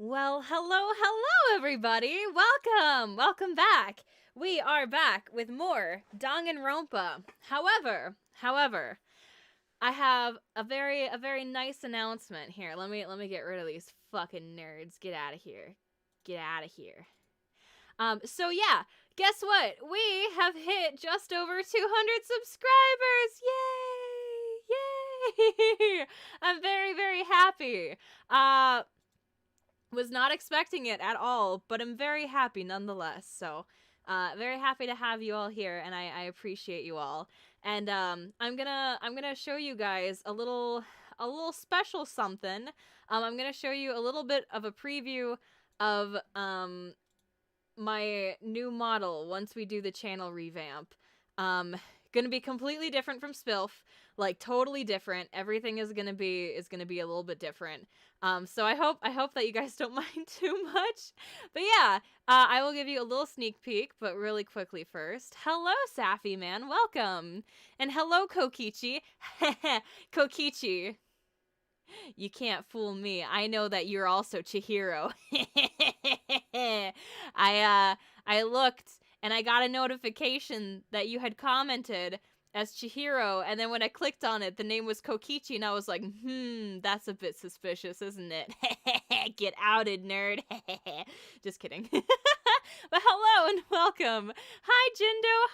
Well, hello, everybody. Welcome back. We are back with more Danganronpa. However, I have a very nice announcement here. Let me get rid of these fucking nerds. Get out of here. Get out of here. So yeah, guess what? We have hit just over 200 subscribers. Yay! I'm very happy. Was not expecting it at all, but I'm very happy nonetheless. So, very happy to have you all here, and I appreciate you all. And I'm gonna show you guys a little special something. I'm gonna show you a little bit of a preview of my new model once we do the channel revamp. Gonna be completely different from Spilf, like totally different. Everything is gonna be a little bit different. So I hope that you guys don't mind too much. But yeah, I will give you a little sneak peek, but really quickly first. Hello, Safi man, welcome, and hello, Kokichi. Kokichi, you can't fool me. I know that you're also Chihiro. I looked and I got a notification that you had commented as Chihiro, and then when I clicked on it, the name was Kokichi, and I was like, that's a bit suspicious, isn't it? Get outed, nerd. Just kidding. But hello and welcome. Hi, Jindo.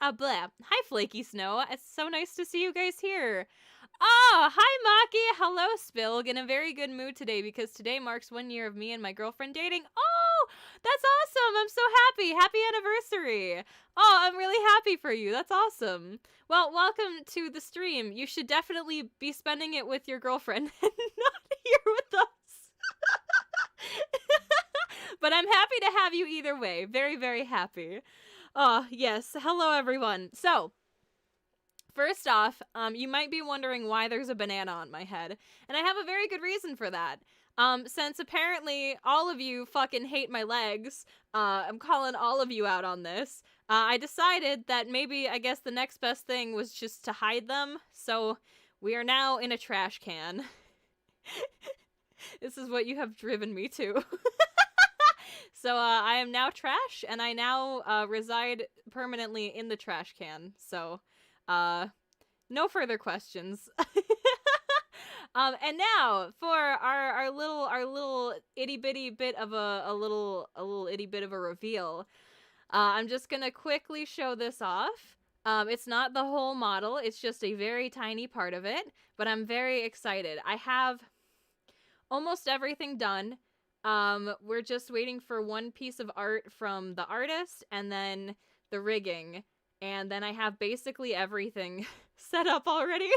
Hi, Flaky Snow. It's so nice to see you guys here. Oh, hi, Maki. Hello, Spilg. In a very good mood today because today marks 1 year of me and my girlfriend dating. Oh, that's awesome. I'm so happy. Happy anniversary. Oh, I'm really happy for you. That's awesome. Well, welcome to the stream. You should definitely be spending it with your girlfriend and not here with us. But I'm happy to have you either way. Very happy. Oh, yes. Hello, everyone. So, first off, you might be wondering why there's a banana on my head, and I have a very good reason for that. Since apparently all of you fucking hate my legs, I'm calling all of you out on this. I decided that maybe, I guess the next best thing was just to hide them, so we are now in a trash can. This is what you have driven me to. So, I am now trash, and I now, reside permanently in the trash can, so... no further questions. And now for our little itty bitty bit of a little itty bit of a reveal. I'm just gonna quickly show this off. It's not the whole model, it's just a very tiny part of it, but I'm very excited. I have almost everything done. We're just waiting for one piece of art from the artist and then the rigging. And then I have basically everything set up already.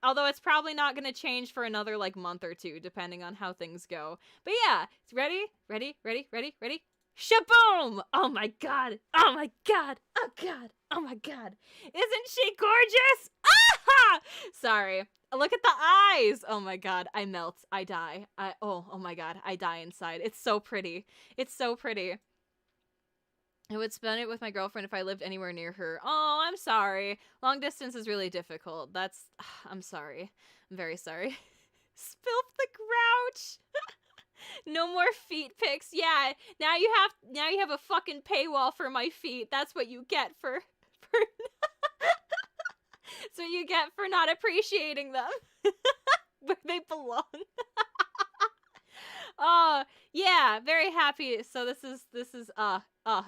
Although it's probably not going to change for another, like, month or two, depending on how things go. But yeah, it's ready? Shaboom! Oh my god! Oh my god! Oh god! Oh my god! Isn't she gorgeous? Ah! Sorry. Look at the eyes! Oh my god, I melt. I die. Oh my god, I die inside. It's so pretty. It's so pretty. I would spend it with my girlfriend if I lived anywhere near her. Oh, I'm sorry. Long distance is really difficult. I'm sorry. I'm very sorry. Spilf the Grouch. No more feet pics. Yeah, now you have a fucking paywall for my feet. That's what you get for so you get for not appreciating them where they belong. Oh, yeah, very happy. So this is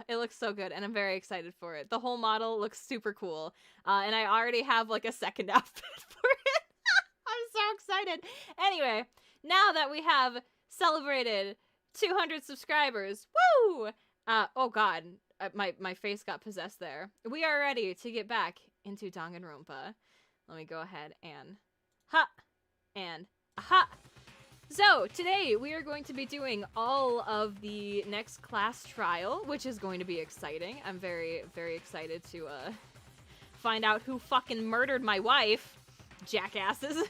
it looks so good, and I'm very excited for it. The whole model looks super cool, and I already have, like, a second outfit for it. I'm so excited. Anyway, now that we have celebrated 200 subscribers, woo! Oh god, my face got possessed there. We are ready to get back into Danganronpa. Let me go ahead and aha! So, today we are going to be doing all of the next class trial, which is going to be exciting. I'm very excited to find out who fucking murdered my wife. Jackasses.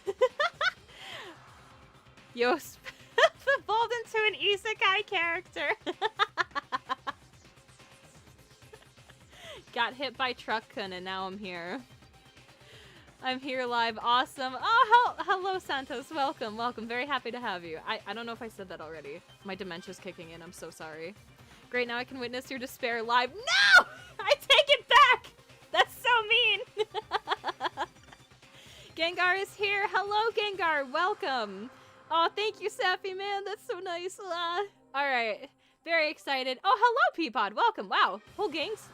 Yo, evolved into an isekai character. Got hit by Truck-kun and now I'm here. I'm here live. Awesome. Oh, hello, hello, Santos. Welcome, welcome. Very happy to have you. I don't know if I said that already. My dementia's kicking in. I'm so sorry. Great, now I can witness your despair live. No! I take it back! That's so mean! Gengar is here. Hello, Gengar. Welcome. Oh, thank you, Sappy, man. That's so nice. All right. Very excited. Oh, hello, Peapod. Welcome. Wow. Whole gang's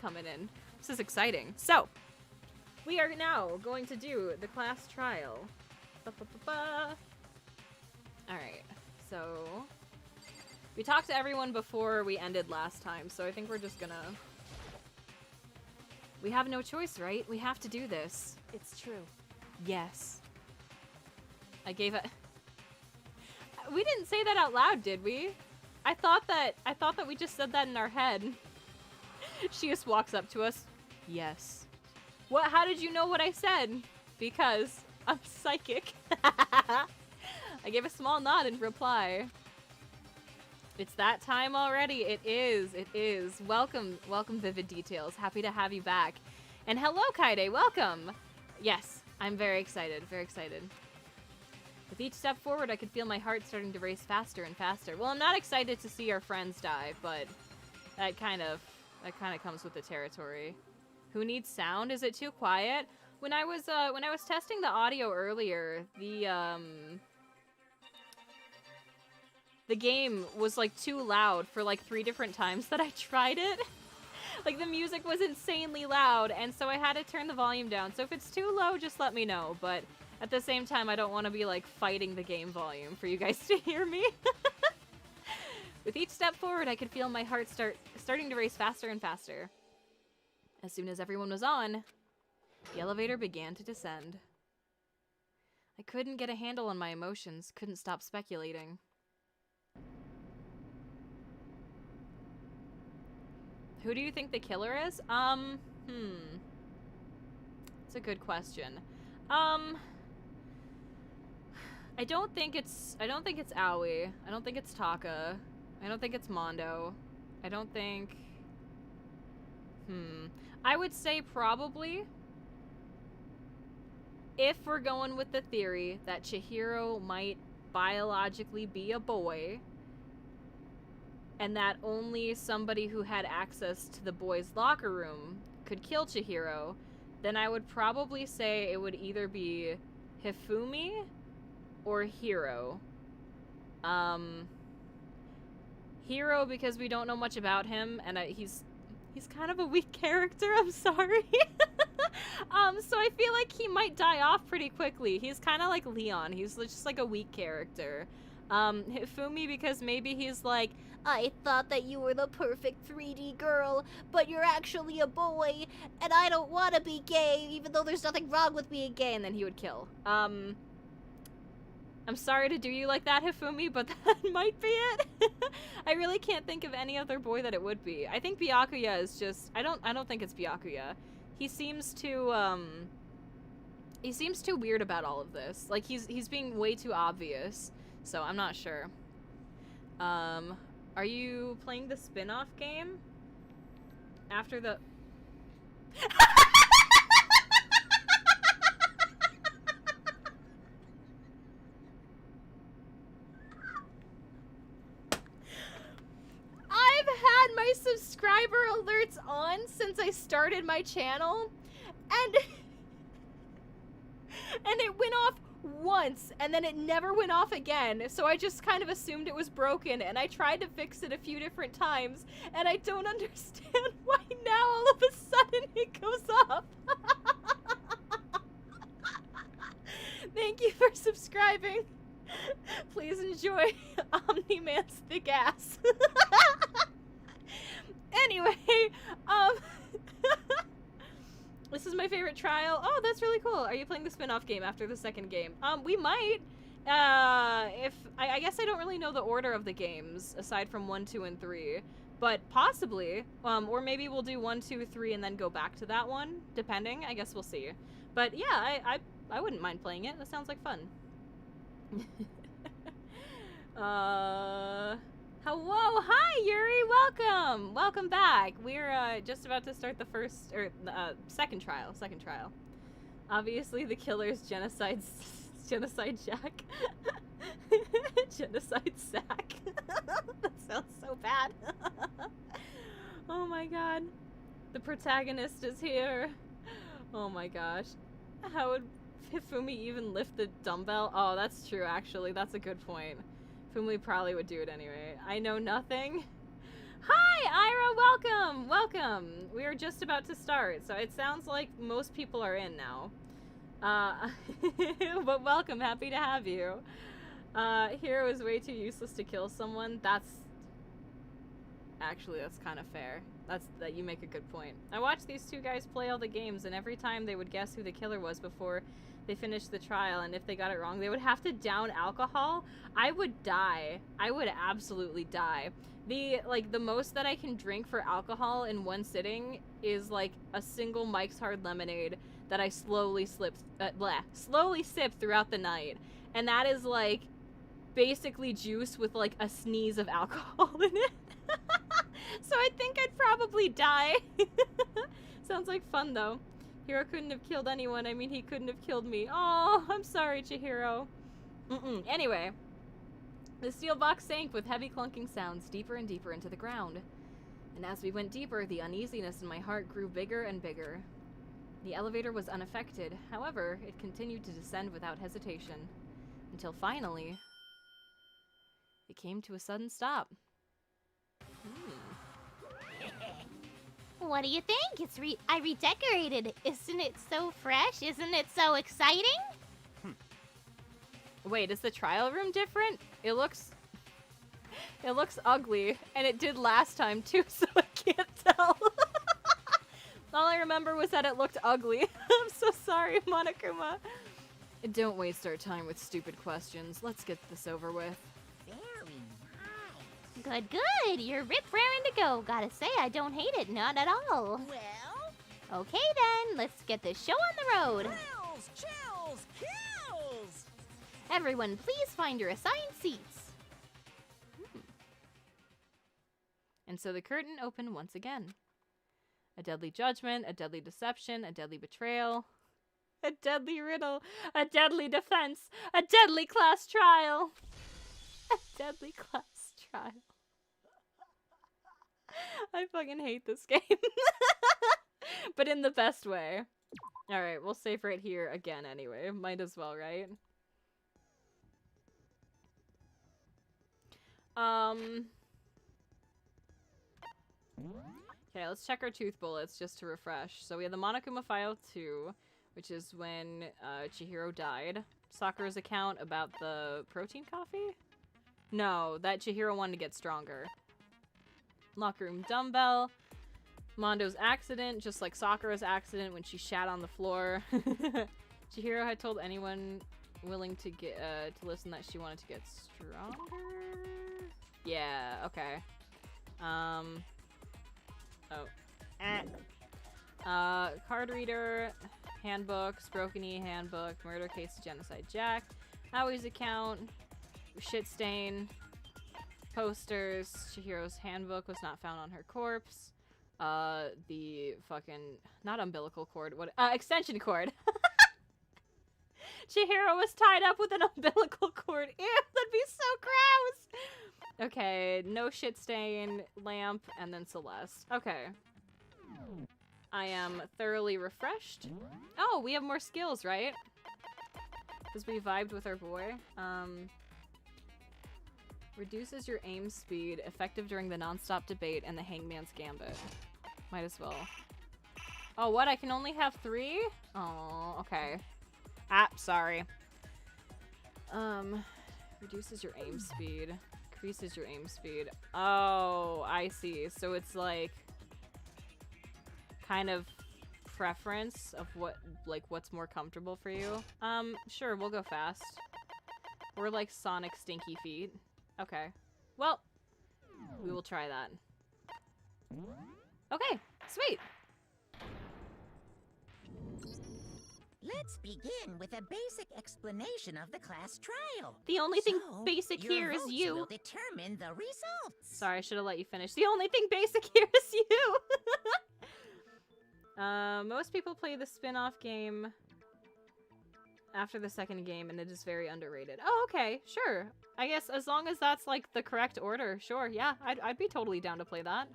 coming in. This is exciting. So, we are now going to do the class trial. All right. So, we talked to everyone before we ended last time, so I think we're just gonna... We have no choice, right? We have to do this. It's true. Yes. I gave it... We didn't say that out loud, did we? I thought that we just said that in our head. She just walks up to us. Yes. What? How did you know what I said? Because I'm psychic. I gave a small nod in reply. It's that time already. It is. It is. Welcome, welcome, Vivid Details. Happy to have you back. And hello, Kaide. Welcome. Yes, I'm very excited. Very excited. With each step forward, I could feel my heart starting to race faster and faster. Well, I'm not excited to see our friends die, but that kind of comes with the territory. Who needs sound? Is it too quiet? When I was testing the audio earlier, the game was like too loud for like 3 different times that I tried it. Like the music was insanely loud, and so I had to turn the volume down. So if it's too low, just let me know. But at the same time, I don't want to be like fighting the game volume for you guys to hear me. With each step forward, I could feel my heart starting to race faster and faster. As soon as everyone was on, the elevator began to descend. I couldn't get a handle on my emotions, couldn't stop speculating. Who do you think the killer is? It's a good question. I don't think it's Aoi. I don't think it's Taka. I don't think it's Mondo. I don't think... I would say probably, if we're going with the theory that Chihiro might biologically be a boy, and that only somebody who had access to the boys' locker room could kill Chihiro, then I would probably say it would either be Hifumi or Hiro. Hiro, because we don't know much about him, and he's kind of a weak character, I'm sorry. So I feel like he might die off pretty quickly. He's kind of like Leon. He's just like a weak character. Hifumi, because maybe he's like, I thought that you were the perfect 3D girl, but you're actually a boy, and I don't want to be gay, even though there's nothing wrong with being gay, and then he would kill. I'm sorry to do you like that, Hifumi, but that might be it. I really can't think of any other boy that it would be. I think Byakuya is just... I don't think it's Byakuya. He seems too weird about all of this. Like, he's being way too obvious. So, I'm not sure. Are you playing the spin-off game? After the... my subscriber alerts on since I started my channel, and it went off once, and then it never went off again, so I just kind of assumed it was broken, and I tried to fix it a few different times, and I don't understand why now all of a sudden it goes up. Thank you for subscribing. Please enjoy Omni-Man's thick ass. Anyway, this is my favorite trial. Oh, that's really cool. Are you playing the spin-off game after the second game? We might. I guess I don't really know the order of the games, aside from 1, 2, and 3. But possibly. Or maybe we'll do 1, 2, 3, and then go back to that one, depending. I guess we'll see. But yeah, I wouldn't mind playing it. That sounds like fun. Hello, hi Yuri, welcome! Welcome back. We're just about to start the second trial. Obviously the killer's genocide Genocide Jack. Genocide sack. That sounds so bad. Oh my god. The protagonist is here. Oh my gosh. How would Fumi even lift the dumbbell? Oh, that's true, actually. That's a good point. Fumi probably would do it anyway. I know nothing. Hi, Ira! Welcome! Welcome! We are just about to start, so it sounds like most people are in now. But welcome. Happy to have you. Hero is way too useless to kill someone. That's kind of fair. That you make a good point. I watched these two guys play all the games, and every time they would guess who the killer was before they finished the trial, and if they got it wrong, they would have to down alcohol. I would die. I would absolutely die. The most that I can drink for alcohol in one sitting is like a single Mike's Hard Lemonade that I slowly sip throughout the night. And that is like basically juice with like a sneeze of alcohol in it. So I think I'd probably die. Sounds like fun though. Hiro couldn't have killed anyone. I mean, he couldn't have killed me. Oh, I'm sorry, Chihiro. Anyway, the steel box sank with heavy clunking sounds deeper and deeper into the ground. And as we went deeper, the uneasiness in my heart grew bigger and bigger. The elevator was unaffected. However, it continued to descend without hesitation. Until finally, it came to a sudden stop. What do you think? I redecorated. Isn't it so fresh? Isn't it so exciting? Wait, is the trial room different? It looks ugly, and it did last time too, so I can't tell. All I remember was that it looked ugly. I'm so sorry, Monokuma. Don't waste our time with stupid questions. Let's get this over with. Good, good. You're rip-raring to go. Gotta say, I don't hate it. Not at all. Well? Okay, then. Let's get this show on the road. Thrills, chills, kills! Everyone, please find your assigned seats. And so the curtain opened once again. A deadly judgment, a deadly deception, a deadly betrayal, a deadly riddle, a deadly defense, a deadly class trial. A deadly class trial. I fucking hate this game. But in the best way. Alright, we'll save right here again anyway. Might as well, right? Okay, let's check our tooth bullets just to refresh. So we have the Monokuma File 2, which is when Chihiro died. Sakura's account about the protein coffee? No, that Chihiro wanted to get stronger. Locker room dumbbell. Mondo's accident, just like Sakura's accident when she shat on the floor. Chihiro had told anyone willing to get to listen that she wanted to get stronger. Yeah, okay. Card reader, handbooks, Broken E handbook, murder case of Genocide Jack, Awie's account, shit stain, posters, Chihiro's handbook was not found on her corpse, the fucking, not umbilical cord, what, extension cord. Chihiro was tied up with an umbilical cord. Ew, that'd be so gross. Okay, no shit stain, lamp, and then Celeste. Okay. I am thoroughly refreshed. Oh, we have more skills, right? Because we vibed with our boy. Reduces your aim speed, effective during the non-stop debate and the Hangman's Gambit. Might as well. Oh, what? I can only have 3? Oh, okay. Ah, sorry. Reduces your aim speed. Increases your aim speed. Oh, I see. So it's like kind of preference of what, like, what's more comfortable for you. Sure, we'll go fast. We're like Sonic Stinky Feet. Okay. Well, we will try that. Okay, sweet. Let's begin with a basic explanation of the class trial. The only thing basic here is you. Your votes will determine the results. Sorry, I should have let you finish. The only thing basic here is you. Most people play the spin-off game after the second game, and it is very underrated. Oh, okay, sure. I guess as long as that's like the correct order, sure. Yeah, I'd be totally down to play that.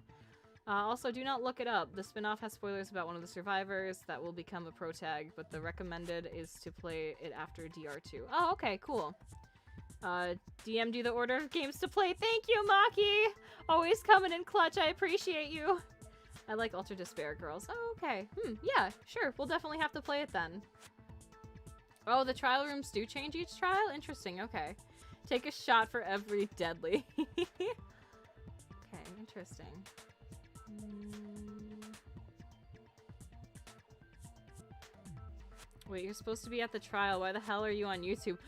Also, do not look it up. The spin-off has spoilers about one of the survivors that will become a pro tag, but the recommended is to play it after DR2. Oh, okay, cool. DM'd you the order of games to play. Thank you, Maki! Always coming in clutch, I appreciate you. I like Ultra Despair Girls. Oh, okay. Yeah, sure. We'll definitely have to play it then. Oh, the trial rooms do change each trial? Interesting, okay. Take a shot for every deadly. Okay, interesting. Wait, you're supposed to be at the trial. Why the hell are you on YouTube?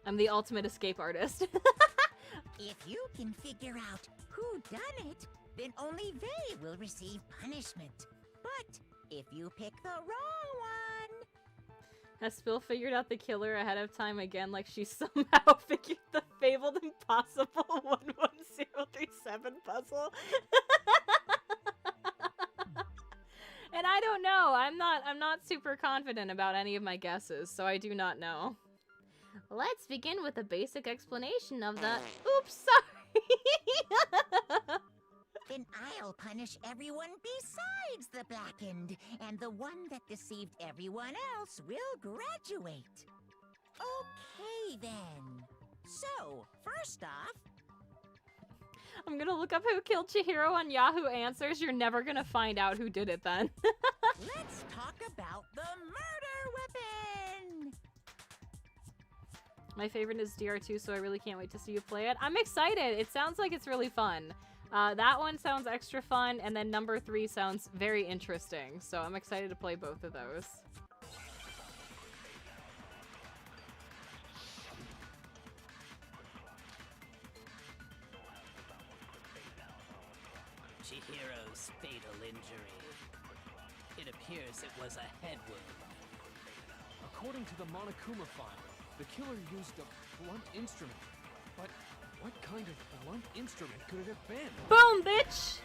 I'm the ultimate escape artist. If you can figure out who done it, then only they will receive punishment. But if you pick the wrong one... Has Spilf figured out the killer ahead of time again, like she somehow figured the fabled impossible 11037 puzzle? And I don't know. I'm not super confident about any of my guesses, so I do not know. Let's begin with a basic explanation of the... Oops, sorry! Then I'll punish everyone besides the blackened, and the one that deceived everyone else will graduate. Okay, then. So, first off... I'm gonna look up who killed Chihiro on Yahoo Answers. You're never gonna find out who did it then. Let's talk about the murder weapon! My favorite is DR2, so I really can't wait to see you play it. I'm excited! It sounds like it's really fun. That one sounds extra fun, and then number 3 sounds very interesting, so I'm excited to play both of those. Chihiro's fatal injury. It appears it was a head wound. According to the Monokuma file, the killer used a blunt instrument. But what kind of blunt instrument could it have been? Boom, bitch!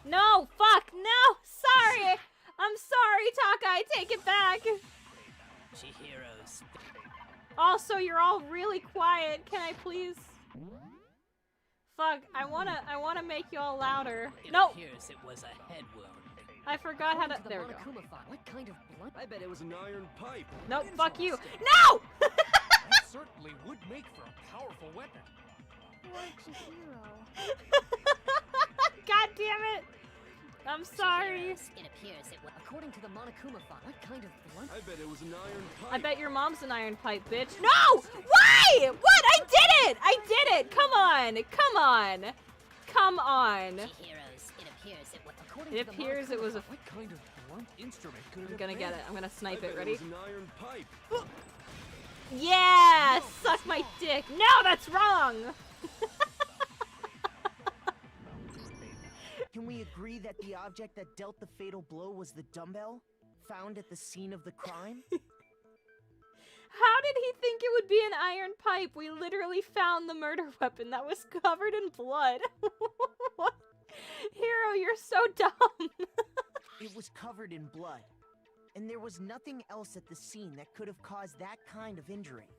No, fuck, no! Sorry! I'm sorry, Takai, take it back! Chihiro's... Also, you're all really quiet. Can I please? Fuck, I wanna make you all louder. It No! appears it was a head wound. I forgot how to- According there to we the go. Monokuma file, what kind of blunt? I bet it was an iron pipe. Nope, fuck you. Interesting. No! That certainly would make for a powerful weapon. God damn it! I'm sorry. Chihiro's, it appears it was... According to the Monokuma file, what kind of blunt? I bet it was an iron pipe. I bet your mom's an iron pipe, bitch. No! Why? What? I did it! I did it! Come on! Come on! Come on! Chihiro's, it appears it was... According It to the appears it Monokuma was a- file, what kind of blunt instrument could it I'm have gonna been? get it. I'm gonna snipe I it. bet Ready? It was an iron pipe. Yeah! No, Suck my dick. No, that's wrong! Can we agree that the object that dealt the fatal blow was the dumbbell found at the scene of the crime? How did he think it would be an iron pipe? We literally found the murder weapon that was covered in blood. What? Hero, you're so dumb. It was covered in blood, and there was nothing else at the scene that could have caused that kind of injury.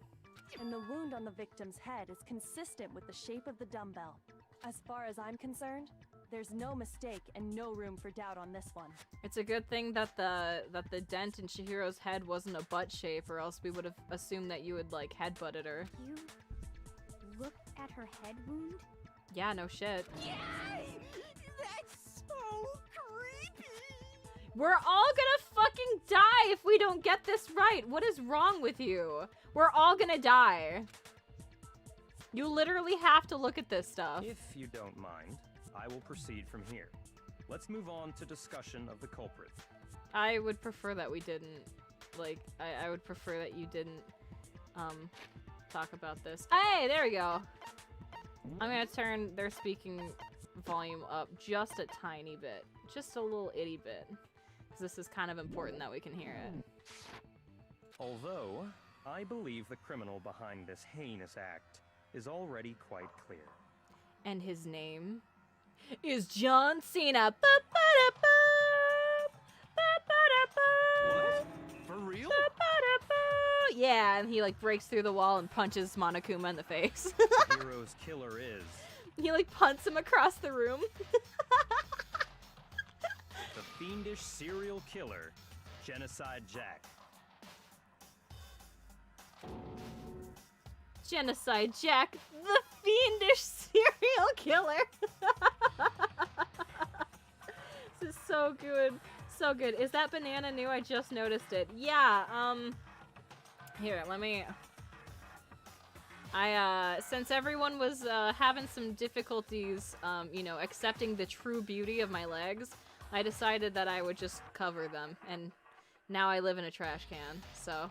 And the wound on the victim's head is consistent with the shape of the dumbbell. As far as I'm concerned, there's no mistake and no room for doubt on this one. It's a good thing that the dent in Chihiro's head wasn't a butt shape, or else we would have assumed that you had like headbutted her. You looked at her head wound? Yeah, no shit. Yay! That's so creepy! We're all gonna fucking die if we don't get this right. What is wrong with you? We're all gonna die. You literally have to look at this stuff. If you don't mind, I will proceed from here. Let's move on to discussion of the culprit. I would prefer that we didn't, like, I would prefer that you didn't, talk about this. Hey, there we go. I'm gonna turn their speaking volume up just a tiny bit. Just a little itty bit. Because this is kind of important that we can hear it. Although, I believe the criminal behind this heinous act is already quite clear. And his name is John Cena. Ba-ba-da-ba! Yeah, and he like breaks through the wall and punches Monokuma in the face. Hero's killer is He like punts him across the room. the fiendish serial killer, Genocide Jack. Genocide Jack, the fiendish serial killer. This is so good. So good. Is that banana new? I just noticed it. Yeah, here, let me... since everyone was, having some difficulties, you know, accepting the true beauty of my legs, I decided that I would just cover them, and now I live in a trash can, so...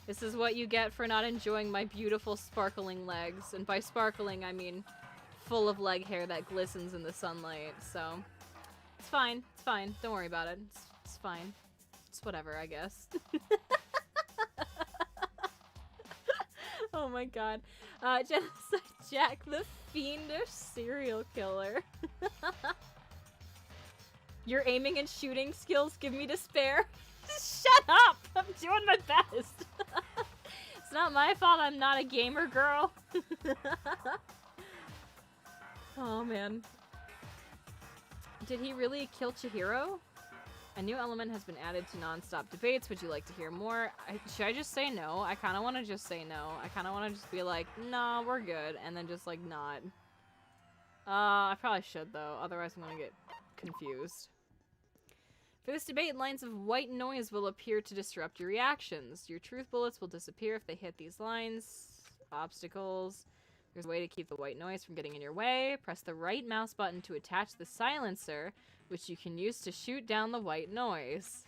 This is what you get for not enjoying my beautiful sparkling legs, and by sparkling, I mean full of leg hair that glistens in the sunlight, so... It's fine, don't worry about it, it's fine. It's whatever, I guess. Oh my god. Genocide Jack, the fiendish serial killer. Your aiming and shooting skills give me despair. Shut up! I'm doing my best. It's not my fault I'm not a gamer girl. Oh man. Did he really kill Chihiro? A new element has been added to non-stop debates. Would you like to hear more? Should I just say no? I kind of want to just say no. I kind of want to just be like, nah, we're good. And then just like not. I probably should though. Otherwise I'm going to get confused. For this debate, lines of white noise will appear to disrupt your reactions. Your truth bullets will disappear if they hit these lines. Obstacles. There's a way to keep the white noise from getting in your way. Press the right mouse button to attach the silencer, which you can use to shoot down the white noise.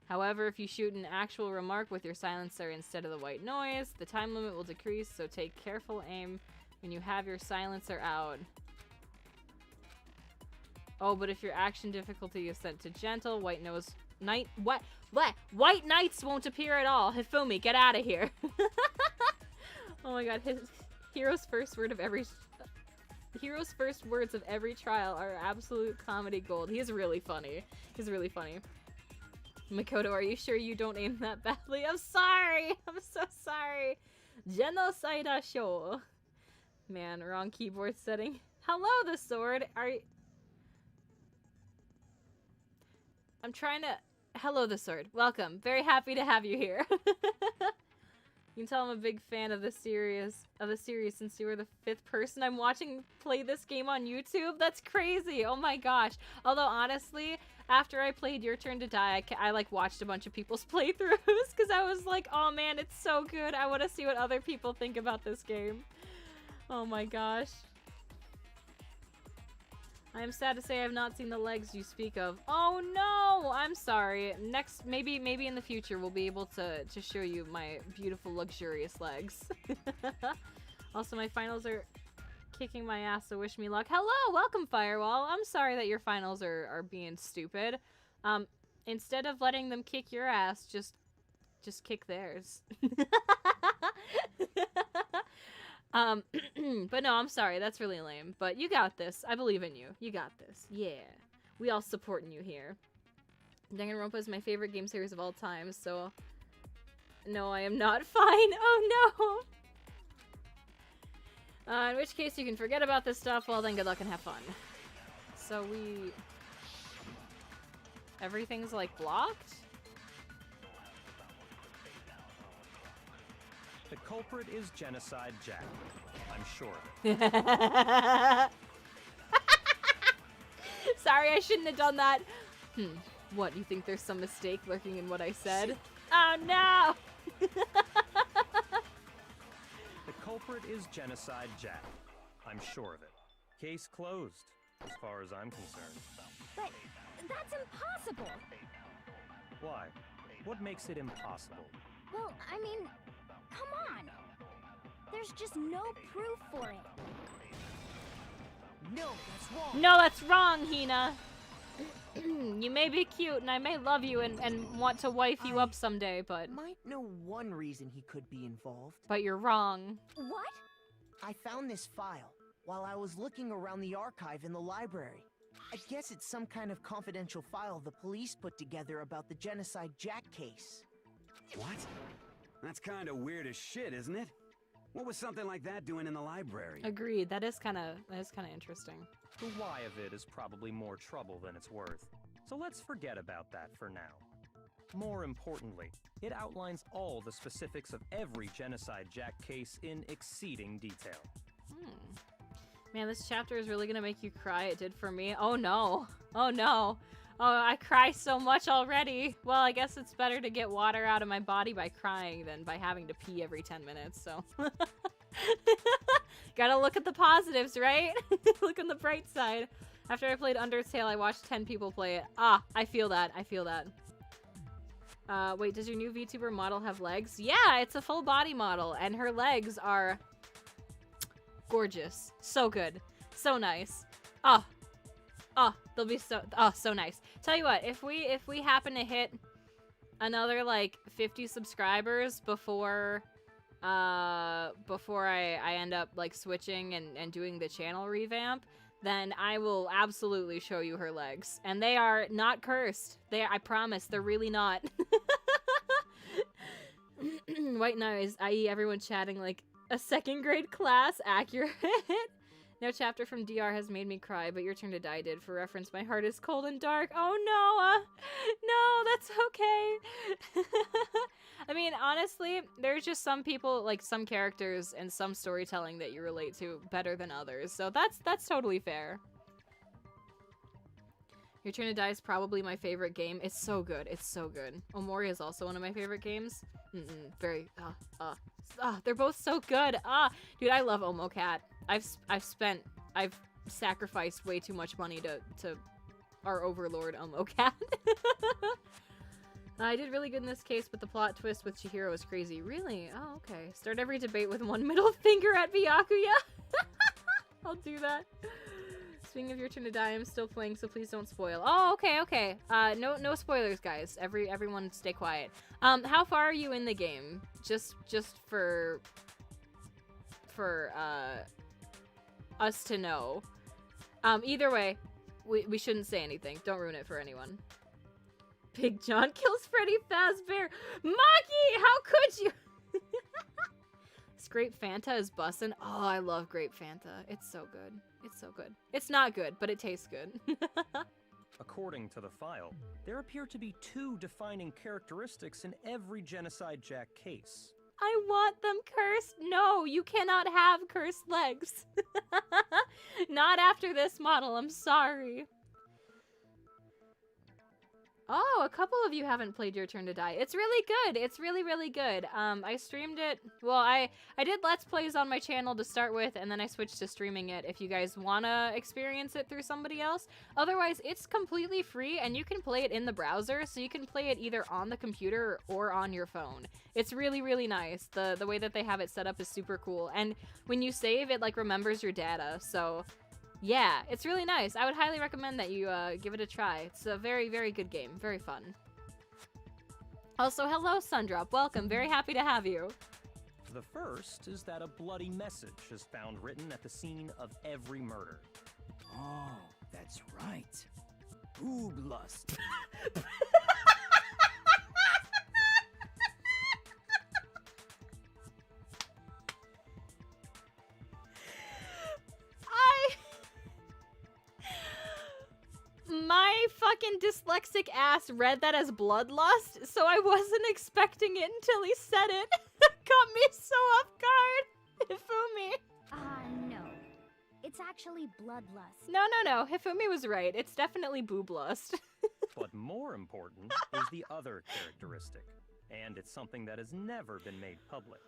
However, if you shoot an actual remark with your silencer instead of the white noise, the time limit will decrease, so take careful aim when you have your silencer out. Oh, but if your action difficulty is set to gentle, white noise... White knights won't appear at all! Hifumi, get out of here! Oh my god, his hero's first words of every trial are absolute comedy gold. He is really funny. He's really funny. Makoto, are you sure you don't aim that badly? I'm sorry! I'm so sorry! Genocide show. Man, wrong keyboard setting. Hello, the sword! I'm trying to... Hello, the sword. Welcome. Very happy to have you here. You can tell I'm a big fan of the series since you were the 5th person I'm watching play this game on YouTube. That's crazy. Oh my gosh. Although honestly, after I played Your Turn to Die, I like watched a bunch of people's playthroughs because I was like, oh man, it's so good. I want to see what other people think about this game. Oh my gosh. I am sad to say I have not seen the legs you speak of. Oh no! I'm sorry. Next, maybe in the future we'll be able to show you my beautiful, luxurious legs. Also, my finals are kicking my ass, so wish me luck. Hello! Welcome, Firewall! I'm sorry that your finals are being stupid. Instead of letting them kick your ass, just kick theirs. But no, I'm sorry. That's really lame. But you got this. I believe in you. You got this. Yeah. We all supporting you here. Danganronpa is my favorite game series of all time, so... No, I am not fine. Oh no! In which case you can forget about this stuff. Well, then good luck and have fun. So we... Everything's like blocked? The culprit is Genocide Jack. I'm sure of it. Sorry, I shouldn't have done that. What, you think there's some mistake lurking in what I said? Oh no! The culprit is Genocide Jack. I'm sure of it. Case closed, as far as I'm concerned. But that's impossible. Why? What makes it impossible? Well, I mean, come on. There's just no proof for it. No, that's wrong. No, that's wrong, Hina. You may be cute and I may love you and want to wife you up someday, but... Might know one reason he could be involved. But you're wrong. What? I found this file while I was looking around the archive in the library. I guess it's some kind of confidential file the police put together about the Genocide Jack case. What? That's kind of weird as shit, isn't it? What was something like that doing in the library? Agreed. That is kind of interesting. The why of it is probably more trouble than it's worth. So let's forget about that for now. More importantly, it outlines all the specifics of every Genocide Jack case in exceeding detail. Man, this chapter is really gonna make you cry. It did for me. Oh no. Oh no. Oh, I cry so much already. Well, I guess it's better to get water out of my body by crying than by having to pee every 10 minutes, so. Gotta look at the positives, right? Look on the bright side. After I played Undertale, I watched 10 people play it. Ah, I feel that. I feel that. Wait, does your new VTuber model have legs? Yeah, it's a full body model, and her legs are gorgeous. So good. So nice. Oh, they'll be so nice. Tell you what, if we happen to hit another like 50 subscribers before I end up like switching and doing the channel revamp, then I will absolutely show you her legs. And they are not cursed. I promise, they're really not. White noise, i.e. everyone chatting like a second grade class, accurate. No chapter from DR has made me cry, but Your Turn to Die did. For reference, my heart is cold and dark. Oh no, no, that's okay. I mean, honestly, there's just some people, like some characters and some storytelling that you relate to better than others, so that's totally fair. Your Turn to Die is probably my favorite game. It's so good. It's so good. Omori is also one of my favorite games. They're both so good. Dude, I love Omocat. I've sacrificed way too much money to our overlord Omocat. I did really good in this case, but the plot twist with Chihiro is crazy. Really? Oh, okay. Start every debate with one middle finger at Byakuya. I'll do that. Speaking of Your Turn to Die, I'm still playing, so please don't spoil. Oh, okay. No spoilers, guys. Everyone stay quiet. How far are you in the game? Just for us to know. Either way, we shouldn't say anything. Don't ruin it for anyone. Big John kills Freddy Fazbear. Maki, how could you? This Grape Fanta is bussin'. Oh, I love Grape Fanta. It's so good. It's so good. It's not good, but it tastes good. According to the file, there appear to be 2 defining characteristics in every Genocide Jack case. I want them cursed. No, you cannot have cursed legs. Not after this model. I'm sorry. Oh, a couple of you haven't played Your Turn to Die. It's really good. It's really, really good. I streamed it. Well, I did Let's Plays on my channel to start with, and then I switched to streaming it if you guys want to experience it through somebody else. Otherwise, it's completely free, and you can play it in the browser, so you can play it either on the computer or on your phone. It's really, really nice. The way that they have it set up is super cool. And when you save, it like remembers your data, so... yeah, it's really nice. I would highly recommend that you give it a try. It's a very, very good game. Very fun. Also, hello, Sundrop. Welcome. Very happy to have you. The first is that a bloody message is found written at the scene of every murder. Oh, that's right. Boob lust. My fucking dyslexic ass read that as bloodlust, so I wasn't expecting it until he said it. Caught me so off guard. Hifumi. No. It's actually bloodlust. No. Hifumi was right. It's definitely booblust. But more important is the other characteristic. And it's something that has never been made public.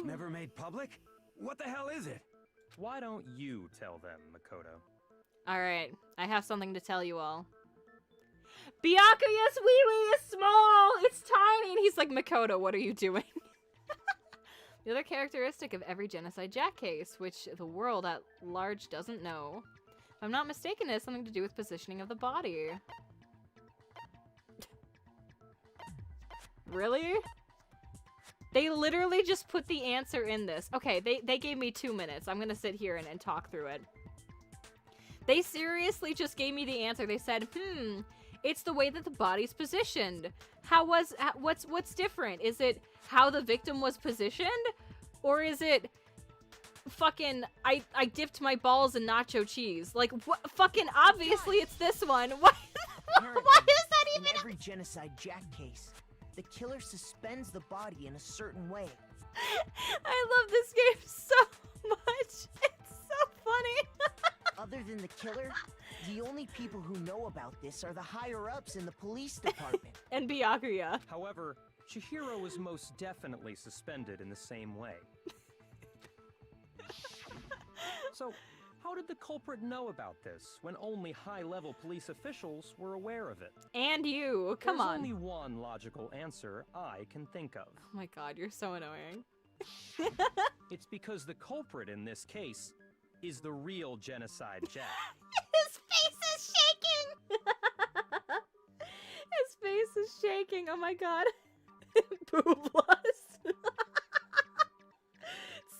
Never made public? What the hell is it? Why don't you tell them, Makoto? Alright, I have something to tell you all. Byakuya's wee-wee is small! It's tiny! And he's like, Makoto, what are you doing? The other characteristic of every Genocide Jack case, which the world at large doesn't know. If I'm not mistaken, it has something to do with positioning of the body. Really? They literally just put the answer in this. Okay, they gave me 2 minutes. I'm gonna sit here and talk through it. They seriously just gave me the answer. They said, It's the way that the body's positioned. What's different? Is it how the victim was positioned? Or is it fucking I dipped my balls in nacho cheese? Like, what? Fucking obviously it's this one. Why is that In even every Genocide Jack case, the killer suspends the body in a certain way. I love this game so much. It's so funny. Other than the killer, the only people who know about this are the higher-ups in the police department. And Byakuya. However, Chihiro was most definitely suspended in the same way. So, how did the culprit know about this when only high-level police officials were aware of it? And you. Come There's on. only one logical answer I can think of. Oh my god, you're so annoying. It's because the culprit in this case is the real Genocide Jack. His face is shaking! His face is shaking. Oh my god. Boobless.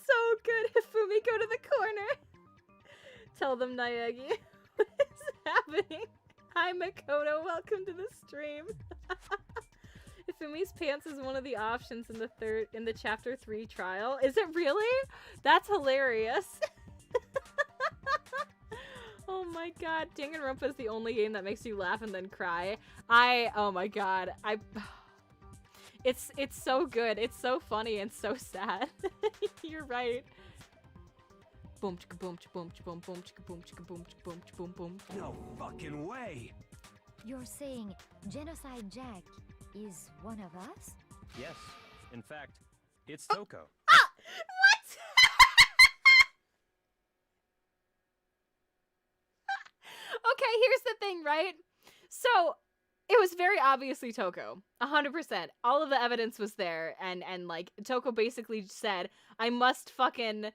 So good. Hifumi, go to the corner. Tell them Naegi. What is happening? Hi Makoto, welcome to the stream. Ifumi's pants is one of the options in the chapter 3 trial. Is it really? That's hilarious. Oh my god, Danganronpa is the only game that makes you laugh and then cry. Oh my god, it's so good. It's so funny and so sad. You're right. Boom chicka boom chicka boom chicka boom boom chicka boom chicka boom chicka boom chicka boom boom. No fucking way! You're saying Genocide Jack is one of us? Yes, in fact, it's Toko. What? Okay, here's the thing, right? So, it was very obviously Toko. 100%. All of the evidence was there, and like, Toko basically said, I must fucking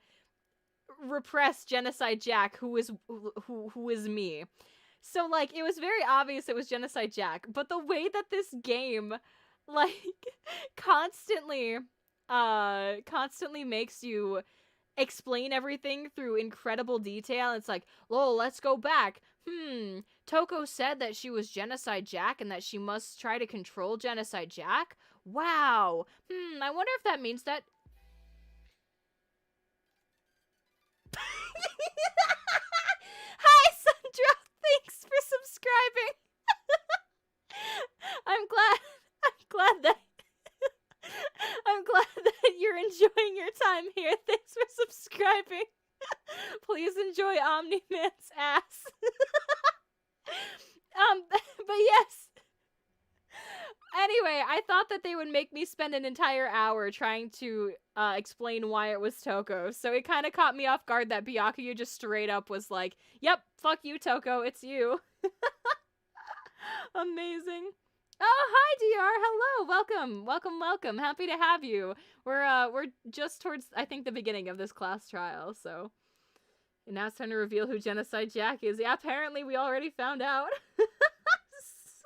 repress Genocide Jack, who is me. So, like, it was very obvious it was Genocide Jack, but the way that this game, like, constantly makes you explain everything through incredible detail. It's like, lol, let's go back. Toko said that she was Genocide Jack and that she must try to control Genocide Jack? Wow. I wonder if that means that... Hi, Sandra! Thanks for subscribing! I'm glad that you're enjoying your time here. Thanks for subscribing. Please enjoy Omni-Man's ass. But yes. Anyway, I thought that they would make me spend an entire hour trying to explain why it was Toko. So it kind of caught me off guard that Byakuya just straight up was like, yep, fuck you, Toko, it's you. Amazing. Oh, hi, DR. Hello. Welcome. Happy to have you. We're just towards, I think, the beginning of this class trial, so. And now it's time to reveal who Genocide Jack is. Yeah, apparently we already found out.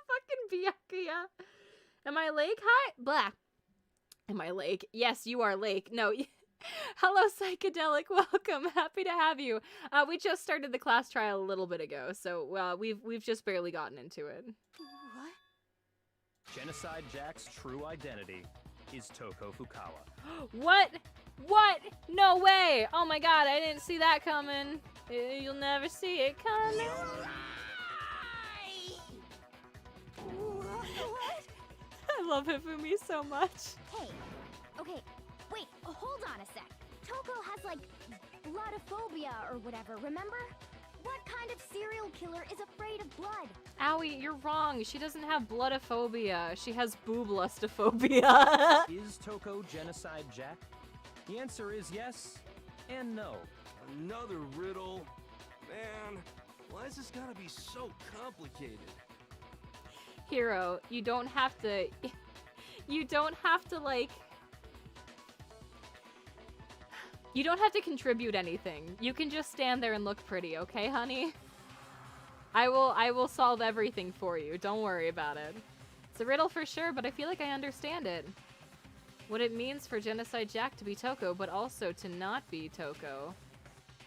Fucking Byakuya. Am I Lake? Hi. Blah. Am I Lake? Yes, you are Lake. No. Hello, Psychedelic. Welcome. Happy to have you. We just started the class trial a little bit ago, so we've just barely gotten into it. Genocide Jack's true identity is Toko Fukawa. What? No way! Oh my god, I didn't see that coming. You'll never see it coming. I love Hifumi so much. Hey, okay, wait, hold on a sec. Toko has, like, bloodophobia or whatever, remember? What kind of serial killer is afraid of blood? Owie, you're wrong. She doesn't have bloodophobia. She has booblustophobia. Is Toko Genocide Jack? The answer is yes and no. Another riddle? Man, why is this gotta be so complicated? Hero, you don't have to, like, you don't have to contribute anything. You can just stand there and look pretty, okay, honey? I will solve everything for you. Don't worry about it. It's a riddle for sure, but I feel like I understand it. What it means for Genocide Jack to be Toko, but also to not be Toko.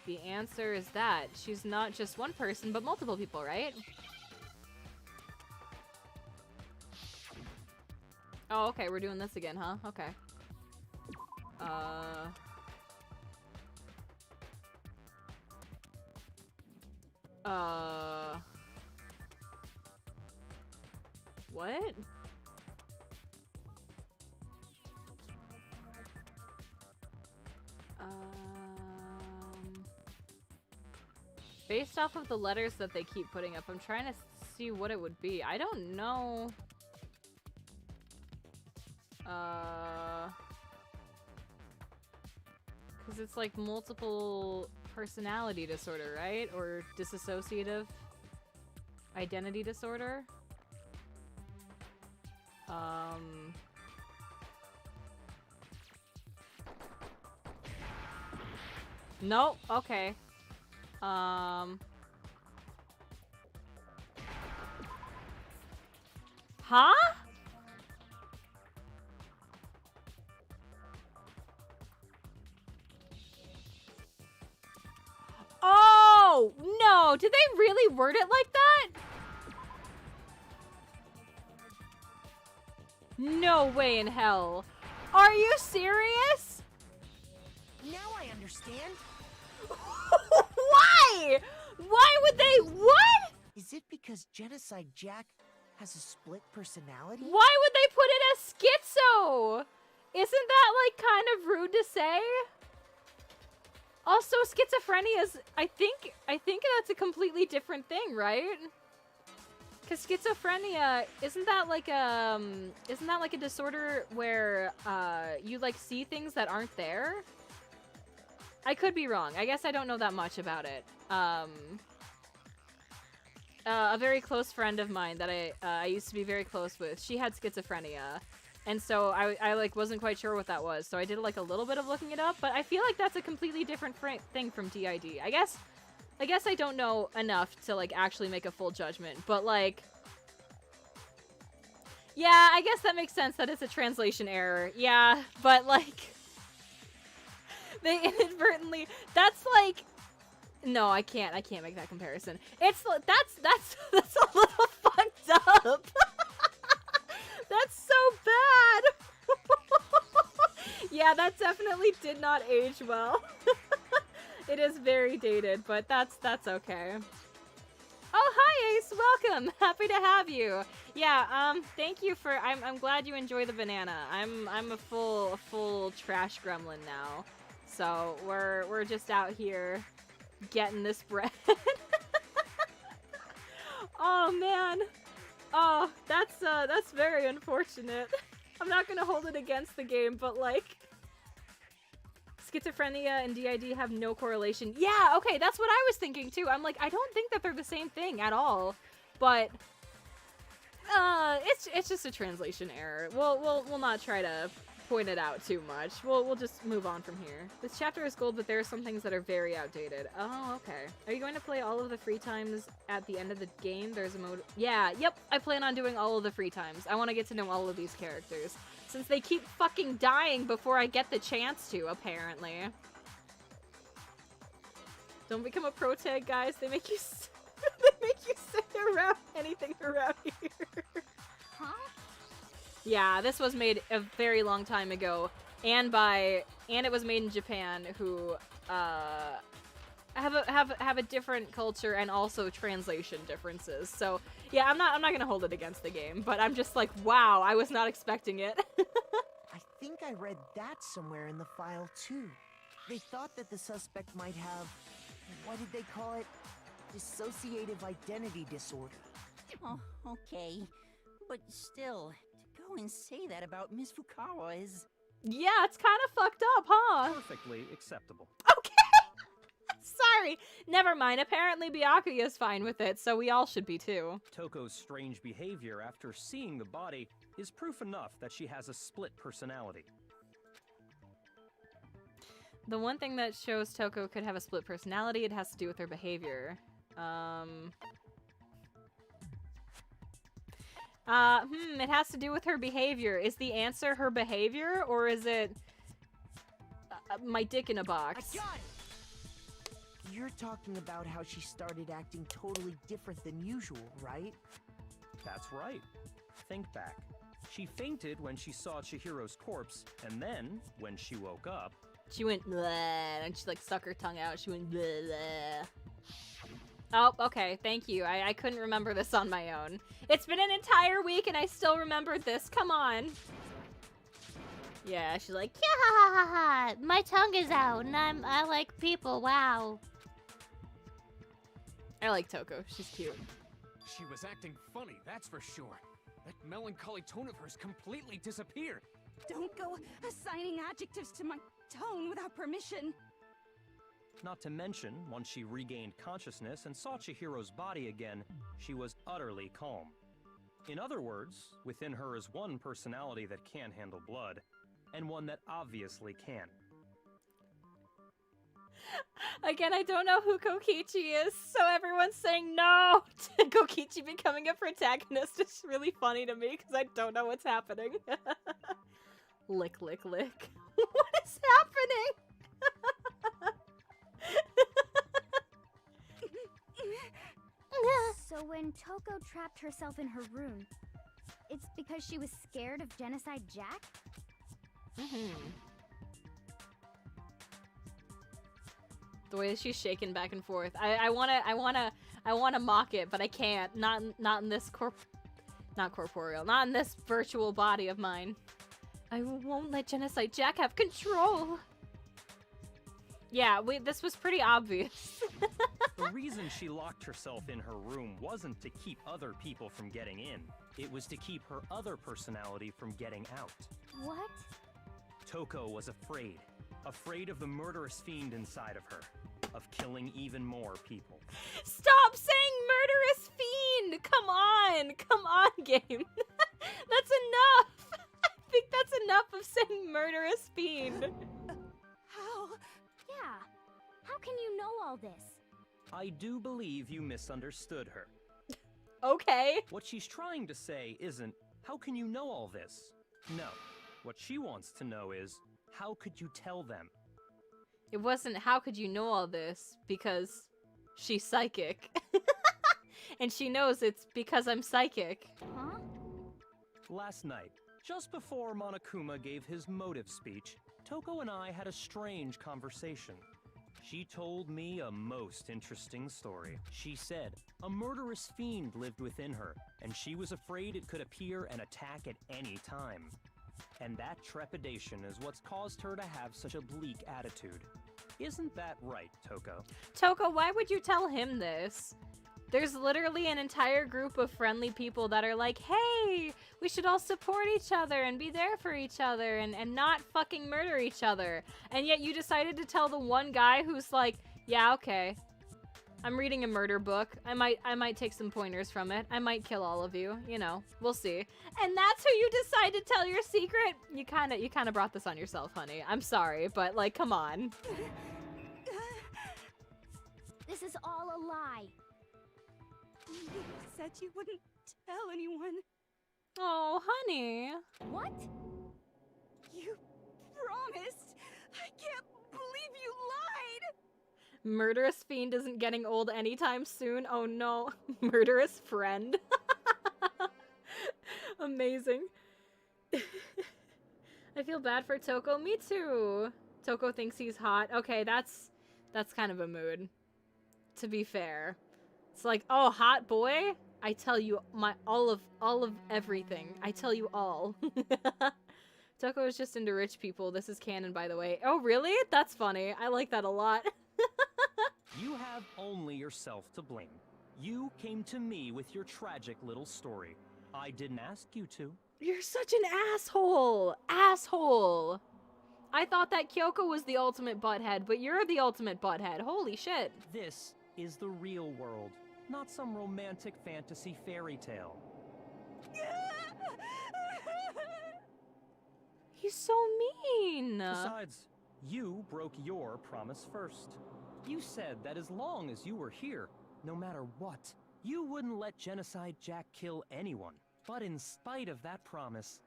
The answer is that she's not just one person, but multiple people, right? Oh, okay, we're doing this again, huh? Okay. What? Based off of the letters that they keep putting up, I'm trying to see what it would be. I don't know. Because it's like multiple personality disorder, right? Or dissociative identity disorder. No, okay. Huh? Oh, no. Did they really word it like that? No way in hell. Are you serious? Now I understand. Why? Why would they? What? Is it because Genocide Jack has a split personality? Why would they put it as schizo? Isn't that like kind of rude to say? Also, schizophrenia is, I think that's a completely different thing, right? Because schizophrenia, isn't that like a disorder where you like see things that aren't there? I could be wrong. I guess I don't know that much about it. A very close friend of mine that I used to be very close with, she had schizophrenia. And so I like wasn't quite sure what that was. So I did like a little bit of looking it up, but I feel like that's a completely different thing from DID. I guess I don't know enough to like actually make a full judgment, but like, yeah, I guess that makes sense that it's a translation error. Yeah, but like, they inadvertently, that's like, no, I can't make that comparison. It's, that's a little fucked up. That's so bad. Yeah, that definitely did not age well. It is very dated, but that's okay. Oh, hi Ace, welcome. Happy to have you. Yeah, thank you for, I'm glad you enjoy the banana. I'm a full trash gremlin now. So, we're just out here getting this bread. Oh man. Oh, that's very unfortunate. I'm not gonna hold it against the game, but like, schizophrenia and DID have no correlation. Yeah, okay, that's what I was thinking too. I'm like, I don't think that they're the same thing at all, but it's just a translation error. We'll not try to point it out too much. We'll just move on from here. This chapter is gold, but there are some things that are very outdated. Oh, okay. Are you going to play all of the free times at the end of the game? There's a mode. Yeah, yep. I plan on doing all of the free times. I want to get to know all of these characters, since they keep fucking dying before I get the chance to, apparently. Don't become a pro tag, guys. They make you they make you say around anything around here. Huh? Yeah, this was made a very long time ago, and it was made in Japan, who have a different culture and also translation differences. So yeah, I'm not gonna hold it against the game, but I'm just like, wow, I was not expecting it. I think I read that somewhere in the file too. They thought that the suspect might have, what did they call it? Dissociative identity disorder. Oh, okay. But still, to go and say that about Miss Fukawa is... Yeah, it's kind of fucked up, huh? Perfectly acceptable. Okay! Sorry. Never mind. Apparently Byakuya is fine with it, so we all should be too. Toko's strange behavior after seeing the body is proof enough that she has a split personality. The one thing that shows Toko could have a split personality, it has to do with her behavior. It has to do with her behavior. Is the answer her behavior, or is it my dick in a box? I got it! You're talking about how she started acting totally different than usual, right? That's right. Think back. She fainted when she saw Chihiro's corpse, and then, when she woke up, she went bleh, and she like stuck her tongue out. She went bleh, bleh. Oh, okay, thank you. I couldn't remember this on my own. It's been an entire week and I still remembered this. Come on. Yeah, she's like, Yeah, my tongue is out and I like people. Wow. I like Toko. She's cute. She was acting funny, that's for sure. That melancholy tone of hers completely disappeared. Don't go assigning adjectives to my tone without permission. not to mention, once she regained consciousness and saw Chihiro's body again, she was utterly calm. In other words, within her is one personality that can handle blood, and one that obviously can. Again, I don't know who Kokichi is, so everyone's saying no to Kokichi becoming a protagonist. It's really funny to me because I don't know what's happening. Lick, lick, lick. What is happening? So when Toko trapped herself in her room, it's because she was scared of Genocide Jack? The way that she's shaking back and forth. I wanna mock it, but I can't. Not in this not corporeal. Not in this virtual body of mine. I won't let Genocide Jack have control. Yeah, this was pretty obvious. The reason she locked herself in her room wasn't to keep other people from getting in. It was to keep her other personality from getting out. What? Toko was afraid. Afraid of the murderous fiend inside of her. Of killing even more people. Stop saying murderous fiend! Come on, game. That's enough. I think that's enough of saying murderous fiend. How? Yeah. How can you know all this? I do believe you misunderstood her. Okay. What she's trying to say isn't, how can you know all this? No. What she wants to know is, how could you tell them? It wasn't, how could you know all this? Because she's psychic. And she knows it's because I'm psychic. Huh? Last night, just before Monokuma gave his motive speech, Toko and I had a strange conversation. She told me a most interesting story. She said a murderous fiend lived within her, and she was afraid it could appear and attack at any time. And that trepidation is what's caused her to have such a bleak attitude. Isn't that right, Toko? Toko, why would you tell him this? There's literally an entire group of friendly people that are like, hey, we should all support each other and be there for each other and not fucking murder each other. And yet you decided to tell the one guy who's like, yeah, okay. I'm reading a murder book. I might take some pointers from it. I might kill all of you, you know. We'll see. And that's who you decide to tell your secret? You kind of brought this on yourself, honey. I'm sorry, but like, come on. This is all a lie. You said you wouldn't tell anyone. Oh, honey. What? You promised. I can't believe you lied. Murderous fiend isn't getting old anytime soon. Oh no. Murderous friend. Amazing. I feel bad for Toko. Me too. Toko thinks he's hot. Okay, that's kind of a mood. To be fair. It's like, oh, hot boy? I tell you all of everything. I tell you all. Toko is just into rich people. This is canon, by the way. Oh, really? That's funny. I like that a lot. You have only yourself to blame. You came to me with your tragic little story. I didn't ask you to. You're such an asshole. Asshole. I thought that Kyoko was the ultimate butthead, but you're the ultimate butthead. Holy shit. This is the real world, not some romantic fantasy fairy tale. He's so mean. Besides, you broke your promise first. You said that as long as you were here, no matter what, you wouldn't let Genocide Jack kill anyone. But in spite of that promise...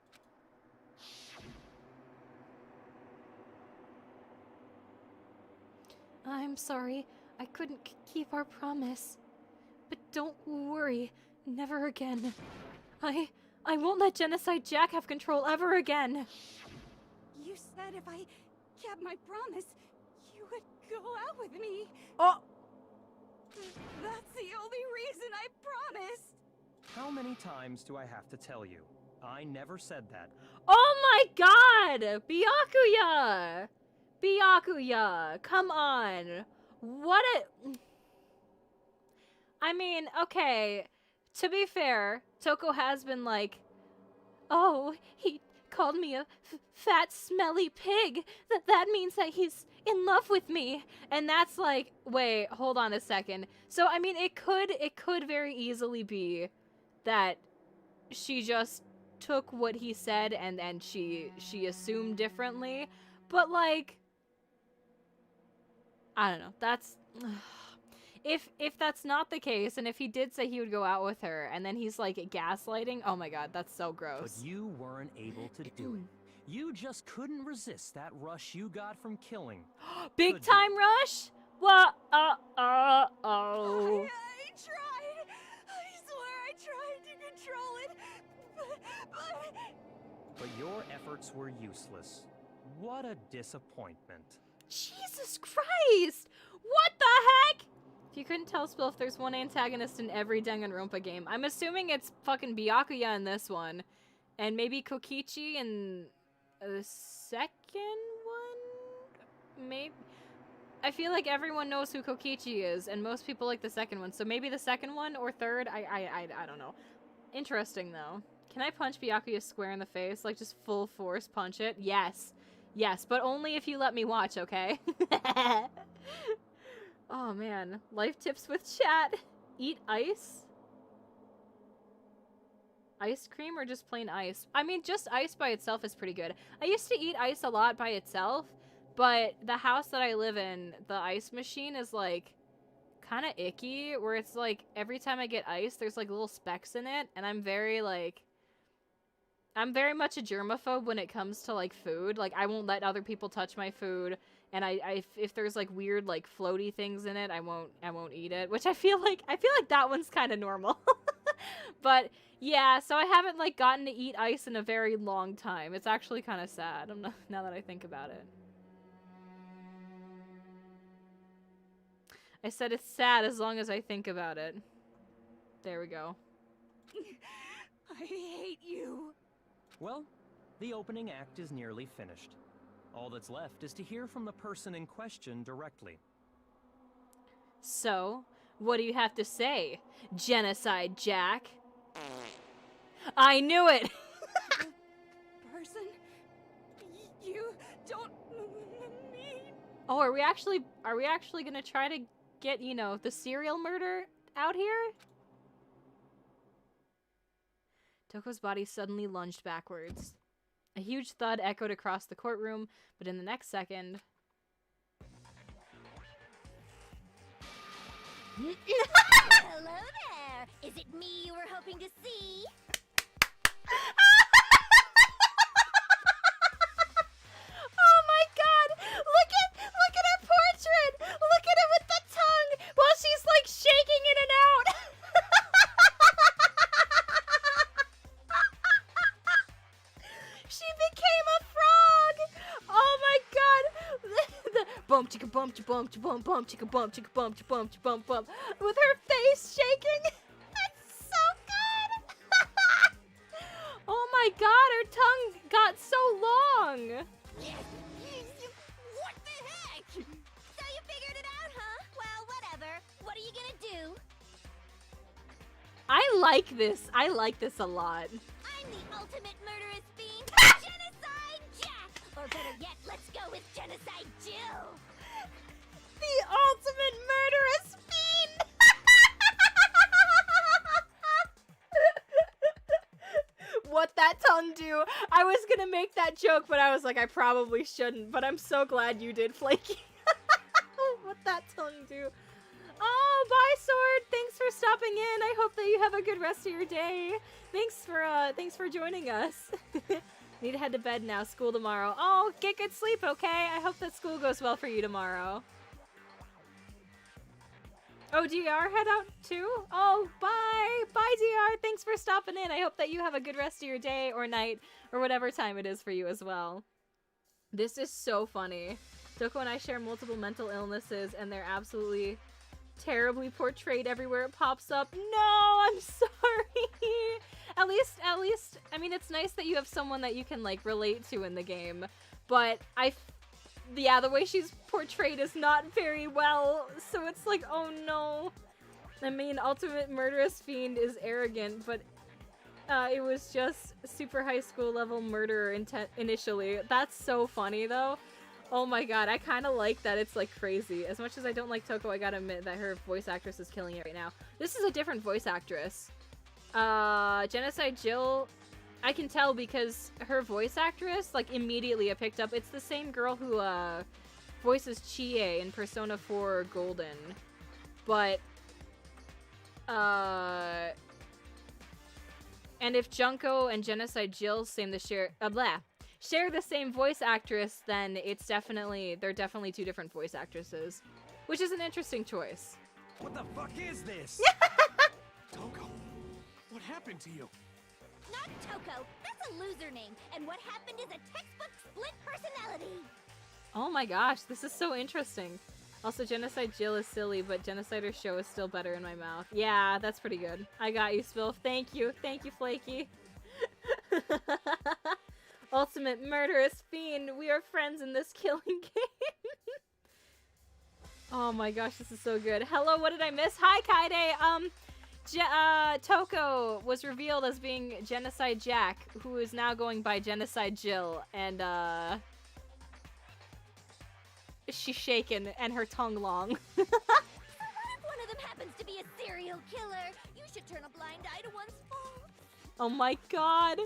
I'm sorry. I couldn't keep our promise. But don't worry. Never again. I won't let Genocide Jack have control ever again. You said if I kept my promise, you would go out with me. Oh! That's the only reason I promised. How many times do I have to tell you? I never said that. Oh my god! Byakuya! Byakuya, come on. What a... I mean, okay, to be fair, Toko has been like, oh, he called me a fat, smelly pig. That means that he's in love with me. And that's like, wait, hold on a second. So, I mean, it could very easily be that she just took what he said and she assumed differently. But, like, I don't know, that's... If that's not the case, and if he did say he would go out with her, and then he's, like, gaslighting, oh my god, that's so gross. But you weren't able to do it. You just couldn't resist that rush you got from killing. Big time rush? What? Oh. I tried. I swear I tried to control it, But your efforts were useless. What a disappointment. Jesus Christ! What the heck? If you couldn't tell, Spilf, there's one antagonist in every Danganronpa game. I'm assuming it's fucking Byakuya in this one. And maybe Kokichi in the second one? Maybe. I feel like everyone knows who Kokichi is, and most people like the second one. So maybe the second one or third? I don't know. Interesting, though. Can I punch Byakuya square in the face? Like, just full force punch it? Yes. Yes, but only if you let me watch, okay? Oh, man. Life tips with chat. Eat ice? Ice cream or just plain ice? I mean, just ice by itself is pretty good. I used to eat ice a lot by itself, but the house that I live in, the ice machine is, like, kind of icky, where it's, like, every time I get ice, there's, like, little specks in it, and I'm very much a germaphobe when it comes to, like, food. Like, I won't let other people touch my food. And if there's like weird like floaty things in it, I won't eat it. Which I feel like that one's kind of normal. But yeah, so I haven't like gotten to eat ice in a very long time. It's actually kind of sad. Now that I think about it. I said it's sad as long as I think about it. There we go. I hate you. Well, the opening act is nearly finished. All that's left is to hear from the person in question directly. So, what do you have to say, Genocide Jack? I knew it! Person? You don't mean... Oh, are we actually gonna try to get, you know, the serial murder out here? Toko's body suddenly lunged backwards. A huge thud echoed across the courtroom, but in the next second... Hello there! Is it me you were hoping to see? Oh my god! Look at her portrait! Look at it with the tongue while she's like shaking in and out! She became a frog! Oh my god! The bump chicka bump chicka bump chicka bump bump chicka bump chicka bump chicka bump chicka bump bump with her face shaking. That's so good! Oh my god, her tongue got so long! What the heck? So you figured it out, huh? Well, whatever. What are you gonna do? I like this. I like this a lot. I'm the ultimate murderous fiend, Genocide Jack! Or better yet, let's go with Genocide Jill! The ultimate murderous fiend! What that tongue do? I was gonna make that joke, but I was like, I probably shouldn't. But I'm so glad you did, Flaky. What that tongue do? Oh, bye, Sword. Thanks for stopping in. I hope that you have a good rest of your day. Thanks for joining us. Need to head to bed now. School tomorrow. Oh, get good sleep, okay? I hope that school goes well for you tomorrow. Oh, DR head out too? Oh, bye! Bye, DR! Thanks for stopping in. I hope that you have a good rest of your day or night or whatever time it is for you as well. This is so funny. Toko and I share multiple mental illnesses and they're absolutely terribly portrayed everywhere it pops up. No, I'm sorry! At least, I mean, it's nice that you have someone that you can, like, relate to in the game, but yeah, the way she's portrayed is not very well, so it's like, oh no. I mean, Ultimate Murderous Fiend is arrogant, but it was just super high school level murderer initially. That's so funny, though. Oh my god, I kind of like that it's, like, crazy. As much as I don't like Toko, I gotta admit that her voice actress is killing it right now. This is a different voice actress. Genocide Jill, I can tell because her voice actress, like, immediately I picked up. It's the same girl who, voices Chie in Persona 4 Golden. But, and if Junko and Genocide Jill share the same voice actress, then they're definitely two different voice actresses. Which is an interesting choice. What the fuck is this? Toko, what happened to you? Not Toko. That's a loser name. And what happened is a textbook split personality. Oh my gosh, this is so interesting. Also, Genocide Jill is silly, but Genocider Show is still better in my mouth. Yeah, that's pretty good. I got you, Spilf. Thank you. Thank you, Flaky. Ultimate Murderous Fiend. We are friends in this killing game. Oh my gosh, this is so good. Hello, what did I miss? Hi, Kaide. Toko was revealed as being Genocide Jack, who is now going by Genocide Jill, and she's shaken and her tongue long. What if one of them happens to be a serial killer? You should turn a blind eye to one's fault. Oh my god.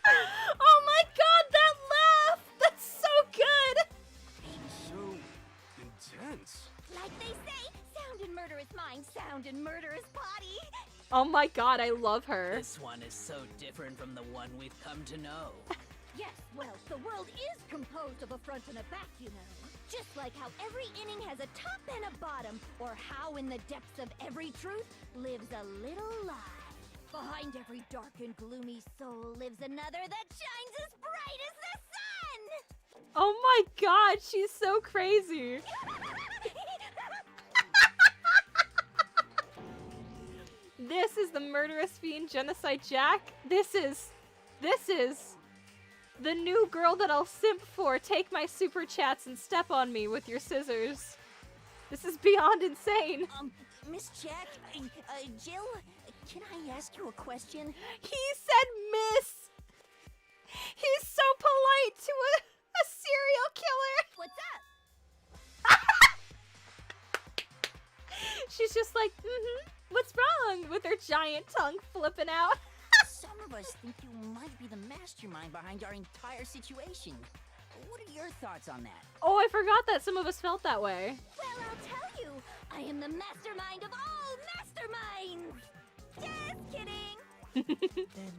Oh my god, that laugh! That's so good! She's so intense. Like they say, sound in murderous mind, sound in murderous body. Oh my god, I love her. This one is so different from the one we've come to know. Yes, well, the world is composed of a front and a back, you know. Just like how every inning has a top and a bottom, or how in the depths of every truth lives a little lie. Behind every dark and gloomy soul lives another that shines as bright as the sun! Oh my god, she's so crazy. This is the Murderous Fiend Genocide Jack. This is the new girl that I'll simp for. Take my super chats and step on me with your scissors. This is beyond insane. Miss Jack, Jill, can I ask you a question? He said miss. He's so polite to a serial killer. What's up? She's just like, what's wrong? With her giant tongue flipping out. Some of us think you might be the mastermind behind our entire situation. What are your thoughts on that? Oh, I forgot that some of us felt that way. Well, I'll tell you, I am the mastermind of all masterminds! Just kidding! Then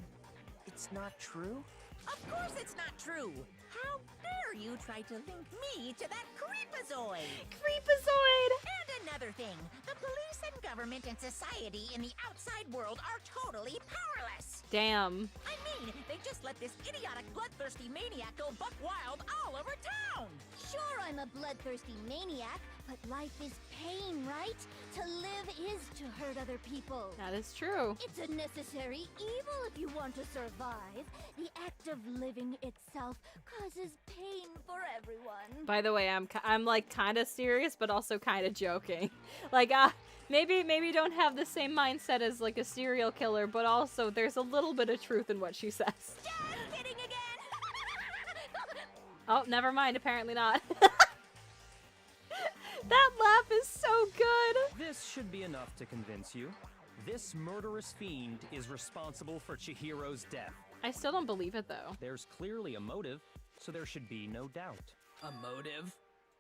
it's not true? Of course it's not true. How dare you try to link me to that creepazoid? Creepazoid! And another thing, the police and government and society in the outside world are totally powerless. Damn. I mean, they just let this idiotic bloodthirsty maniac go buck wild all over town. Sure, I'm a bloodthirsty maniac, but life is pain, right? To live is to hurt other people. That is true. It's a necessary evil if you want to survive. The act of living itself causes pain for everyone. By the way, I'm like kind of serious, but also kind of joking. Like, maybe don't have the same mindset as like a serial killer, but also there's a little bit of truth in what she says. Just kidding again. Oh, never mind. Apparently not. That laugh is so good. This should be enough to convince you. This murderous fiend is responsible for Chihiro's death. I still don't believe it, though. There's clearly a motive, so there should be no doubt. A motive?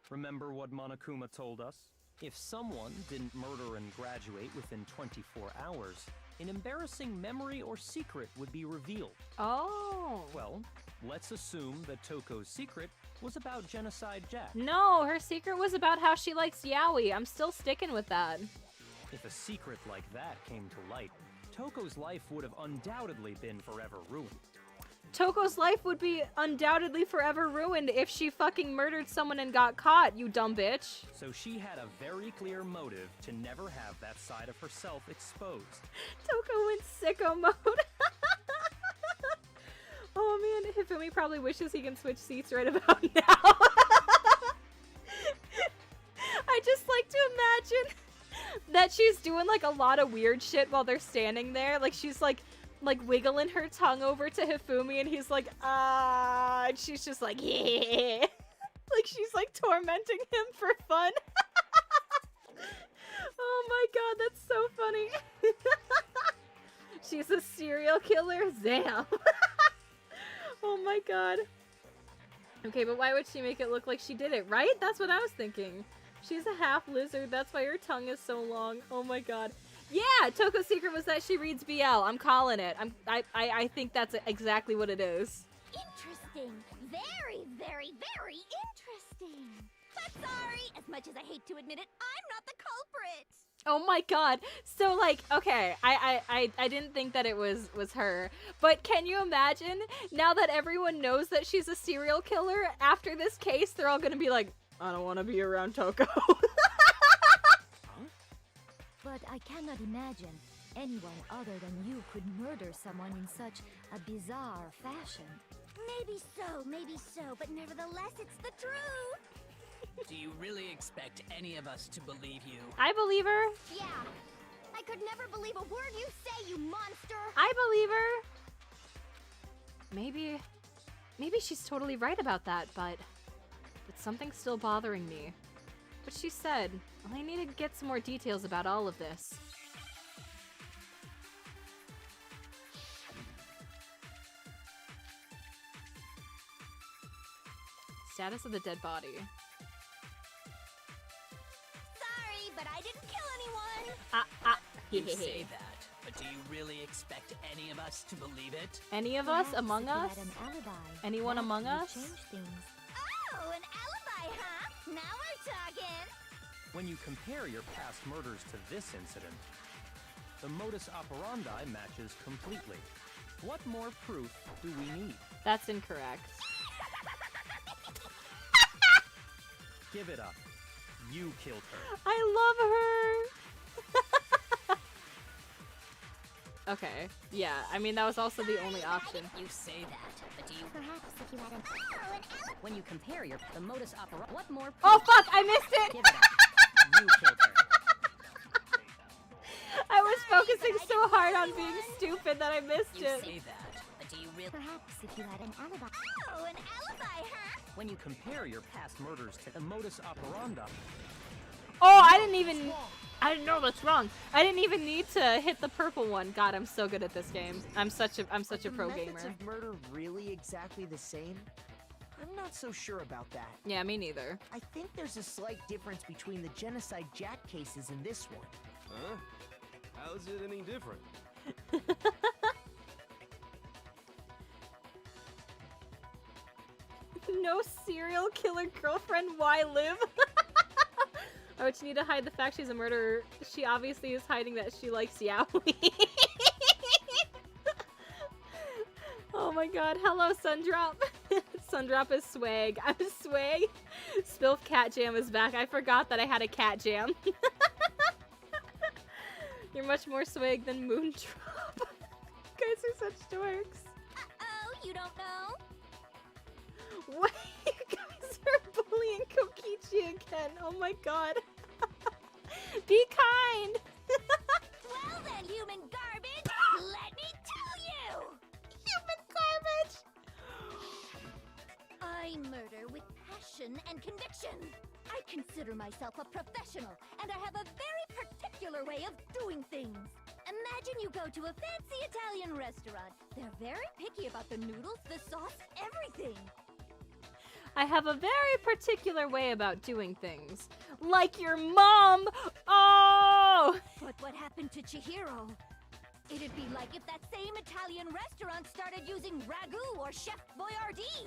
Remember what Monokuma told us? If someone didn't murder and graduate within 24 hours, an embarrassing memory or secret would be revealed. Oh. Well, let's assume that Toko's secret was about Genocide Jack. No, her secret was about how she likes yaoi. I'm still sticking with that. If a secret like that came to light, Toko's life would have undoubtedly been forever ruined. Toko's life would be undoubtedly forever ruined if she fucking murdered someone and got caught, you dumb bitch. So she had a very clear motive to never have that side of herself exposed. Toko went sicko mode. Oh man, Hifumi probably wishes he can switch seats right about now. I just like to imagine that she's doing like a lot of weird shit while they're standing there. Like she's like wiggling her tongue over to Hifumi and he's like, and she's just like, yeah. Like she's like tormenting him for fun. Oh my god, that's so funny. She's a serial killer? Zam. Oh my god. Okay, but why would she make it look like she did it, right? That's what I was thinking. She's a half lizard, that's why her tongue is so long. Oh my god. Yeah, Toko's secret was that she reads BL. I'm calling it. I think that's exactly what it is. Interesting. Very, very, very interesting. But sorry, as much as I hate to admit it, I'm not the culprit. Oh my god. So like, okay, I didn't think that it was her. But can you imagine now that everyone knows that she's a serial killer after this case, they're all gonna be like, I don't want to be around Toko. But I cannot imagine anyone other than you could murder someone in such a bizarre fashion. Maybe so, but nevertheless, it's the truth. Do you really expect any of us to believe you? I believe her. Yeah. I could never believe a word you say, you monster. I believe her. Maybe she's totally right about that, but something's still bothering me. What she said, I need to get some more details about all of this. Status of the dead body. Sorry, but I didn't kill anyone. You say that, but do you really expect any of us to believe it? Any of us? Among us? Anyone among us? Oh, an alibi, huh? Now we're talking. When you compare your past murders to this incident, the modus operandi matches completely. What more proof do we need? That's incorrect. Give it up. You killed her. I love her! Okay, yeah, I mean, that was also the only option. You say that, but do you... Perhaps if you had an... When you compare the modus operandi... What more... Oh fuck, I missed it! Give it up. You killed her. I was focusing so hard on being stupid that I missed You it. say that, but do you really... Perhaps if you had an alibi. Oh, an alibi, huh? When you compare your past murders to the modus operandi... Oh, I didn't know that's wrong. I didn't even need to hit the purple one. God, I'm so good at this game. I'm such a pro gamer. Methods of murder really exactly the same? I'm not so sure about that. Yeah, me neither. I think there's a slight difference between the Genocide Jack cases and this one. Huh? How's it any different? No serial killer girlfriend, why live? Oh, but you need to hide the fact she's a murderer. She obviously is hiding that she likes yaoi. Oh my god, hello Sundrop. Sundrop is swag. I'm swag. Spilf Cat Jam is back. I forgot that I had a cat jam. You're much more swag than Moondrop. You guys are such dorks. Uh-oh, you don't know? What? You guys are bullying Kokichi again. Oh my god. Be kind. Well then, human garbage, let me tell you! Human garbage! I murder with passion and conviction. I consider myself a professional, and I have a very particular way of doing things. Imagine you go to a fancy Italian restaurant. They're very picky about the noodles, the sauce, everything. I have a very particular way about doing things. Like your mom! Oh! But what happened to Chihiro? It'd be like if that same Italian restaurant started using ragu or Chef Boyardee.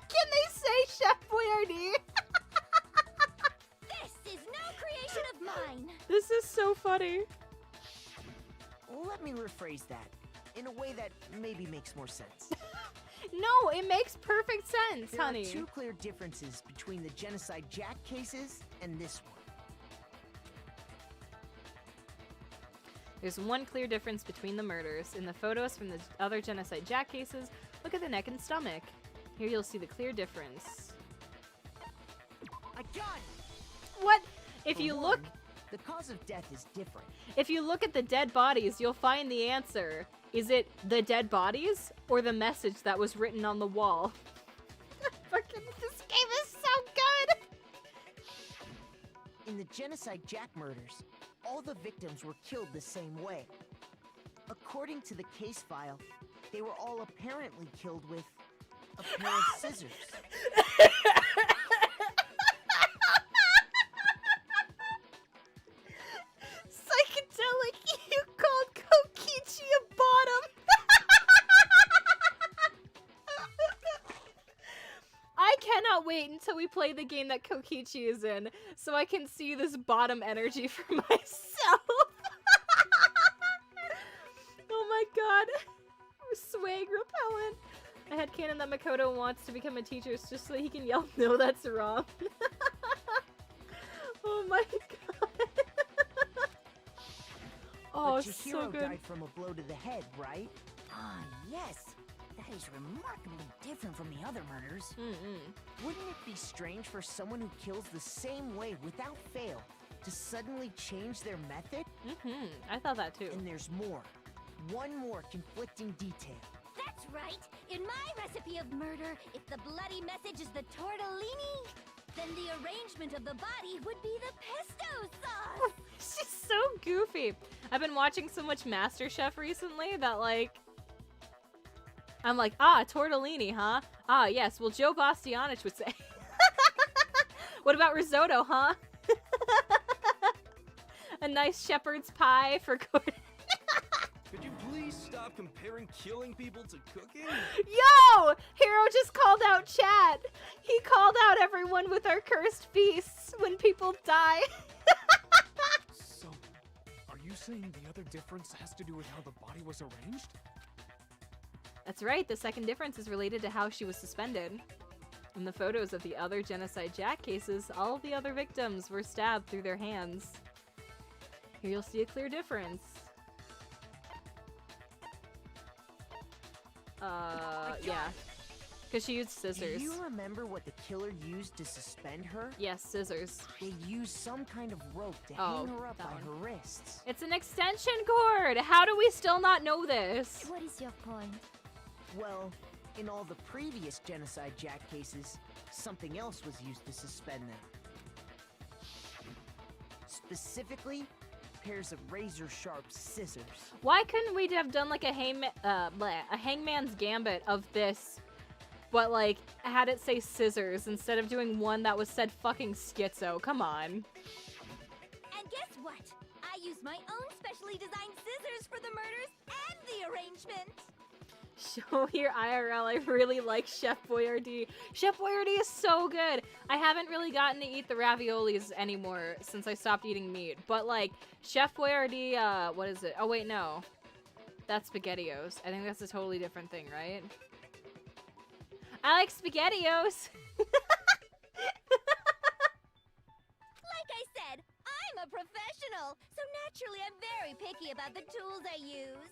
Can they say Chef Boyardee? This is no creation of mine. This is so funny. Let me rephrase that in a way that maybe makes more sense. No, it makes perfect sense, There honey. are two clear differences between the Genocide Jack cases and this one. There's one clear difference between the murders. In the photos from the other Genocide Jack cases, look at the neck and stomach. Here you'll see the clear difference. I got it! What? If For you one, look... the cause of death is different. If you look at the dead bodies, you'll find the answer. Is it the dead bodies or the message that was written on the wall? Fucking, this game is so good! In the Genocide Jack murders, all the victims were killed the same way. According to the case file, they were all apparently killed with a pair of scissors. Psychedelic, you called Kokichi a bottom! I cannot wait until we play the game that Kokichi is in, so I can see this bottom energy for myself. Oh my god. Swag repellent. I had canon that Makoto wants to become a teacher just so he can yell, no, that's wrong. Oh my god. Oh, But so Chihiro good. died from a blow to the head, right? Ah, yes. That is remarkably different from the other murders. Wouldn't it be strange for someone who kills the same way without fail to suddenly change their method? I thought that too. And there's more. One more conflicting detail. That's right. In my recipe of murder, if the bloody message is the tortellini, then the arrangement of the body would be the pesto sauce. She's so goofy. I've been watching so much MasterChef recently that, like, I'm like, ah, tortellini, huh? Ah, yes. Well, Joe Bastianich would say. What about risotto, huh? A nice shepherd's pie for Gordon. Could you please stop comparing killing people to cooking? Yo! Hero just called out chat. He called out everyone with our cursed feasts when people die. So, are you saying the other difference has to do with how the body was arranged? That's right, the second difference is related to how she was suspended. In the photos of the other Genocide Jack cases, all of the other victims were stabbed through their hands. Here you'll see a clear difference. Yeah. Because she used scissors. Do you remember what the killer used to suspend her? Yes, scissors. They used some kind of rope to Oh, hang her up by that her one. wrists. It's an extension cord! How do we still not know this? What is your point? Well, in all the previous Genocide Jack cases, something else was used to suspend them. Specifically, pairs of razor-sharp scissors. Why couldn't we have done like a hangman's gambit of this, but like had it say scissors instead of doing one that was said fucking schizo? Come on. And guess what? I used my own specially designed scissors for the murders and the arrangement. Show here IRL, I really like Chef Boyardee. Chef Boyardee is so good. I haven't really gotten to eat the raviolis anymore since I stopped eating meat. But like, Chef Boyardee, what is it? Oh wait, no. That's SpaghettiOs. I think that's a totally different thing, right? I like SpaghettiOs! Like I said, I'm a professional, so naturally I'm very picky about the tools I use.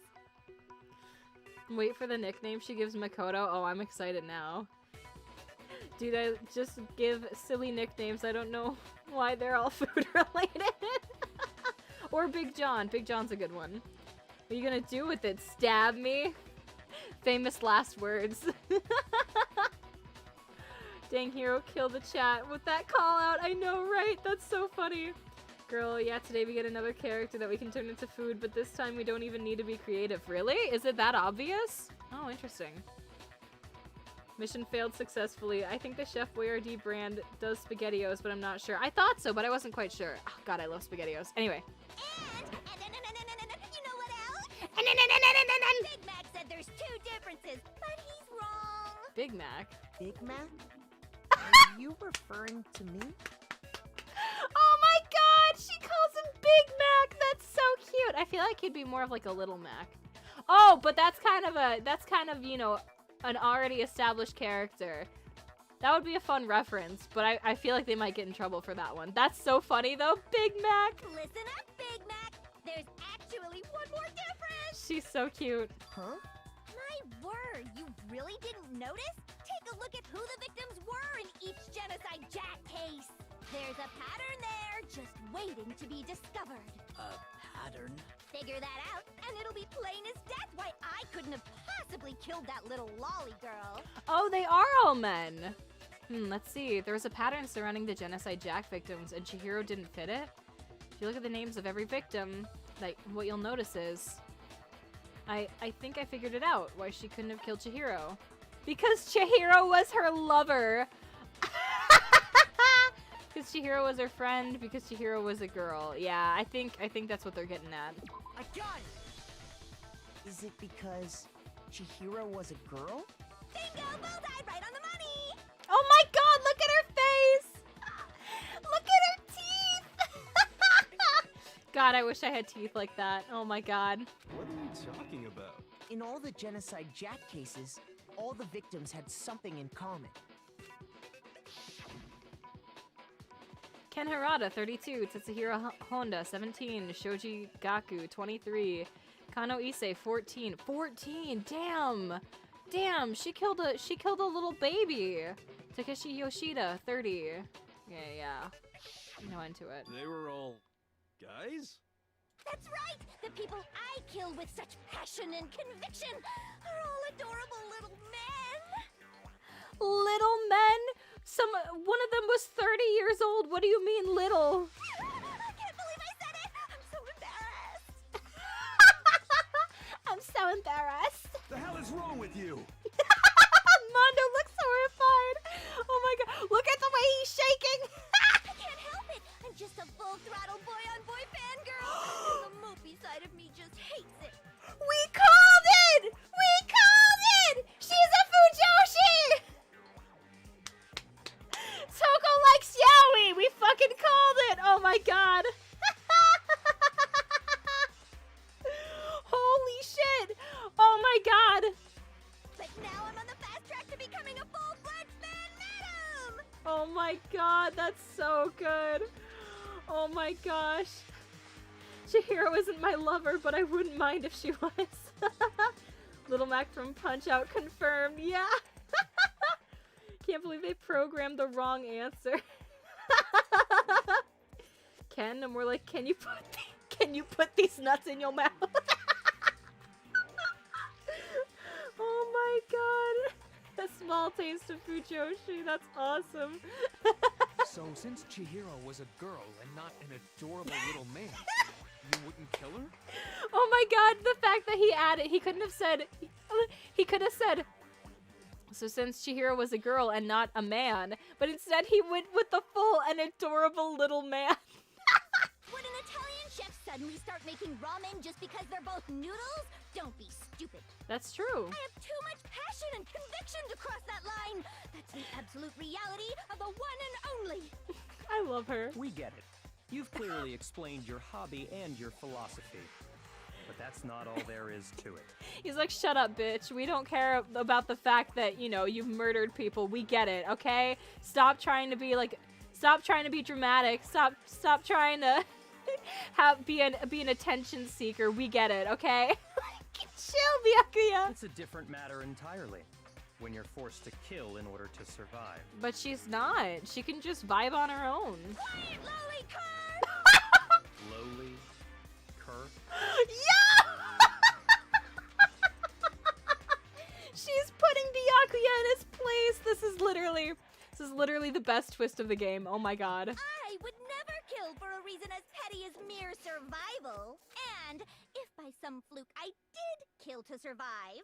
Wait for the nickname she gives Makoto. Oh, I'm excited now. Dude, I just give silly nicknames. I don't know why they're all food related. Or Big John. Big John's a good one. What are you gonna do with it? Stab me? Famous last words. Dang, Hero killed the chat with that call out. I know, right? That's so funny. Girl, yeah, today we get another character that we can turn into food, but this time we don't even need to be creative. Really? Is it that obvious? Oh, interesting. Mission failed successfully. I think the Chef Boyardee brand does SpaghettiOs, but I'm not sure. I thought so, but I wasn't quite sure. Oh, God, I love SpaghettiOs. Anyway. And you know what else? Big Mac. Big Mac? Are you referring to me? Oh my god, she calls him Big Mac. That's so cute. I feel like he'd be more of like a Little Mac. Oh, but that's kind of, you know, an already established character. That would be a fun reference, but I feel like they might get in trouble for that one. That's so funny though, Big Mac. Listen up, Big Mac. There's actually one more difference. She's so cute. Huh? My word, you really didn't notice? Take a look at who the victims were in each Genocide Jack case. There's a pattern there, just waiting to be discovered. A pattern? Figure that out, and it'll be plain as death why I couldn't have possibly killed that little lolly girl. Oh, they are all men. Let's see. There was a pattern surrounding the Genocide Jack victims, and Chihiro didn't fit it. If you look at the names of every victim, like, what you'll notice is... I think I figured it out, why she couldn't have killed Chihiro. Because Chihiro was her lover! Because Chihiro was her friend, because Chihiro was a girl. Yeah, I think that's what they're getting at. I got it! Is it because Chihiro was a girl? Bingo! Bullseye! Right on the money! Oh my god, look at her face! Look at her teeth! God, I wish I had teeth like that. Oh my god. What are you talking about? In all the Genocide Jack cases, all the victims had something in common. Ken Harada, 32. Tetsuhiro Honda, 17. Shoji Gaku, 23. Kano Issei, 14. 14! Damn! Damn, she killed a little baby. Takeshi Yoshida, 30. Yeah. No end to it. They were all guys? That's right! The people I kill with such passion and conviction are all adorable little men! Little men? One of them was 30 years old. What do you mean little? I can't believe I said it! I'm so embarrassed! I'm so embarrassed. The hell is wrong with you? Mondo looks horrified. Oh my god. Look at the way he's shaking. I can't help it! I'm just a full-throttle boy-on-boy fangirl! And the mopey side of me just hates it! We called it! We called it! She's a Fujoshi! Toko likes yaoi! We fucking called it! Oh my god! Holy shit! Oh my god! But now I'm on the fast track to becoming a full-fledged fan madam! Oh my god, that's so good! Oh my gosh. Chihiro isn't my lover, but I wouldn't mind if she was. Little Mac from Punch-Out confirmed. Yeah! Can't believe they programmed the wrong answer. Ken, and we're like, can you put these nuts in your mouth? Oh my god. A small taste of Fujoshi. That's awesome. So since Chihiro was a girl and not an adorable little man, you wouldn't kill her? Oh my god, the fact that he added, he could have said, so since Chihiro was a girl and not a man, but instead he went with the full and adorable little man. Would an Italian chef suddenly start making ramen just because they're both noodles? Don't be stupid. That's true. I have too much passion and conviction to cross that line. That's the absolute reality of the one and only. I love her. We get it. You've clearly explained your hobby and your philosophy. But that's not all there is to it. He's like, shut up, bitch. We don't care about the fact that, you know, you've murdered people. We get it, okay? Stop trying to be dramatic. Stop trying to be an attention seeker. We get it, okay? Chill, Byakuya. It's a different matter entirely. When you're forced to kill in order to survive. But she's not. She can just vibe on her own. Quiet, lowly cur! Lowly cur? Yeah! She's putting Byakuya in his place. This is literally the best twist of the game. Oh my god. I would never kill for a reason as petty as mere survival. And if by some fluke I did kill to survive,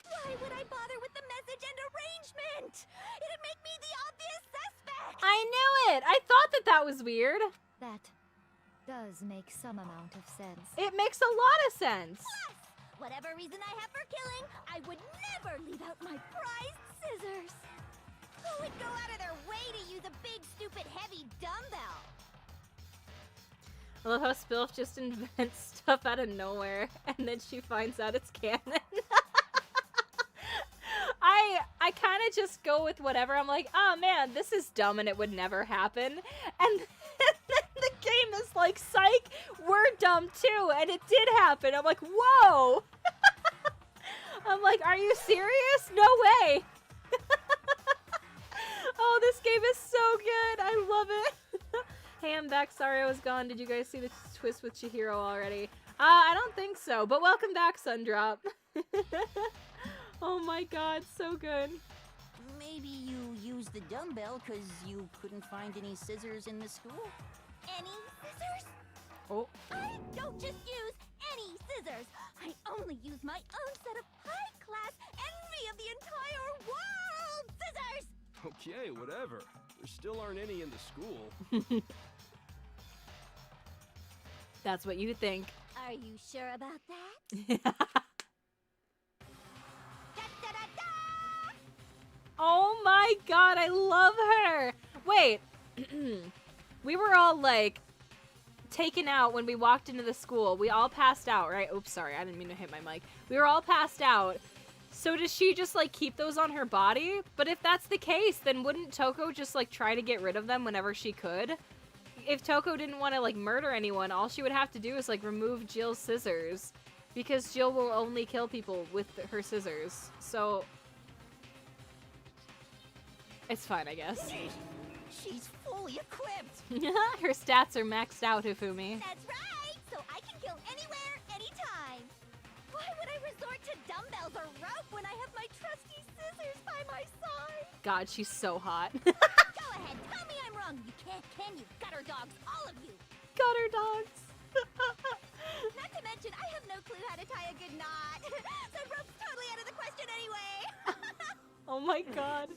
why would I bother with the message and arrangement? It'd make me the obvious suspect. I knew it. I thought that was weird. That does make some amount of sense. It makes a lot of sense. Plus, whatever reason I have for killing, I would never never leave out my prized scissors. Who would go out of their way to use a big, stupid, heavy dumbbell? I love how Spilf just invents stuff out of nowhere, and then she finds out it's canon. I kind of just go with whatever. I'm like, oh man, this is dumb and it would never happen. And then the game is like, psych, we're dumb too, and it did happen. I'm like, whoa! I'm like, are you serious? No way! Oh, this game is so good. I love it. Hey, I'm back. Sorry I was gone. Did you guys see the twist with Chihiro already? I don't think so, but welcome back, Sundrop. Oh my god, so good. Maybe you used the dumbbell because you couldn't find any scissors in the school? Any scissors? Oh. I don't just use any scissors. I only use my own set of high-class envy of the entire world scissors! Okay, whatever. There still aren't any in the school. That's what you think. Are you sure about that? Oh my god, I love her! Wait, we were all like taken out when we walked into the school. We all passed out, right? Oops, sorry, I didn't mean to hit my mic. We were all passed out. So does she just like keep those on her body? But if that's the case, then wouldn't Toko just like try to get rid of them whenever she could? If Toko didn't want to like murder anyone, all she would have to do is like remove Jill's scissors. Because Jill will only kill people with her scissors. So it's fine, I guess. She's fully equipped. Her stats are maxed out, Hifumi. That's right! So I can kill anywhere, anytime! Why would I resort to dumbbells or rope when I have my trusty scissors by my side? God, she's so hot. Go ahead, tell me I'm wrong. You can't, can you? Gutter dogs, all of you! Gutter dogs! Not to mention, I have no clue how to tie a good knot. So rope's totally out of the question anyway! Oh my god.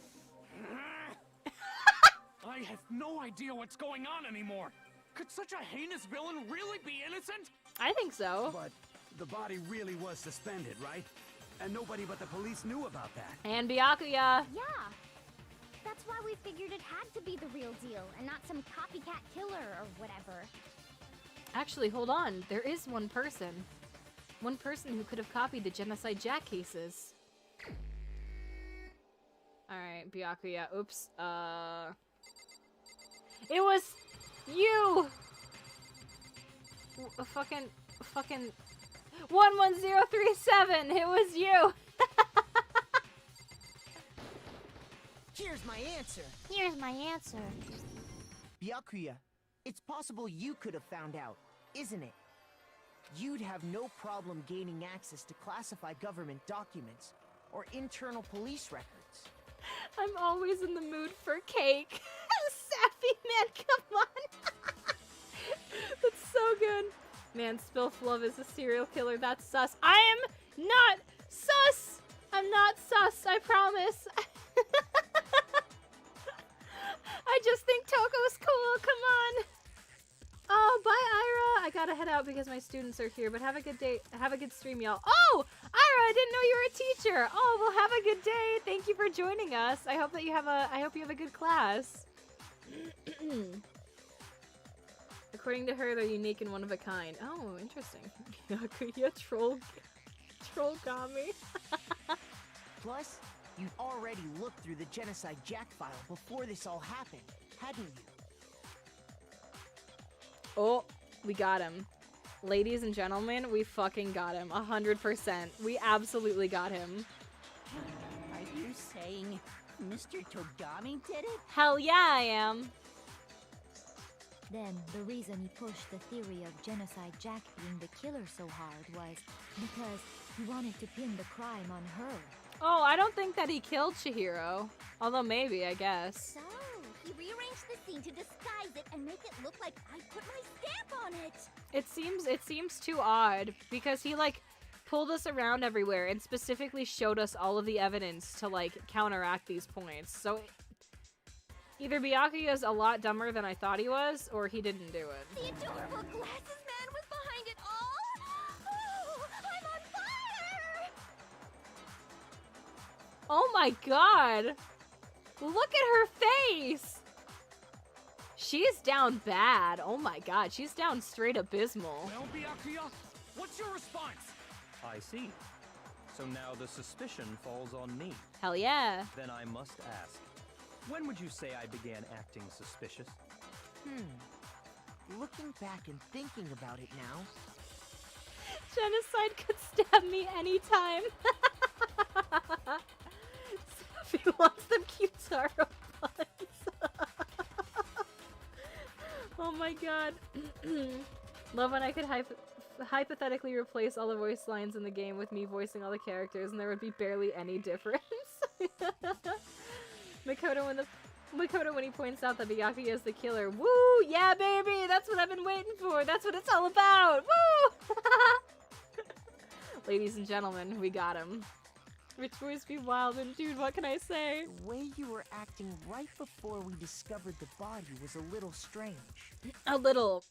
I have no idea what's going on anymore. Could such a heinous villain really be innocent? I think so. But the body really was suspended, right? And nobody but the police knew about that. And Byakuya. Yeah. That's why we figured it had to be the real deal and not some copycat killer or whatever. Actually, hold on. There is one person. One person who could have copied the Genocide Jack cases. Alright, Byakuya. Oops. It was you! Fucking 11037! It was you! Here's my answer. Here's my answer. Byakuya, it's possible you could have found out, isn't it? You'd have no problem gaining access to classified government documents or internal police records. I'm always in the mood for cake. Sappy man, come on. That's so good. Man, Spilf Love is a serial killer. That's sus. I am not sus. I'm not sus, I promise. I just think Toko's cool. Come on. Oh, bye, Ira. I gotta head out because my students are here, but have a good day. Have a good stream, y'all. Oh, Ira, I didn't know you were a teacher. Oh, well, have a good day. Thank you for joining us. I hope you have a good class. According to her, they're unique and one of a kind. Oh, interesting. Byakuya troll got me. Plus, you'd already looked through the Genocide Jack file before this all happened, hadn't you? Oh, we got him. Ladies and gentlemen, we fucking got him. 100%. We absolutely got him. Are you saying Mr. Togami did it? Hell yeah, I am. Then the reason he pushed the theory of Genocide Jack being the killer so hard was because he wanted to pin the crime on her. Oh, I don't think that he killed Chihiro. Although maybe, I guess. So, he rearranged the scene to disguise it and make it look like I put my stamp on it. It seems too odd because he like pulled us around everywhere and specifically showed us all of the evidence to like counteract these points. So either Byakuya is a lot dumber than I thought he was, or he didn't do it. The adorable glasses man was behind it all? Oh, I'm on fire! Oh my god! Look at her face! She's down bad. Oh my god, she's down straight abysmal. Well, Byakuya, what's your response? I see. So now the suspicion falls on me. Hell yeah. Then I must ask, when would you say I began acting suspicious? Looking back and thinking about it now. Genocide could stab me anytime. Sophie wants them Q-Taro buns. Oh my god. Love when I could hypothetically replace all the voice lines in the game with me voicing all the characters and there would be barely any difference. Makoto when he points out that Byakuya is the killer. Woo! Yeah, baby! That's what I've been waiting for! That's what it's all about! Woo! Ladies and gentlemen, we got him. Rich boys be wild, and dude, what can I say? The way you were acting right before we discovered the body was a little strange. A little...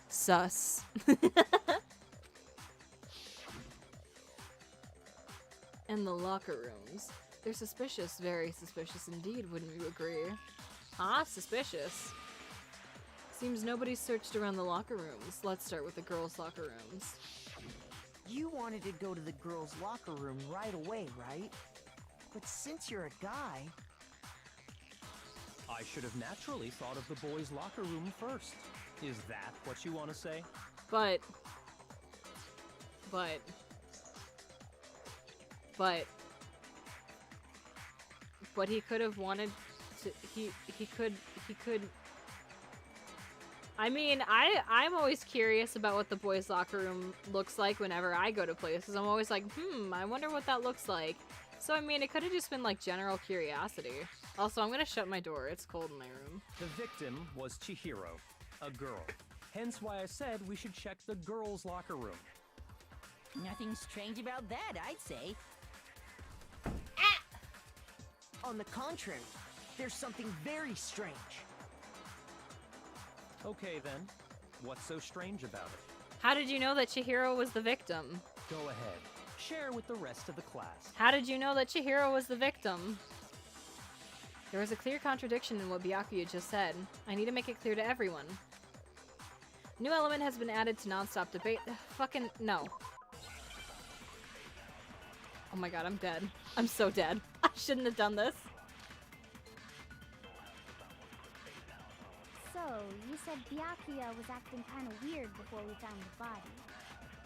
sus. And the locker rooms. They're suspicious, very suspicious indeed, wouldn't you agree? Ah, suspicious. Seems nobody's searched around the locker rooms. Let's start with the girls' locker rooms. You wanted to go to the girls' locker room right away, right? But since you're a guy... I should have naturally thought of the boys' locker room first. Is that what you want to say? But he could have wanted to, he could, I mean, I'm always curious about what the boys' locker room looks like whenever I go to places. I'm always like, I wonder what that looks like. So, I mean, it could have just been, like, general curiosity. Also, I'm gonna shut my door. It's cold in my room. The victim was Chihiro, a girl. Hence why I said we should check the girls' locker room. Nothing strange about that, I'd say. On the contrary, there's something very strange. Okay then, what's so strange about it? How did you know that Chihiro was the victim? Go ahead, share with the rest of the class. How did you know that Chihiro was the victim? There was a clear contradiction in what Byakuya just said. I need to make it clear to everyone. New element has been added to non-stop debate. Fucking no. Oh my god, I'm dead. I'm so dead. I shouldn't have done this. So, you said Byakuya was acting kind of weird before we found the body.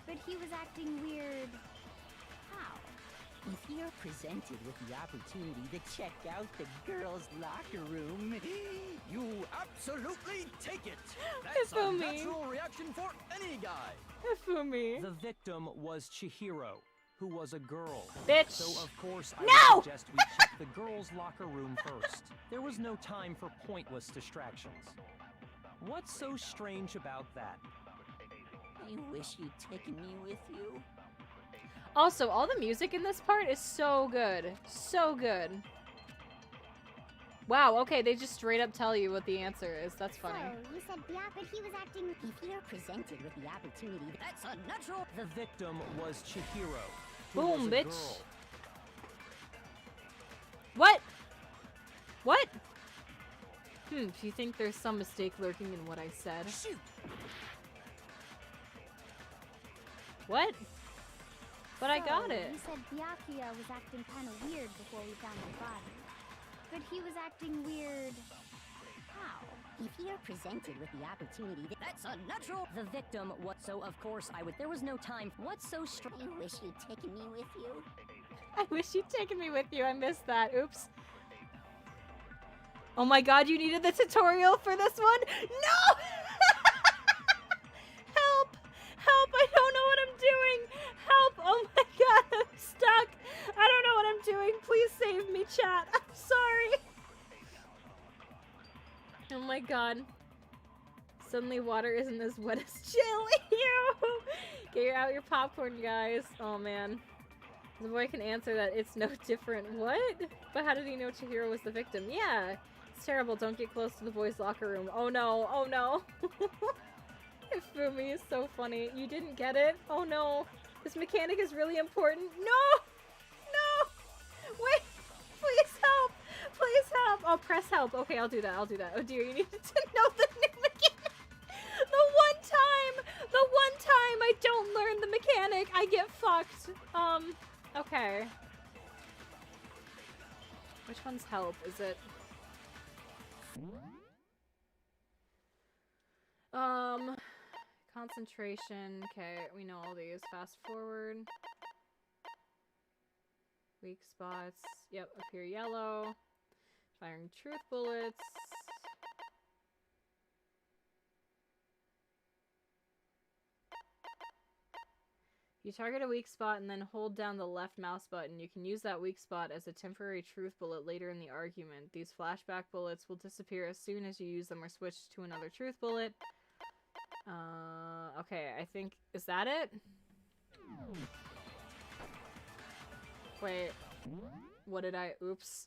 But he was acting weird... how? If you're presented with the opportunity to check out the girls' locker room, you absolutely take it! That's a natural reaction for any guy! Ifumi. The victim was Chihiro, who was a girl. Bitch! So of course I would suggest we check the girls' locker room first. There was no time for pointless distractions. What's so strange about that? I wish you'd taken me with you. Also, all the music in this part is so good. So good. Wow, okay, they just straight up tell you what the answer is. That's funny. So, you said but he was acting... If you're presented with the opportunity, that's a natural... The victim was Chihiro, who Boom, was a bitch. girl. What? What? Do you think there's some mistake lurking in what I said? Shoot! What? But I got it. You said Byakuya was acting kind of weird before we found the body. But he was acting weird... how? If you're presented with the opportunity, that's a natural... The victim, so of course I would... There was no time. What's so strange? I wish you'd taken me with you. I wish you'd taken me with you. I missed that. Oops. Oh my god, you needed the tutorial for this one? No! Help! Help! I don't know what I'm doing! Help! Oh my god, I'm stuck! I don't know what I'm doing. Please save me, chat. I'm sorry. Oh my god. Suddenly water isn't as wet as chili. Ew! Get out your popcorn, guys. Oh man. The boy can answer that it's no different. What? But how did he know Chihiro was the victim? Yeah. It's terrible. Don't get close to the boys' locker room. Oh no. Oh no. Ifumi is so funny. You didn't get it? Oh no. This mechanic is really important. No! No! Wait! Please help! Please help! Oh, press help. Okay, I'll do that. I'll do that. Oh dear, you need to know the new mechanic. The one time I don't learn the mechanic, I get fucked. Okay. Which one's help? Is it... Concentration. Okay, we know all these. Fast forward. Weak spots. Yep, appear yellow. Firing truth bullets. You target a weak spot and then hold down the left mouse button. You can use that weak spot as a temporary truth bullet later in the argument. These flashback bullets will disappear as soon as you use them or switch to another truth bullet. Okay, I think... Is that it? Wait. What did I... Oops.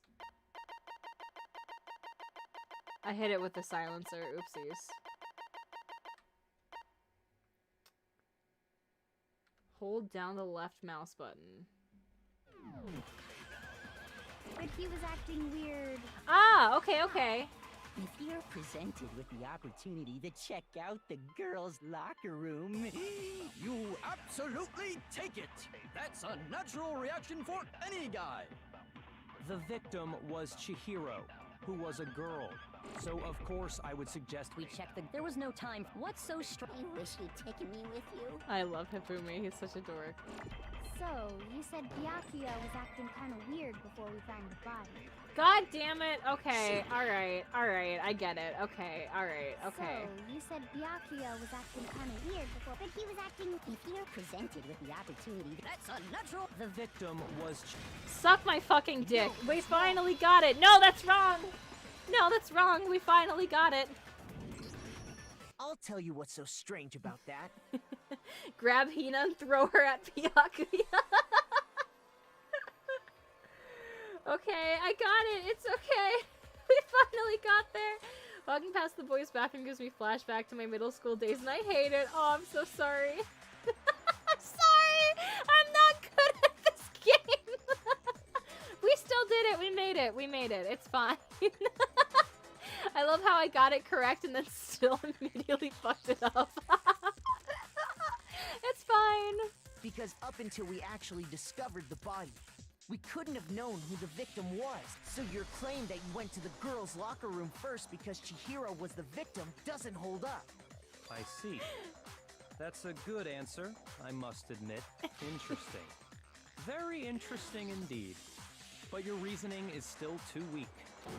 I hit it with the silencer. Oopsies. Hold down the left mouse button. But he was acting weird. Ah, okay, okay. If you're presented with the opportunity to check out the girls' locker room, You absolutely take it! That's a natural reaction for any guy! The victim was Chihiro, who was a girl. So, of course, I would suggest we check the... There was no time. What's so strange? I wish you'd taken me with you. I love Hifumi. He's such a dork. So, you said Byakuya was acting kind of weird before we found the body. God damn it. Okay, alright, alright. I get it. Okay, alright, okay. So, you said Byakuya was acting kind of weird before, but he was acting... If you're presented with the opportunity, that's a natural... The victim was... Suck my fucking dick. We finally got it. No, that's wrong. No, that's wrong. We finally got it. I'll tell you what's so strange about that. Grab Hina and throw her at Byakuya. Okay, I got it. It's okay. We finally got there. Walking past the boys' bathroom gives me flashback to my middle school days, and I hate it. Oh, I'm so sorry. I'm sorry. I'm not good at this game. We still did it. We made it. We made it. It's fine. I love how I got it correct and then still immediately fucked it up. It's fine. Because up until we actually discovered the body, we couldn't have known who the victim was. So your claim that you went to the girls' locker room first because Chihiro was the victim doesn't hold up. I see. That's a good answer, I must admit. Interesting. Very interesting indeed. But your reasoning is still too weak.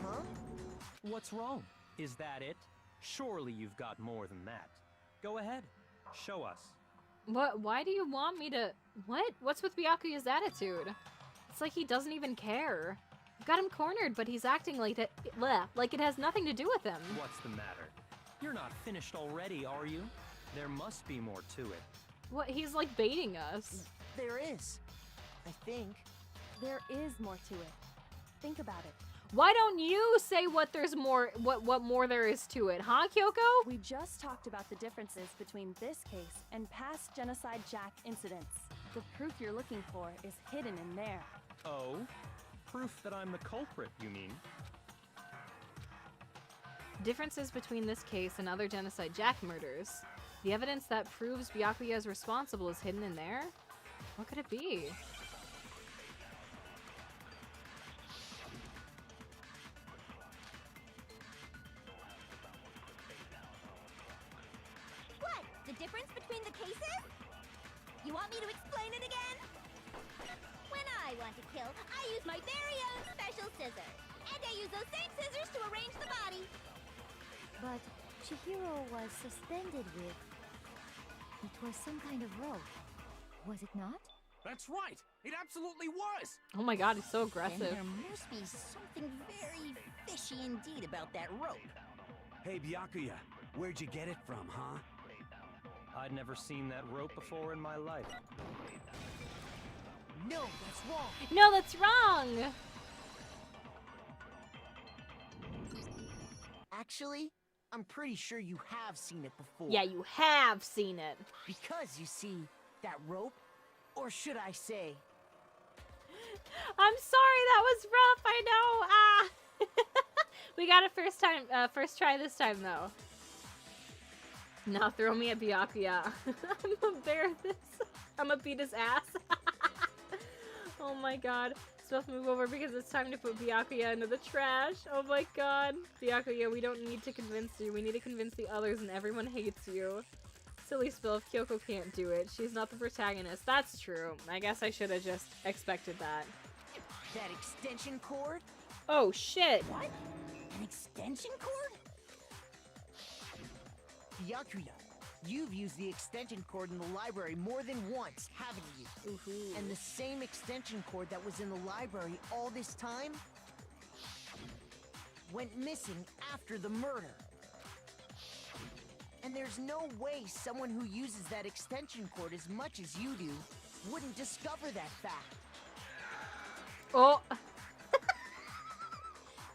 Huh? What's wrong? Is that it? Surely you've got more than that. Go ahead. Show us. What? Why do you want me to... What? What's with Byakuya's attitude? It's like he doesn't even care. I've got him cornered, but he's acting like it has nothing to do with him. What's the matter? You're not finished already, are you? There must be more to it. What? He's like baiting us. There is. I think. There is more to it. Think about it. Why don't you say what there's more, what more there is to it, huh, Kyoko? We just talked about the differences between this case and past Genocide Jack incidents. The proof you're looking for is hidden in there. Oh? Proof that I'm the culprit, you mean? Differences between this case and other Genocide Jack murders. The evidence that proves Byakuya is responsible is hidden in there? What could it be? What? The difference between the cases? You want me to explain it again? When I want to kill, I use my very own special scissors. And I use those same scissors to arrange the body. But Chihiro was suspended with... It was some kind of rope. Was it not? That's right! It absolutely was! Oh my god, he's so aggressive. Then there must be something very fishy indeed about that rope. Hey, Byakuya, where'd you get it from, huh? I'd never seen that rope before in my life. No, that's wrong! No, that's wrong! Actually, I'm pretty sure you have seen it before. Yeah, you have seen it. Because, you see, that rope Or should I say... I'm sorry, that was rough, I know. Ah! We got a first try this time, though. Now throw me at Byakuya. I'm gonna bear this. I'm gonna beat his ass. Oh my god. Spilf, move over because it's time to put Byakuya into the trash. Oh my god. Byakuya, we don't need to convince you. We need to convince the others and everyone hates you. Silly Spilf, Kyoko can't do it. She's not the protagonist. That's true. I guess I should have just expected that. That extension cord? Oh shit. What? An extension cord? Byakuya, you've used the extension cord in the library more than once, haven't you? Ooh. And the same extension cord that was in the library all this time went missing after the murder. And there's no way someone who uses that extension cord as much as you do wouldn't discover that fact. Oh.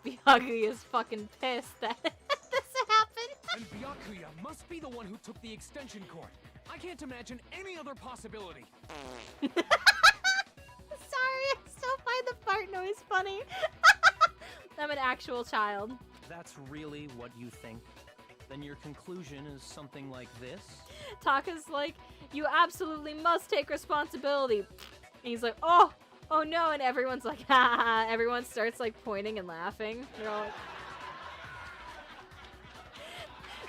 Byakuya's fucking pissed that this happened. And Byakuya must be the one who took the extension cord. I can't imagine any other possibility. Sorry, I still find the fart noise funny. I'm an actual child. That's really what you think? Then your conclusion is something like this? Taka's like, you absolutely must take responsibility. And he's like, oh no, and everyone's like, ha ha. Everyone starts like pointing and laughing. They're all like...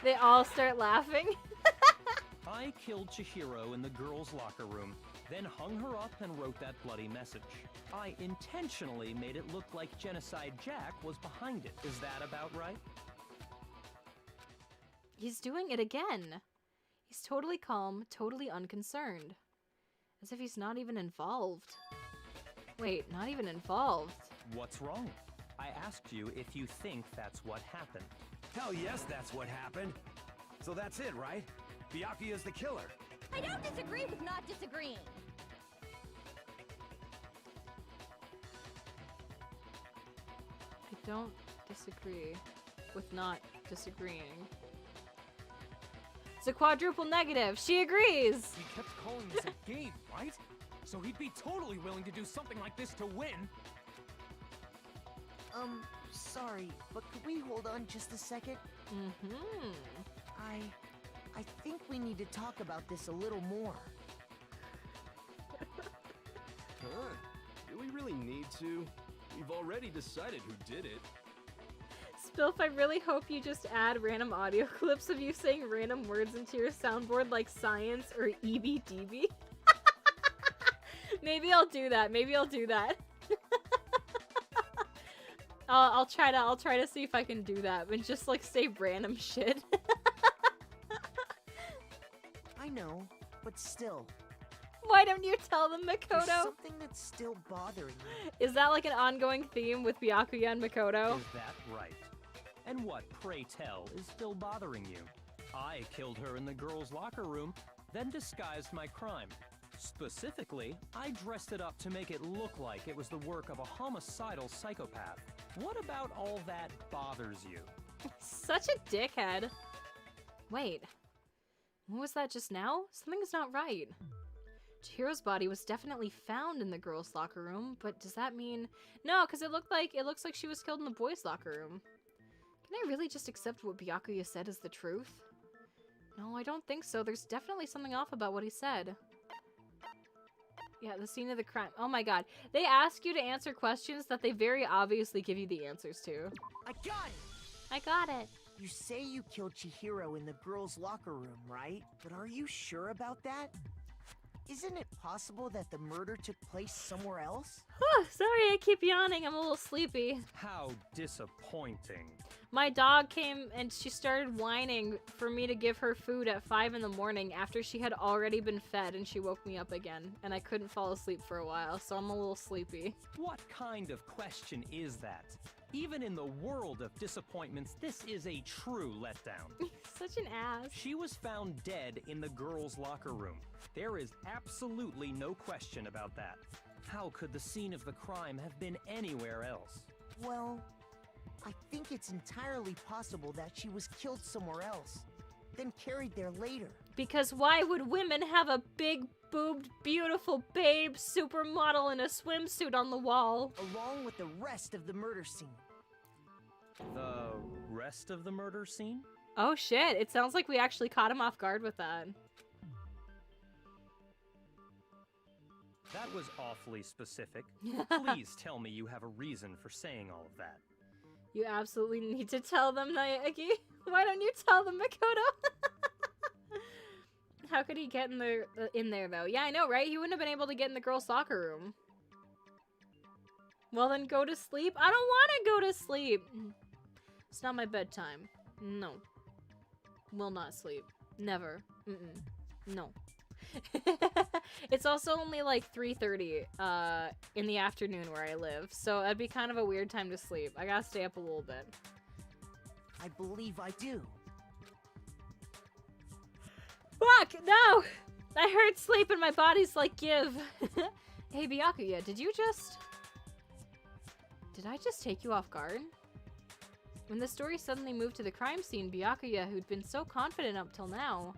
They all start laughing. I killed Chihiro in the girls' locker room, then hung her up and wrote that bloody message. I intentionally made it look like Genocide Jack was behind it. Is that about right? He's doing it again. He's totally calm, totally unconcerned. As if he's not even involved. Wait, not even involved? What's wrong? I asked you if you think that's what happened. Hell yes, that's what happened. So that's it, right? Byakuya's the killer. I don't disagree with not disagreeing. I don't disagree with not disagreeing. It's a quadruple negative. She agrees. He kept calling this a game, right? So he'd be totally willing to do something like this to win. Sorry, but could we hold on just a second? Mm-hmm. I think we need to talk about this a little more. Huh? Do we really need to? We've already decided who did it. Spilf, I really hope you just add random audio clips of you saying random words into your soundboard like science or EBDB. Maybe I'll do that. Maybe I'll do that. I'll try to see if I can do that, but just like say random shit. I know, but still. Why don't you tell them, Makoto? There's something that's still bothering me. Is that like an ongoing theme with Byakuya and Makoto? Is that right? And what, pray tell, is still bothering you? I killed her in the girls' locker room, then disguised my crime. Specifically, I dressed it up to make it look like it was the work of a homicidal psychopath. What about all that bothers you? Such a dickhead. Wait. What was that just now? Something's not right. Chihiro's body was definitely found in the girls' locker room, but does that mean... No, because it looks like she was killed in the boys' locker room. Can I really just accept what Byakuya said as the truth? No, I don't think so. There's definitely something off about what he said. Yeah, the scene of the crime. Oh my god. They ask you to answer questions that they very obviously give you the answers to. I got it! I got it. You say you killed Chihiro in the girls' locker room, right? But are you sure about that? Isn't it possible that the murder took place somewhere else? Oh, sorry, I keep yawning. I'm a little sleepy. How disappointing. My dog came and she started whining for me to give her food at 5 in the morning after she had already been fed, and she woke me up again, and I couldn't fall asleep for a while, so I'm a little sleepy. What kind of question is that? Even in the world of disappointments, this is a true letdown. Such an ass. She was found dead in the girls' locker room. There is absolutely no question about that. How could the scene of the crime have been anywhere else? Well, I think it's entirely possible that she was killed somewhere else, then carried there later. Because why would women have a big-boobed, beautiful babe supermodel in a swimsuit on the wall? Along with the rest of the murder scene. The rest of the murder scene? Oh shit, it sounds like we actually caught him off guard with that. That was awfully specific. Please tell me you have a reason for saying all of that. You absolutely need to tell them, Naegi. Why don't you tell them, Makoto? How could he get in there, though? Yeah, I know, right? He wouldn't have been able to get in the girls' locker room. Well, then go to sleep. I don't want to go to sleep. It's not my bedtime. No. Will not sleep. Never. No. It's also only like 3:30 in the afternoon where I live, so that'd be kind of a weird time to sleep. I gotta stay up a little bit. I believe I do. Fuck, no! I heard sleep and my body's like, give. Hey, Byakuya, did I just take you off guard? When the story suddenly moved to the crime scene, Byakuya, who'd been so confident up till now,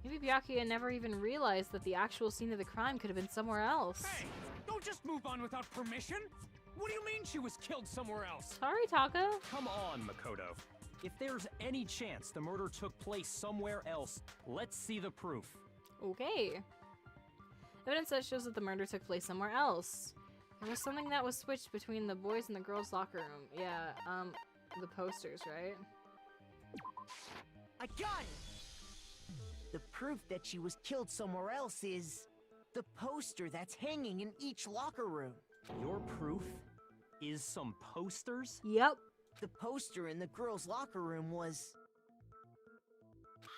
maybe Byakuya never even realized that the actual scene of the crime could have been somewhere else. Hey, don't just move on without permission! What do you mean she was killed somewhere else? Sorry, Taka. Come on, Makoto. If there's any chance the murder took place somewhere else, let's see the proof. Okay. Evidence that shows that the murder took place somewhere else. There was something that was switched between the boys and the girls' locker room. Yeah, the posters, right? I got it! The proof that she was killed somewhere else is the poster that's hanging in each locker room. Your proof is some posters? Yep. The poster in the girls' locker room was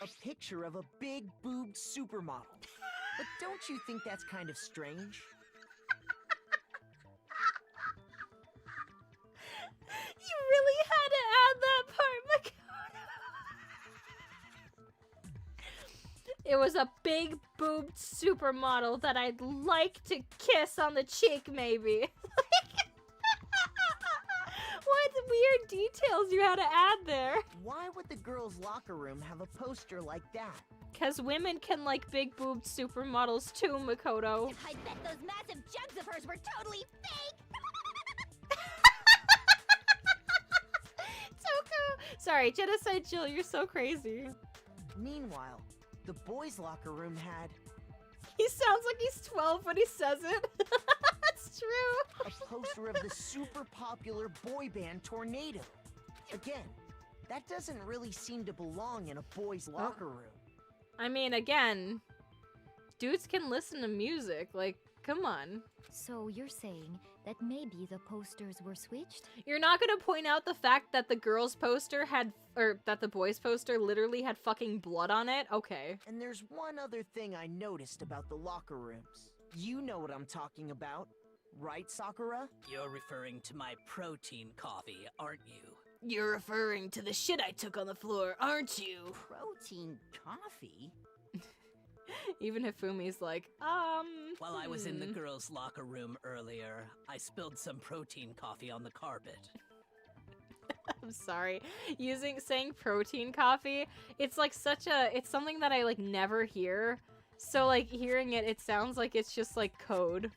a picture of a big-boobed supermodel. But don't you think that's kind of strange? You really had to add that part, Makoto. It was a big-boobed supermodel that I'd like to kiss on the cheek, maybe. What weird details you had to add there? Why would the girls' locker room have a poster like that? Because women can like big-boobed supermodels too, Makoto. I bet those massive jugs of hers were totally fake! Toko! Sorry, Genocide Jill, you're so crazy. Meanwhile, the boys' locker room had... He sounds like he's 12 when he says it. That's true. A poster of the super popular boy band Tornado. Again, that doesn't really seem to belong in a boys' locker room. I mean, again, dudes can listen to music. Like, come on. So you're saying that maybe the posters were switched? You're not gonna point out the fact that the girls' poster had, or that the boys' poster literally had fucking blood on it? Okay. And there's one other thing I noticed about the locker rooms. You know what I'm talking about, right, Sakura? You're referring to my protein coffee, aren't you? You're referring to the shit I took on the floor, aren't you? Protein coffee? Even Hifumi's like, While I was in the girls' locker room earlier, I spilled some protein coffee on the carpet. I'm sorry. Saying protein coffee, it's like it's something that I like never hear. So like hearing it sounds like it's just like code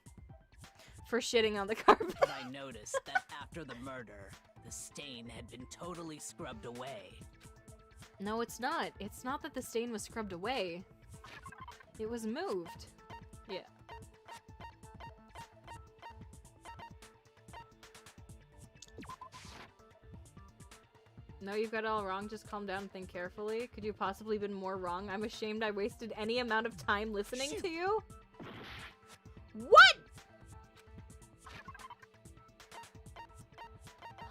for shitting on the carpet. But I noticed that after the murder, the stain had been totally scrubbed away. No, it's not. It's not that the stain was scrubbed away. It was moved. Yeah. No, you've got it all wrong. Just calm down and think carefully. Could you possibly been more wrong? I'm ashamed I wasted any amount of time listening to you. What?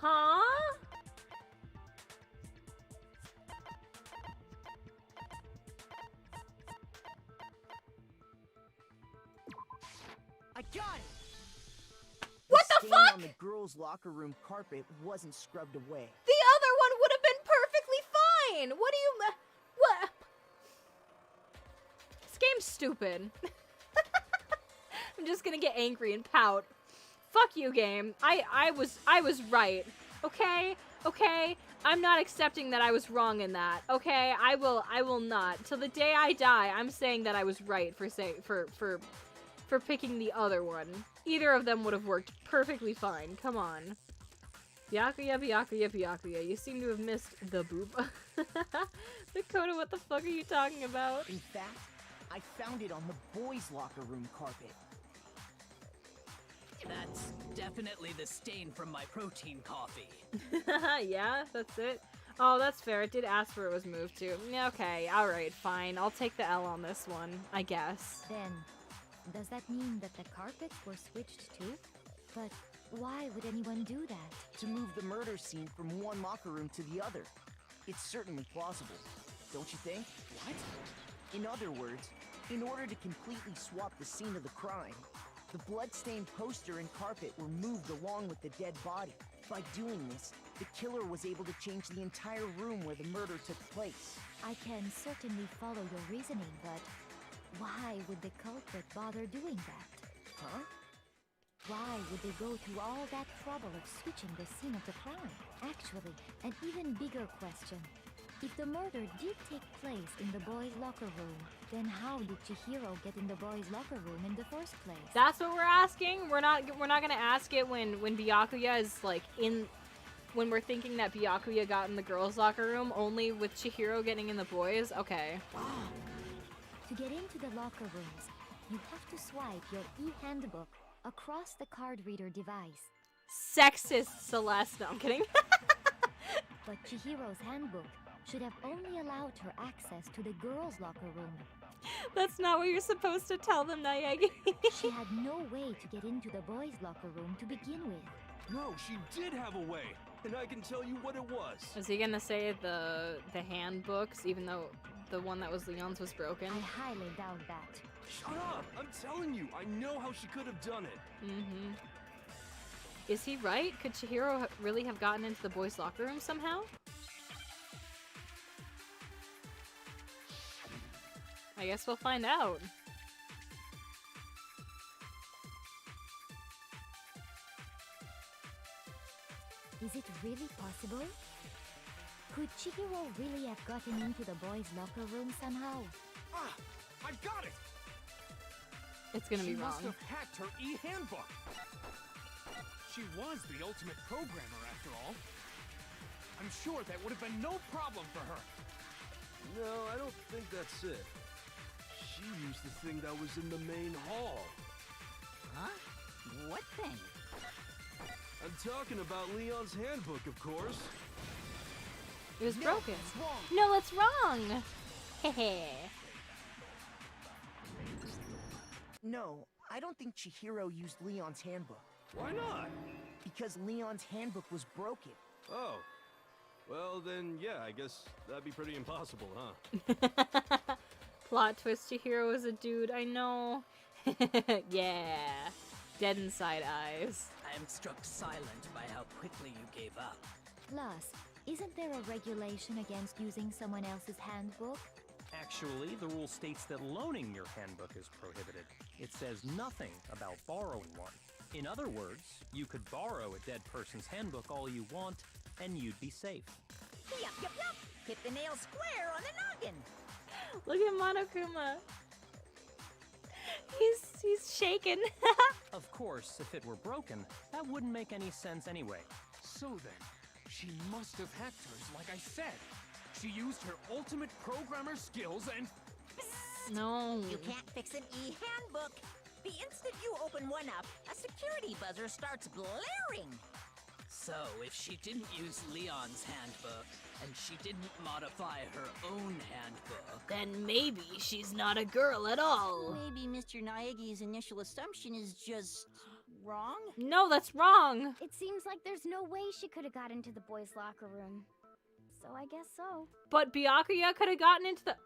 Huh? I got it! What the stain fuck? on the girls' locker room carpet wasn't scrubbed away. The other one would have been perfectly fine! What do you... What? This game's stupid. I'm just gonna get angry and pout. Fuck you, game. I was right. Okay? Okay? I'm not accepting that I was wrong in that. Okay, I will not. Till the day I die, I'm saying that I was right for picking the other one. Either of them would have worked perfectly fine. Come on. Byakuya, Byakuya, Byakuya. You seem to have missed the boob. Dakota, what the fuck are you talking about? In fact, I found it on the boys' locker room carpet. That's definitely the stain from my protein coffee. Yeah, that's it. Oh, that's fair. It did ask where it was moved to. Yeah, okay, alright, fine. I'll take the L on this one, I guess. Then, does that mean that the carpets were switched too? But why would anyone do that? To move the murder scene from one locker room to the other. It's certainly plausible, don't you think? What? In other words, in order to completely swap the scene of the crime, the blood-stained poster and carpet were moved along with the dead body. By doing this, the killer was able to change the entire room where the murder took place. I can certainly follow your reasoning, but why would the culprit bother doing that? Huh? Why would they go through all that trouble of switching the scene of the crime? Actually, an even bigger question. If the murder did take place in the boys' locker room, then how did Chihiro get in the boys' locker room in the first place? That's what we're asking? We're not gonna ask it when Byakuya is like in... When we're thinking that Byakuya got in the girls' locker room, only with Chihiro getting in the boys'? Okay. To get into the locker rooms, you have to swipe your e-handbook across the card reader device. Sexist, Celeste. No, I'm kidding. But Chihiro's handbook should have only allowed her access to the girls' locker room. That's not what you're supposed to tell them, Naegi. She had no way to get into the boys' locker room to begin with. No, she did have a way, and I can tell you what it was. Is he gonna say the handbooks, even though the one that was Leon's was broken? I highly doubt that. Shut up! I'm telling you, I know how she could have done it. Mm-hmm. Is he right? Could Chihiro really have gotten into the boys' locker room somehow? I guess we'll find out. Is it really possible? Could Chihiro really have gotten into the boys' locker room somehow? Ah! I got it! It's gonna be wrong. She must have hacked her e-handbook. She was the ultimate programmer, after all. I'm sure that would have been no problem for her. No, I don't think that's it. She used the thing that was in the main hall. Huh? What thing? I'm talking about Leon's handbook, of course. It was broken. No, it's wrong. Hehe. No, I don't think Chihiro used Leon's handbook. Why not? Because Leon's handbook was broken. Oh. Well, then, yeah, I guess that'd be pretty impossible, huh? Plot twist, Chihiro is a dude, I know. Yeah. Dead inside eyes. I am struck silent by how quickly you gave up. Plus, isn't there a regulation against using someone else's handbook? Actually, the rule states that loaning your handbook is prohibited. It says nothing about borrowing one. In other words, you could borrow a dead person's handbook all you want, and you'd be safe. Yup, yup, yup! Hit the nail square on the noggin! Look at Monokuma. He's shaken. Of course, if it were broken, that wouldn't make any sense anyway. So then, she must have hacked hers, like I said. She used her ultimate programmer skills and... No. You can't fix an e-handbook. The instant you open one up, a security buzzer starts blaring. So, if she didn't use Leon's handbook, and she didn't modify her own handbook, then maybe she's not a girl at all. Maybe Mr. Naegi's initial assumption is just... wrong? No, that's wrong. It seems like there's no way she could have got into the boys' locker room. So I guess so. But Byakuya could have gotten into the...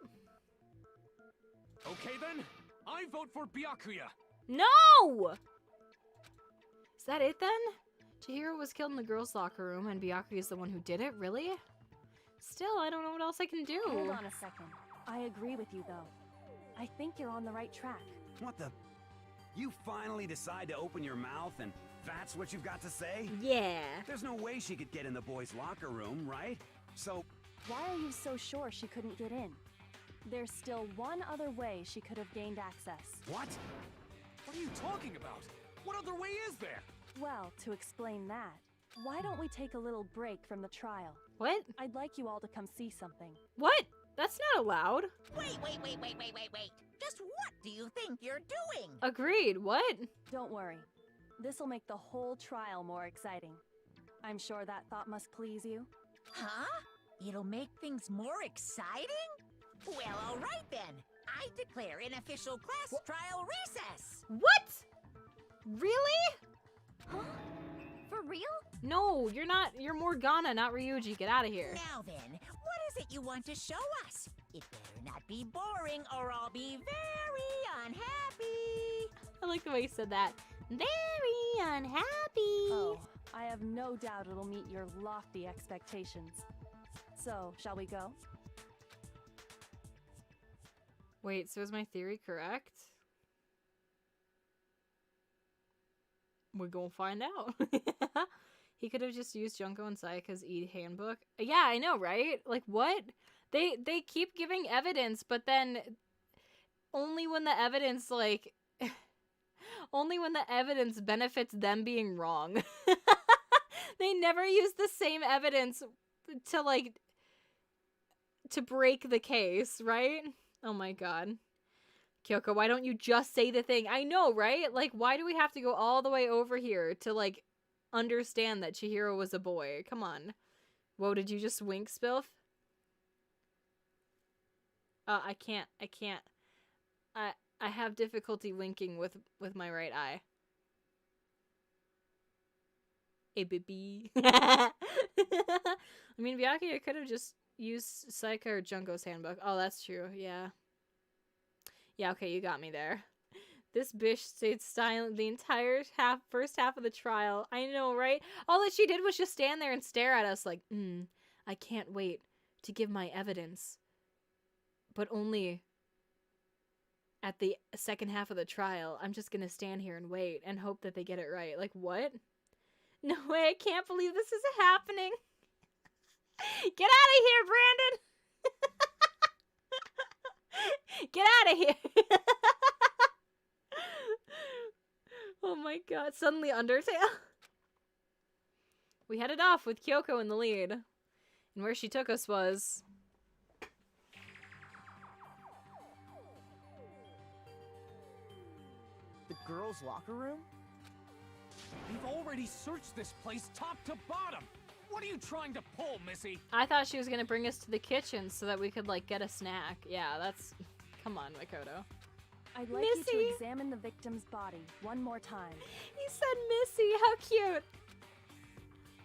Okay then, I vote for Byakuya. No! Is that it then? Chihiro was killed in the girls' locker room and Byakuya is the one who did it? Really? Still, I don't know what else I can do. Hold on a second. I agree with you, though. I think you're on the right track. What the? You finally decide to open your mouth and that's what you've got to say? Yeah. There's no way she could get in the boys' locker room, right? So... Why are you so sure she couldn't get in? There's still one other way she could have gained access. What? What are you talking about? What other way is there? Well, to explain that, why don't we take a little break from the trial? What? I'd like you all to come see something. What? That's not allowed. Wait. Just what do you think you're doing? Agreed. What? Don't worry. This'll make the whole trial more exciting. I'm sure that thought must please you. Huh? It'll make things more exciting? Well, all right then. I declare an official class trial recess. What? Really? Huh? For real? No, you're not. You're Morgana, not Ryuji. Get out of here. Now then, what is it you want to show us? It better not be boring or I'll be very unhappy. I like the way you said that. Very unhappy. Oh, I have no doubt it'll meet your lofty expectations. So, shall we go? Wait, so is my theory correct? We're gonna find out. He could have just used Junko and Sayaka's handbook. Yeah, I know, right? Like, what? They keep giving evidence, but then only when the evidence, like... only when the evidence benefits them being wrong. They never use the same evidence to, like... to break the case, right? Oh my god. Kyoko, why don't you just say the thing? I know, right? Like, why do we have to go all the way over here to, like, understand that Chihiro was a boy? Come on. Whoa, did you just wink, Spilf? I can't. I have difficulty winking with my right eye. A Baybee. I mean, Byakuya could have just used Sayaka or Junko's handbook. Oh, that's true. Yeah. Yeah, okay, you got me there. This bitch stayed silent the entire first half of the trial. I know, right? All that she did was just stand there and stare at us like, I can't wait to give my evidence. But only at the second half of the trial. I'm just gonna stand here and wait and hope that they get it right. Like, what? No way, I can't believe this is happening. Get out of here, Brandon! Get out of here! Oh my god, suddenly Undertale. We headed off with Kyoko in the lead. And where she took us was... the girls' locker room? We've already searched this place top to bottom. What are you trying to pull, Missy? I thought she was gonna bring us to the kitchen so that we could, like, get a snack. Yeah, that's... Come on, Makoto. I'd like you to examine the victim's body one more time. He said Missy, how cute!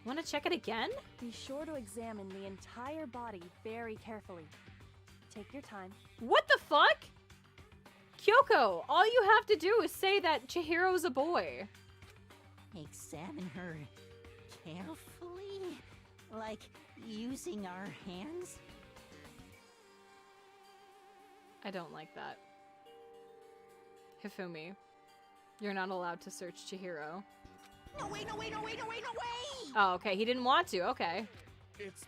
Want to check it again? Be sure to examine the entire body very carefully. Take your time. What the fuck? Kyoko, all you have to do is say that Chihiro's a boy. Examine her carefully? Like using our hands? I don't like that. Hifumi, you're not allowed to search Chihiro. No way! Oh, okay, he didn't want to, okay. It's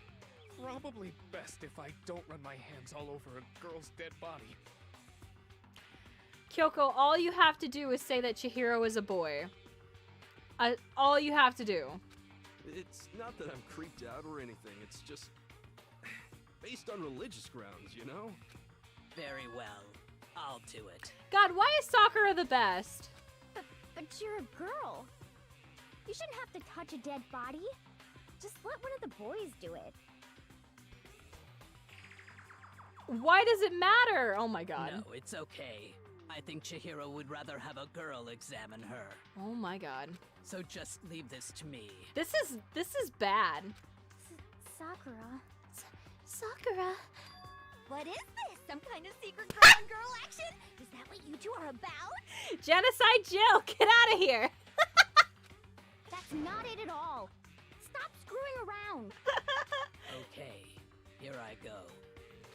probably best if I don't run my hands all over a girl's dead body. Kyoko, all you have to do is say that Chihiro is a boy. All you have to do. It's not that I'm creeped out or anything, it's just based on religious grounds, you know? Very well. I'll do it. God, why is Sakura the best? But you're a girl. You shouldn't have to touch a dead body. Just let one of the boys do it. Why does it matter? Oh my god. No, it's okay. I think Chihiro would rather have a girl examine her. Oh my god. So just leave this to me. This is bad. Sakura. Sakura. What is this? Some kind of secret girl on girl action? Is that what you two are about? Genocide Jill, get out of here. That's not it at all. Stop screwing around. Okay, here I go.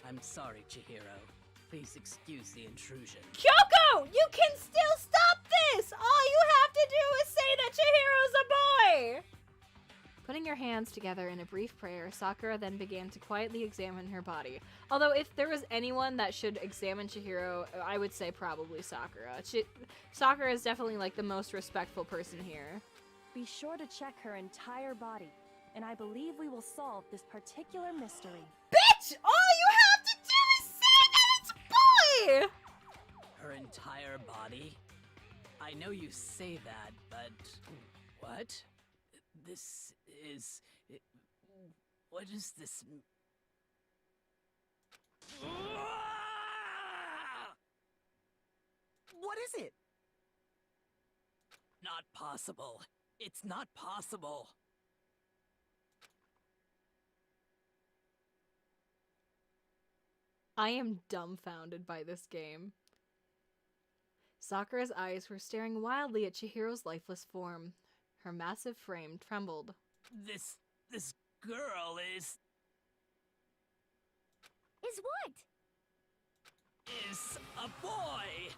I'm sorry, Chihiro. Please excuse the intrusion. Kyoko, you can still stop this? All you have to do is say that Chihiro's a boy! Putting her hands together in a brief prayer, Sakura then began to quietly examine her body. Although if there was anyone that should examine Chihiro, I would say probably Sakura. Sakura is definitely like the most respectful person here. Be sure to check her entire body, and I believe we will solve this particular mystery. Bitch! All you have to do is say that it's a boy! Her entire body? I know you say that, but what? This is... What is this? What is it? Not possible. It's not possible. I am dumbfounded by this game. Sakura's eyes were staring wildly at Chihiro's lifeless form. Her massive frame trembled. This girl is what? Is a boy!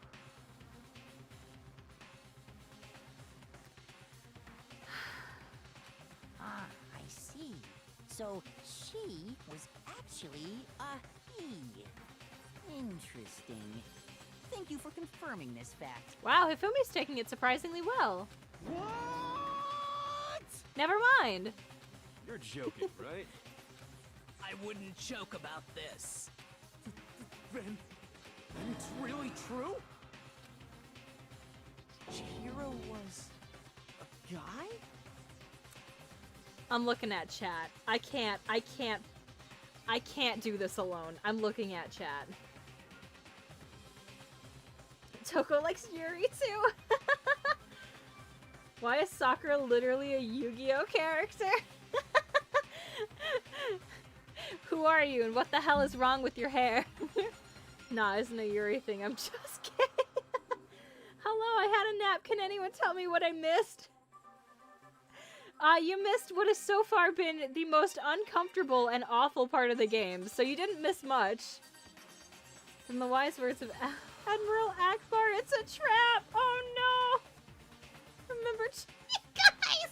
Ah, I see. So she was actually a he. Interesting. Thank you for confirming this fact. Wow, Hifumi's taking it surprisingly well. What? Never mind. You're joking, right? I wouldn't joke about this. Then it's really true? Chihiro was a guy? I'm looking at chat. I can't do this alone. I'm looking at chat. Toko likes Yuri too. Why is Sakura literally a Yu-Gi-Oh character? Who are you and what the hell is wrong with your hair? Nah, isn't a Yuri thing. I'm just kidding. Hello, I had a nap. Can anyone tell me what I missed? You missed what has so far been the most uncomfortable and awful part of the game, so you didn't miss much. From the wise words of Admiral Akbar, it's a trap! Oh no! Remember, guys!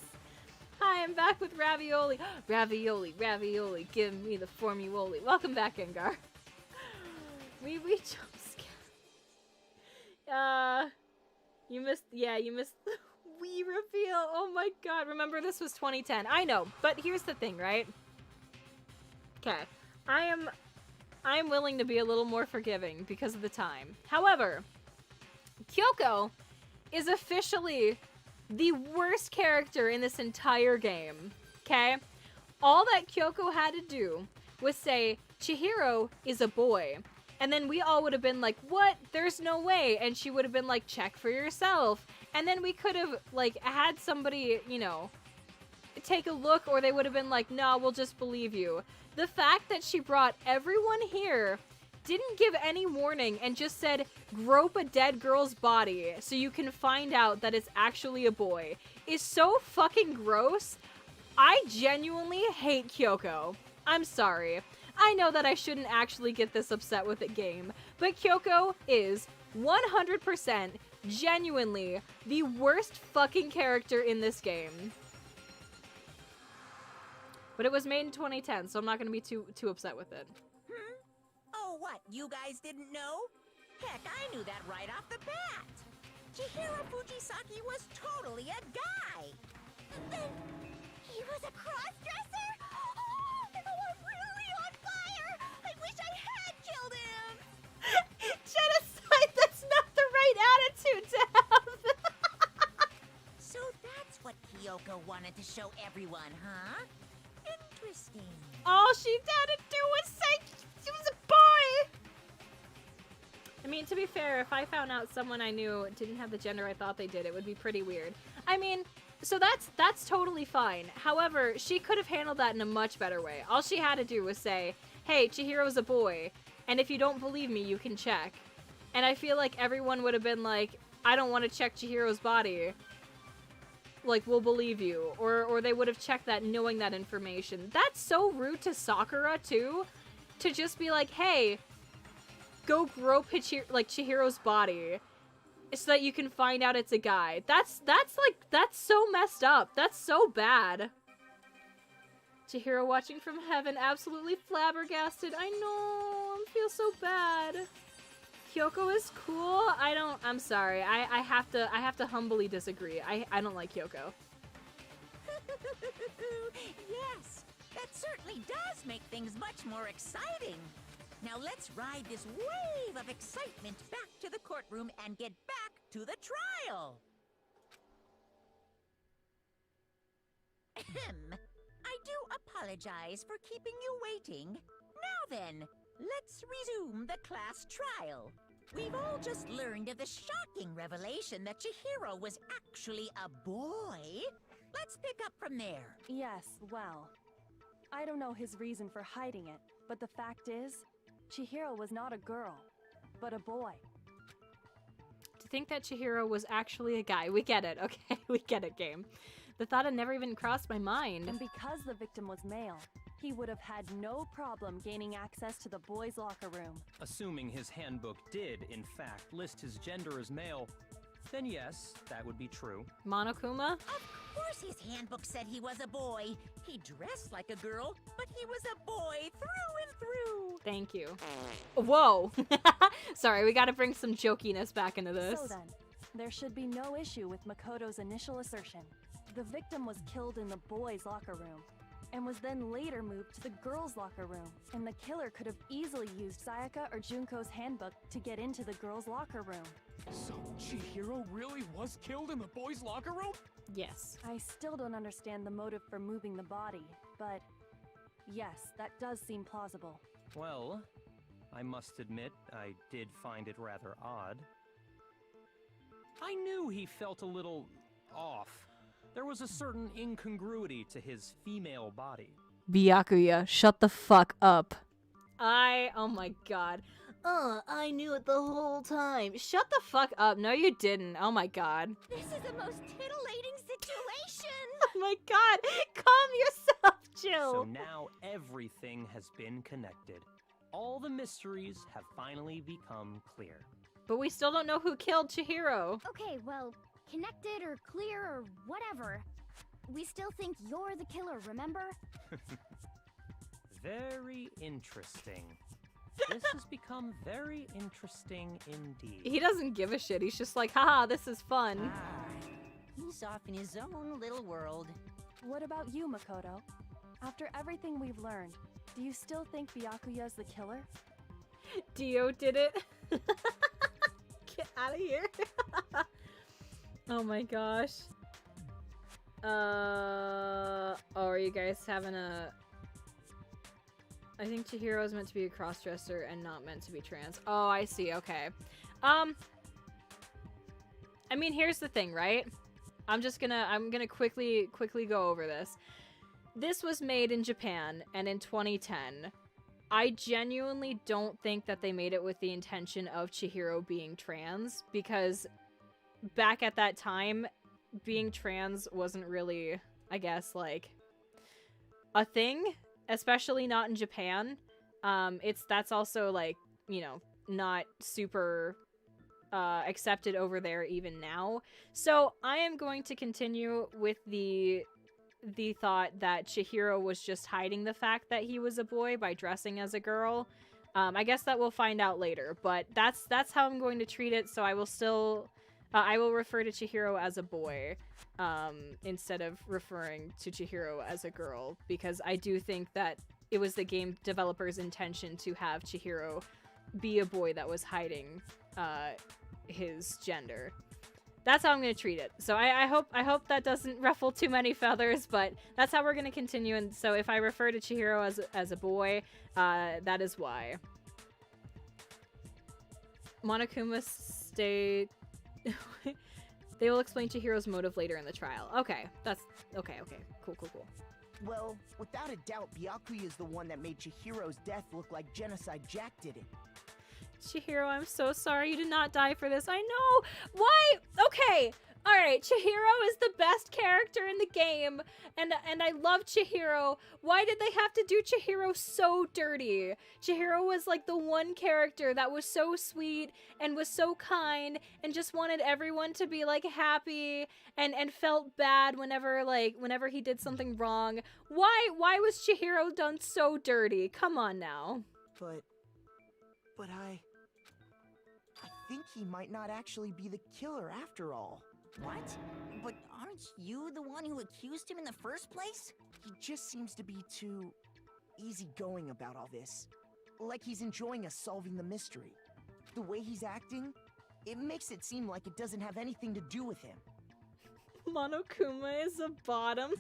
Hi, I'm back with Ravioli. Ravioli, ravioli, give me the formuoli. Welcome back, Gengar. We jump scare. You missed the Wii reveal. Oh my god, remember this was 2010. I know, but here's the thing, right? Okay, I am willing to be a little more forgiving because of the time. However, Kyoko is officially the worst character in this entire game, okay? All that Kyoko had to do was say, Chihiro is a boy. And then we all would have been like, what? There's no way. And she would have been like, check for yourself. And then we could have, like, had somebody, you know, take a look, or they would have been like, no, we'll just believe you. The fact that she brought everyone here, didn't give any warning, and just said, grope a dead girl's body so you can find out that it's actually a boy, is so fucking gross. I genuinely hate Kyoko. I'm sorry. I know that I shouldn't actually get this upset with a game, but Kyoko is 100% genuinely the worst fucking character in this game. But it was made in 2010, so I'm not gonna be too upset with it. Oh, what? You guys didn't know? Heck, I knew that right off the bat. Chihiro Fujisaki was totally a guy. Then he was a cross-dresser? Oh, I'm really on fire! I wish I had killed him! Genocide, that's not the right attitude to have! So that's what Kyoko wanted to show everyone, huh? Interesting. All she had to do was say she was a boy! I mean, to be fair, if I found out someone I knew didn't have the gender I thought they did, it would be pretty weird. I mean, so that's totally fine. However, she could have handled that in a much better way. All she had to do was say, hey, Chihiro's a boy, and if you don't believe me, you can check. And I feel like everyone would have been like, I don't want to check Chihiro's body. Like, we'll believe you. Or they would have checked that knowing that information. That's so rude to Sakura, too. To just be like, hey, go grope Chihiro's body. so that you can find out it's a guy. That's so messed up. That's so bad. Chihiro watching from heaven, absolutely flabbergasted. I know, I feel so bad. Kyoko is cool. I'm sorry. I have to humbly disagree. I don't like Kyoko. Yes, that certainly does make things much more exciting. Now let's ride this wave of excitement back to the courtroom and get back to the trial. Ahem. I do apologize for keeping you waiting. Now then, let's resume the class trial. We've all just learned of the shocking revelation that Chihiro was actually a boy. Let's pick up from there. Yes, well, I don't know his reason for hiding it, but the fact is, Chihiro was not a girl, but a boy. To think that Chihiro was actually a guy. We get it, okay? We get it, game. The thought had never even crossed my mind. And because the victim was male, he would have had no problem gaining access to the boys' locker room. Assuming his handbook did, in fact, list his gender as male, then yes, that would be true. Monokuma? Of course his handbook said he was a boy. He dressed like a girl, but he was a boy through and through. Thank you. Whoa! Sorry, we gotta bring some jokiness back into this. So then, there should be no issue with Makoto's initial assertion. The victim was killed in the boys' locker room, and was then later moved to the girls' locker room. And the killer could have easily used Sayaka or Junko's handbook to get into the girls' locker room. So Chihiro really was killed in the boys' locker room? Yes. I still don't understand the motive for moving the body, but yes, that does seem plausible. Well, I must admit, I did find it rather odd. I knew he felt a little off. There was a certain incongruity to his female body. Byakuya, shut the fuck up. Oh my god. I knew it the whole time. Shut the fuck up. No, you didn't. Oh my god. This is the most titillating situation! Oh my god. Calm yourself, Jill. So now everything has been connected. All the mysteries have finally become clear. But we still don't know who killed Chihiro. Okay, well, connected or clear or whatever. We still think you're the killer, remember? Very interesting. This has become very interesting indeed. He doesn't give a shit. He's just like, haha, this is fun. He's off in his own little world. What about you, Makoto? After everything we've learned, do you still think Byakuya's the killer? Dio did it. Get out of here. Oh my gosh. Oh, are you guys having a... I think Chihiro is meant to be a crossdresser and not meant to be trans. Oh, I see. Okay. I mean, here's the thing, right? I'm gonna quickly go over this. This was made in Japan and in 2010. I genuinely don't think that they made it with the intention of Chihiro being trans, because back at that time, being trans wasn't really, I guess, like, a thing. Especially not in Japan. That's also, like, you know, not super accepted over there even now. So I am going to continue with the thought that Chihiro was just hiding the fact that he was a boy by dressing as a girl. I guess that we'll find out later, but that's how I'm going to treat it. So I will still I will refer to Chihiro as a boy instead of referring to Chihiro as a girl, because I do think that it was the game developer's intention to have Chihiro be a boy that was hiding his gender. That's how I'm going to treat it. So I hope that doesn't ruffle too many feathers, but that's how we're going to continue. And so if I refer to Chihiro as a boy, that is why. Monokuma stay... They will explain Chihiro's motive later in the trial. Okay, that's... Okay. Cool. Well, without a doubt, Byakuya is the one that made Chihiro's death look like Genocide Jack did it. Chihiro, I'm so sorry you did not die for this. I know! Why? Okay, All right, Chihiro is the best character in the game, and I love Chihiro. Why did they have to do Chihiro so dirty? Chihiro was like the one character that was so sweet and was so kind and just wanted everyone to be like happy and felt bad whenever he did something wrong. Why was Chihiro done so dirty? Come on now. But I think he might not actually be the killer after all. What? But aren't you the one who accused him in the first place? He just seems to be too easygoing about all this. Like he's enjoying us solving the mystery. The way he's acting, it makes it seem like it doesn't have anything to do with him. Monokuma is a bottom.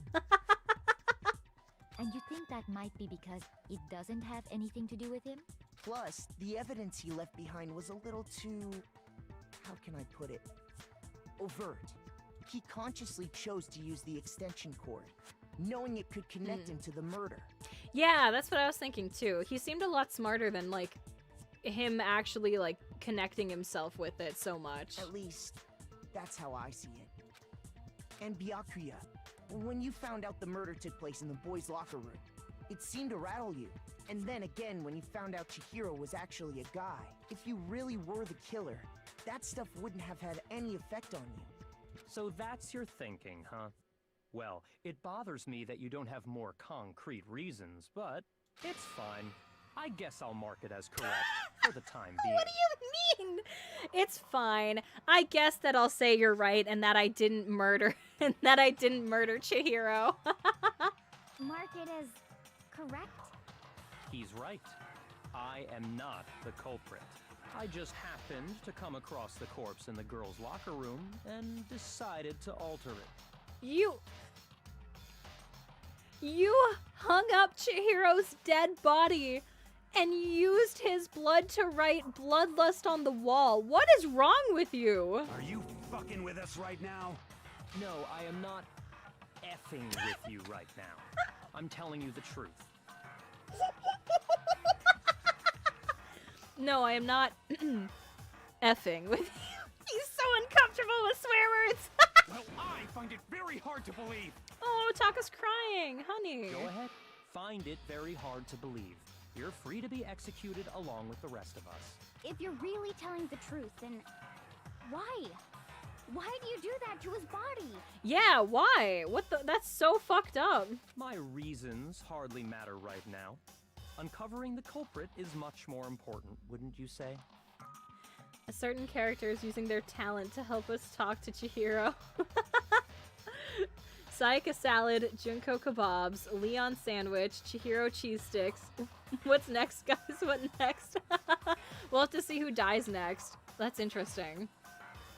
And you think that might be because it doesn't have anything to do with him? Plus, the evidence he left behind was a little too... how can I put it? Overt. He consciously chose to use the extension cord, knowing it could connect him to the murder. Yeah, that's what I was thinking too. He seemed a lot smarter than like him actually like connecting himself with it so much. At least, that's how I see it. And Byakuya, when you found out the murder took place in the boys' locker room, it seemed to rattle you. And then again, when you found out Chihiro was actually a guy, if you really were the killer, that stuff wouldn't have had any effect on you. So that's your thinking, huh? Well, it bothers me that you don't have more concrete reasons, but it's fine. I guess I'll mark it as correct for the time being. What do you mean? It's fine. I guess that I'll say you're right and that I didn't murder Chihiro. Mark it as correct? He's right. I am not the culprit. I just happened to come across the corpse in the girls' locker room and decided to alter it. You hung up Chihiro's dead body and used his blood to write bloodlust on the wall. What is wrong with you? Are you fucking with us right now? No, I am not effing with you right now. I'm telling you the truth. No, I am not effing with you. He's so uncomfortable with swear words. Well, I find it very hard to believe. Oh, Taka's crying, honey. Go ahead. Find it very hard to believe. You're free to be executed along with the rest of us. If you're really telling the truth, then why? Why do you do that to his body? Yeah, why? What the? That's so fucked up. My reasons hardly matter right now. Uncovering the culprit is much more important, wouldn't you say? A certain character is using their talent to help us talk to Chihiro. Sayaka salad, Junko kebabs, Leon sandwich, Chihiro cheese sticks. What's next, guys? What next? We'll have to see who dies next. That's interesting.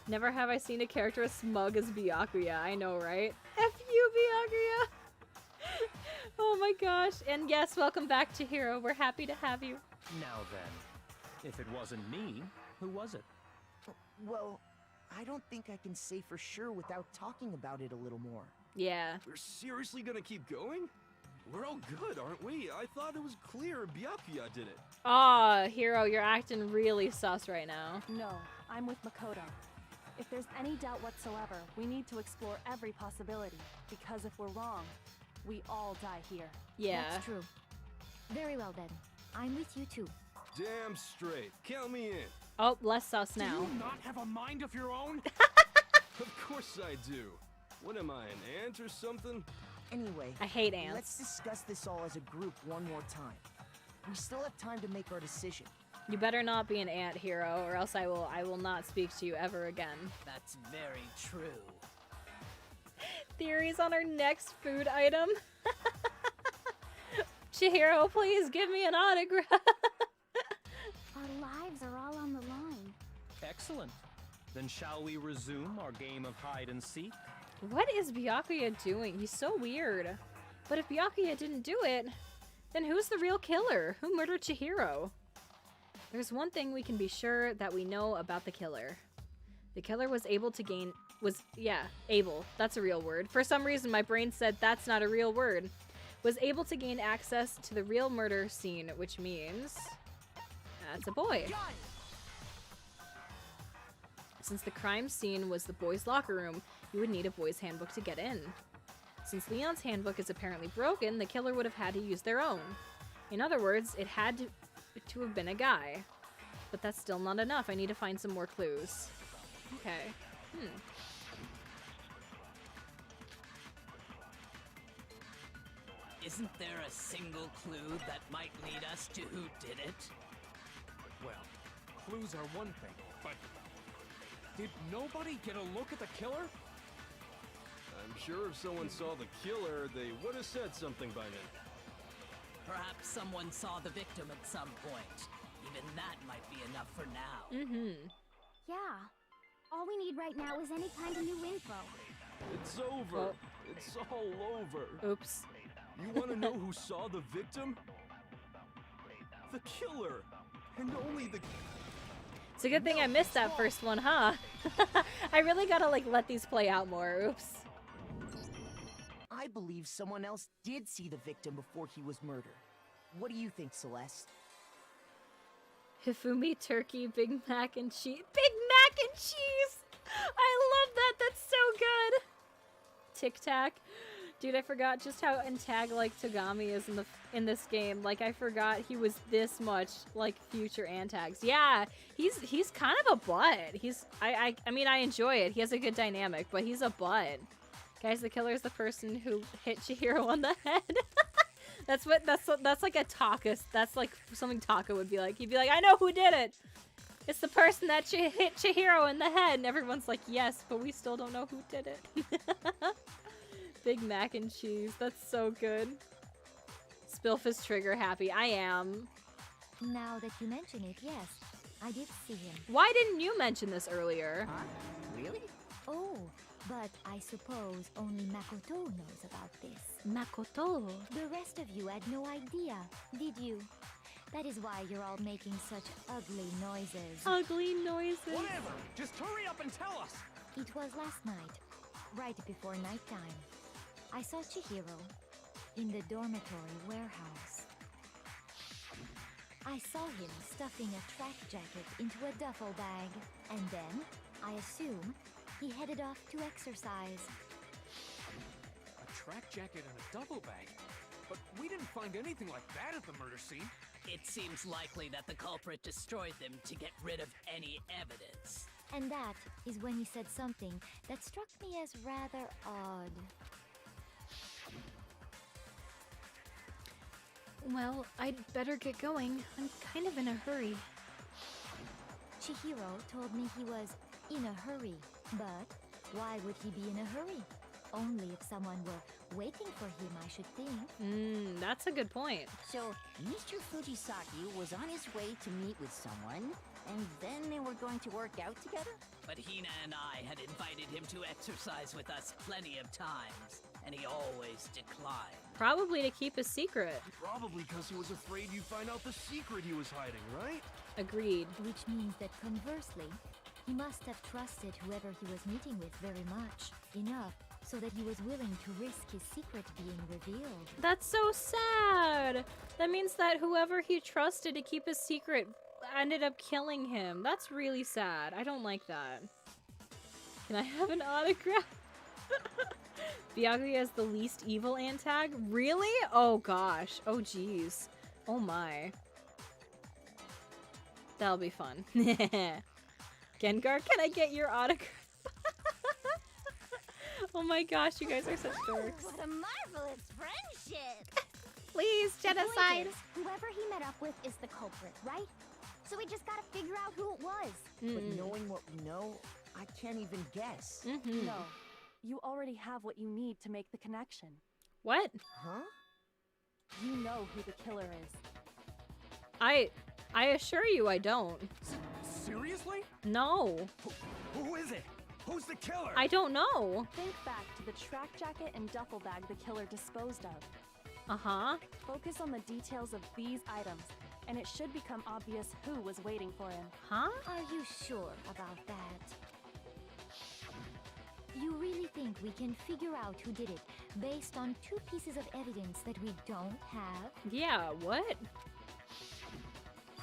Never have I seen a character as smug as Byakuya. I know, right? F you, Byakuya! Oh my gosh. And yes, welcome back, Chihiro. We're happy to have you. Now then, if it wasn't me, who was it? Well, I don't think I can say for sure without talking about it a little more. Yeah. We're seriously gonna keep going? We're all good, aren't we? I thought it was clear Byakuya did it. Aw, Hiro, you're acting really sus right now. No, I'm with Makoto. If there's any doubt whatsoever, we need to explore every possibility, because if we're wrong, we all die here. Yeah. That's true. Very well then. I'm with you too. Damn straight. Count me in. Oh, less sus now. Do you not have a mind of your own? Of course I do. What am I, an ant or something? Anyway, I hate ants. Let's discuss this all as a group one more time. We still have time to make our decision. You better not be an ant, Hiro, or else I will not speak to you ever again. That's very true. Theories on our next food item? Chihiro, please give me an autograph. Our lives are all on the line. Excellent. Then shall we resume our game of hide and seek? What is Byakuya doing? He's so weird. But if Byakuya didn't do it, then who's the real killer? Who murdered Chihiro? There's one thing we can be sure that we know about the killer. The killer was able to gain... able. That's a real word. For some reason, my brain said that's not a real word. Was able to gain access to the real murder scene, which means... That's a boy. Since the crime scene was the boys' locker room, you would need a boys' handbook to get in. Since Leon's handbook is apparently broken, the killer would have had to use their own. In other words, it had to have been a guy. But that's still not enough. I need to find some more clues. Okay. Isn't there a single clue that might lead us to who did it? Well, clues are one thing, but did nobody get a look at the killer? I'm sure if someone saw the killer, they would have said something by now. Perhaps someone saw the victim at some point. Even that might be enough for now. Yeah. All we need right now is any kind of new info. It's over. Oh. It's all over. Oops. You want to know who saw the victim? The killer. And only the... It's a good thing I missed that first one, huh? I really gotta, like, let these play out more. Oops. I believe someone else did see the victim before he was murdered. What do you think, Celeste? Hifumi turkey, Big Mac and cheese. Big Mac and cheese! I love that! That's so good! Tic Tac. Dude, I forgot just how Antag-like Togami is in this game. Like, I forgot he was this much like future Antags. Yeah, he's kind of a butt. I mean, I enjoy it. He has a good dynamic, but he's a butt. Guys, the killer is the person who hit Chihiro on the head. That's like a Taka. That's like something Taka would be like. He'd be like, I know who did it. It's the person that hit Chihiro in the head. And everyone's like, yes, but we still don't know who did it. Big Mac and cheese. That's so good. Spilf is trigger happy. I am. Now that you mention it, yes, I did see him. Why didn't you mention this earlier? Huh? Really? Oh, but I suppose only Makoto knows about this. Makoto? The rest of you had no idea, did you? That is why you're all making such ugly noises. Ugly noises. Whatever! Just hurry up and tell us! It was last night, right before nighttime. I saw Chihiro in the dormitory warehouse. I saw him stuffing a track jacket into a duffel bag, and then, I assume, he headed off to exercise. A track jacket and a duffel bag? But we didn't find anything like that at the murder scene. It seems likely that the culprit destroyed them to get rid of any evidence. And that is when he said something that struck me as rather odd. Well, I'd better get going. I'm kind of in a hurry. Chihiro told me he was in a hurry. But why would he be in a hurry? Only if someone were waiting for him, I should think. That's a good point. So, Mr. Fujisaki was on his way to meet with someone, and then they were going to work out together? But Hina and I had invited him to exercise with us plenty of times, and he always declined. Probably to keep a secret. Probably because he was afraid you'd find out the secret he was hiding, right? Agreed. Which means that conversely, he must have trusted whoever he was meeting with very much. Enough so that he was willing to risk his secret being revealed. That's so sad. That means that whoever he trusted to keep his secret ended up killing him. That's really sad. I don't like that. Can I have an autograph? Byakuya is the least evil Antag? Really? Oh gosh. Oh geez. Oh my. That'll be fun. Gengar, can I get your autograph? Oh my gosh, you guys are such dorks. What a marvelous friendship! Please, The point genocide. is, whoever he met up with is the culprit, right? So we just gotta figure out who it was. But knowing what we know, I can't even guess. No. You already have what you need to make the connection. What? Huh? You know who the killer is. I assure you I don't. Seriously? No. Who is it? Who's the killer? I don't know. Think back to the track jacket and duffel bag the killer disposed of. Uh-huh. Focus on the details of these items, and it should become obvious who was waiting for him. Huh? Are you sure about that? You really think we can figure out who did it based on 2 pieces of evidence that we don't have? Yeah, what?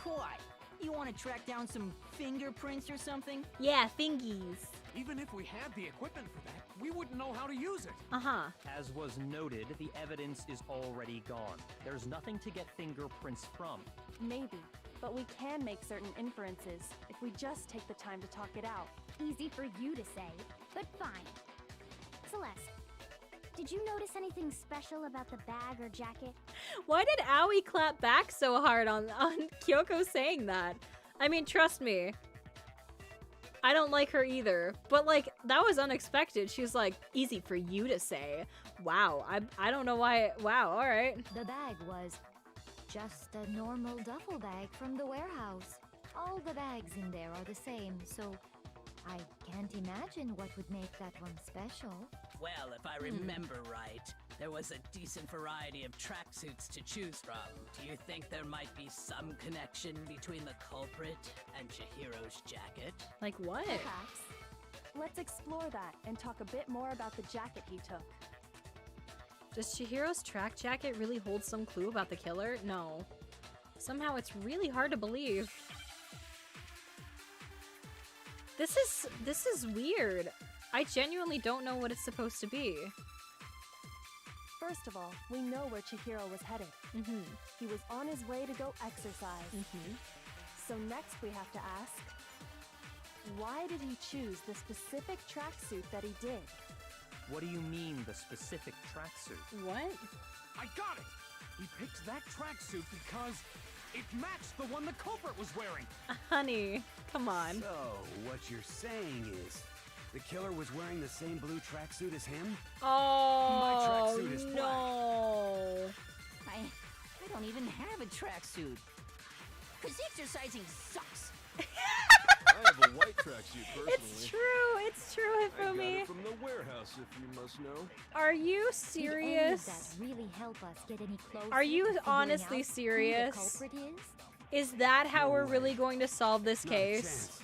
Why? You want to track down some fingerprints or something? Yeah, fingies. Even if we had the equipment for that, we wouldn't know how to use it. Uh-huh. As was noted, the evidence is already gone. There's nothing to get fingerprints from. Maybe, but we can make certain inferences if we just take the time to talk it out. Easy for you to say, but fine. Celeste, did you notice anything special about the bag or jacket? Why did Aoi clap back so hard on Kyoko saying that? I mean, trust me. I don't like her either, but like, that was unexpected. She's like, easy for you to say. Wow, I don't know why, wow, alright. The bag was just a normal duffel bag from the warehouse. All the bags in there are the same, so I can't imagine what would make that one special. Well, if I remember right, there was a decent variety of tracksuits to choose from. Do you think there might be some connection between the culprit and Chihiro's jacket? Like what? Perhaps. Let's explore that and talk a bit more about the jacket he took. Does Chihiro's track jacket really hold some clue about the killer? No. Somehow it's really hard to believe. This is weird. I genuinely don't know what it's supposed to be. First of all, we know where Chihiro was headed. He was on his way to go exercise. So next we have to ask, why did he choose the specific tracksuit that he did? What do you mean, the specific tracksuit? What? I got it! He picked that tracksuit because it matched the one the culprit was wearing. Honey, come on. So, what you're saying is, the killer was wearing the same blue tracksuit as him? Oh, my tracksuit is black. No. I don't even have a tracksuit. Cause exercising sucks. I have a white tracksuit personally. It's true, I got Hifumi. it from the warehouse, if you must know. Are you Did any of that serious? really help us get any closer Are you to figuring honestly out who the serious? culprit is? Is that how No we're way. really going to solve this Not a case? chance.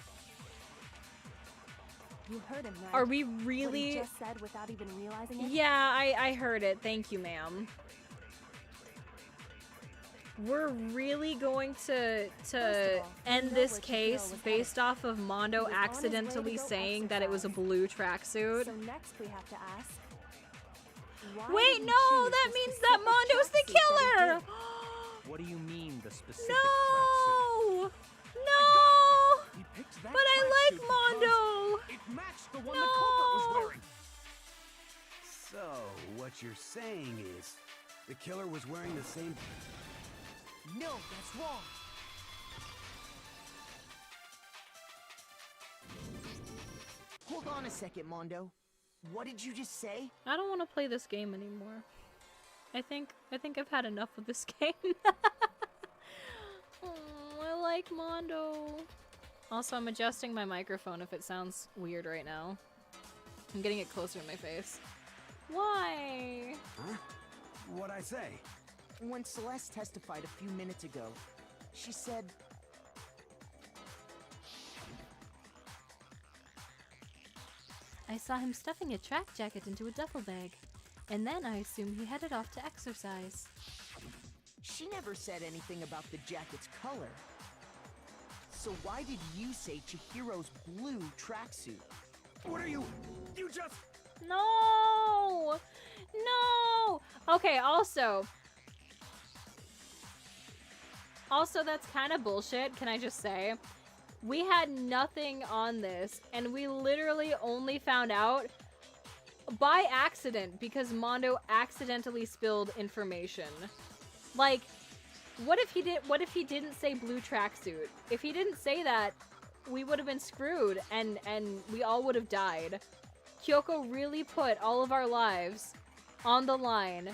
You heard him, right? Are we What he really? just said without even realizing it? Yeah, I heard it. Thank you, ma'am. We're really going to First of all, end we know this where Chihiro case was based off of Mondo He was on his way to accidentally go saying that it was a exercise. blue tracksuit. So next we have to ask, why Wait, did he no, choose that the means that specific Mondo's the tracksuit that he killer! did? What do you mean, the specific No! He No! picked that But I like tracksuit because Mondo! it matched the one the culprit was No! wearing. So, what you're saying is, the killer was wearing the same... No, that's wrong. Hold on a second, Mondo. What did you just say? I don't want to play this game anymore. I think I've had enough of this game. Oh, I like Mondo. Also, I'm adjusting my microphone if it sounds weird right now. I'm getting it closer to my face. Why? Huh? What'd I say? When Celeste testified a few minutes ago, she said... I saw him stuffing a track jacket into a duffel bag. And then I assumed he headed off to exercise. She never said anything about the jacket's color. So why did you say Chihiro's blue tracksuit? What are you... You just... No! No! Okay, also, that's kind of bullshit, can I just say? We had nothing on this, and we literally only found out by accident because Mondo accidentally spilled information. Like, what if he didn't say blue tracksuit? If he didn't say that, we would have been screwed and we all would have died. Kyoko really put all of our lives on the line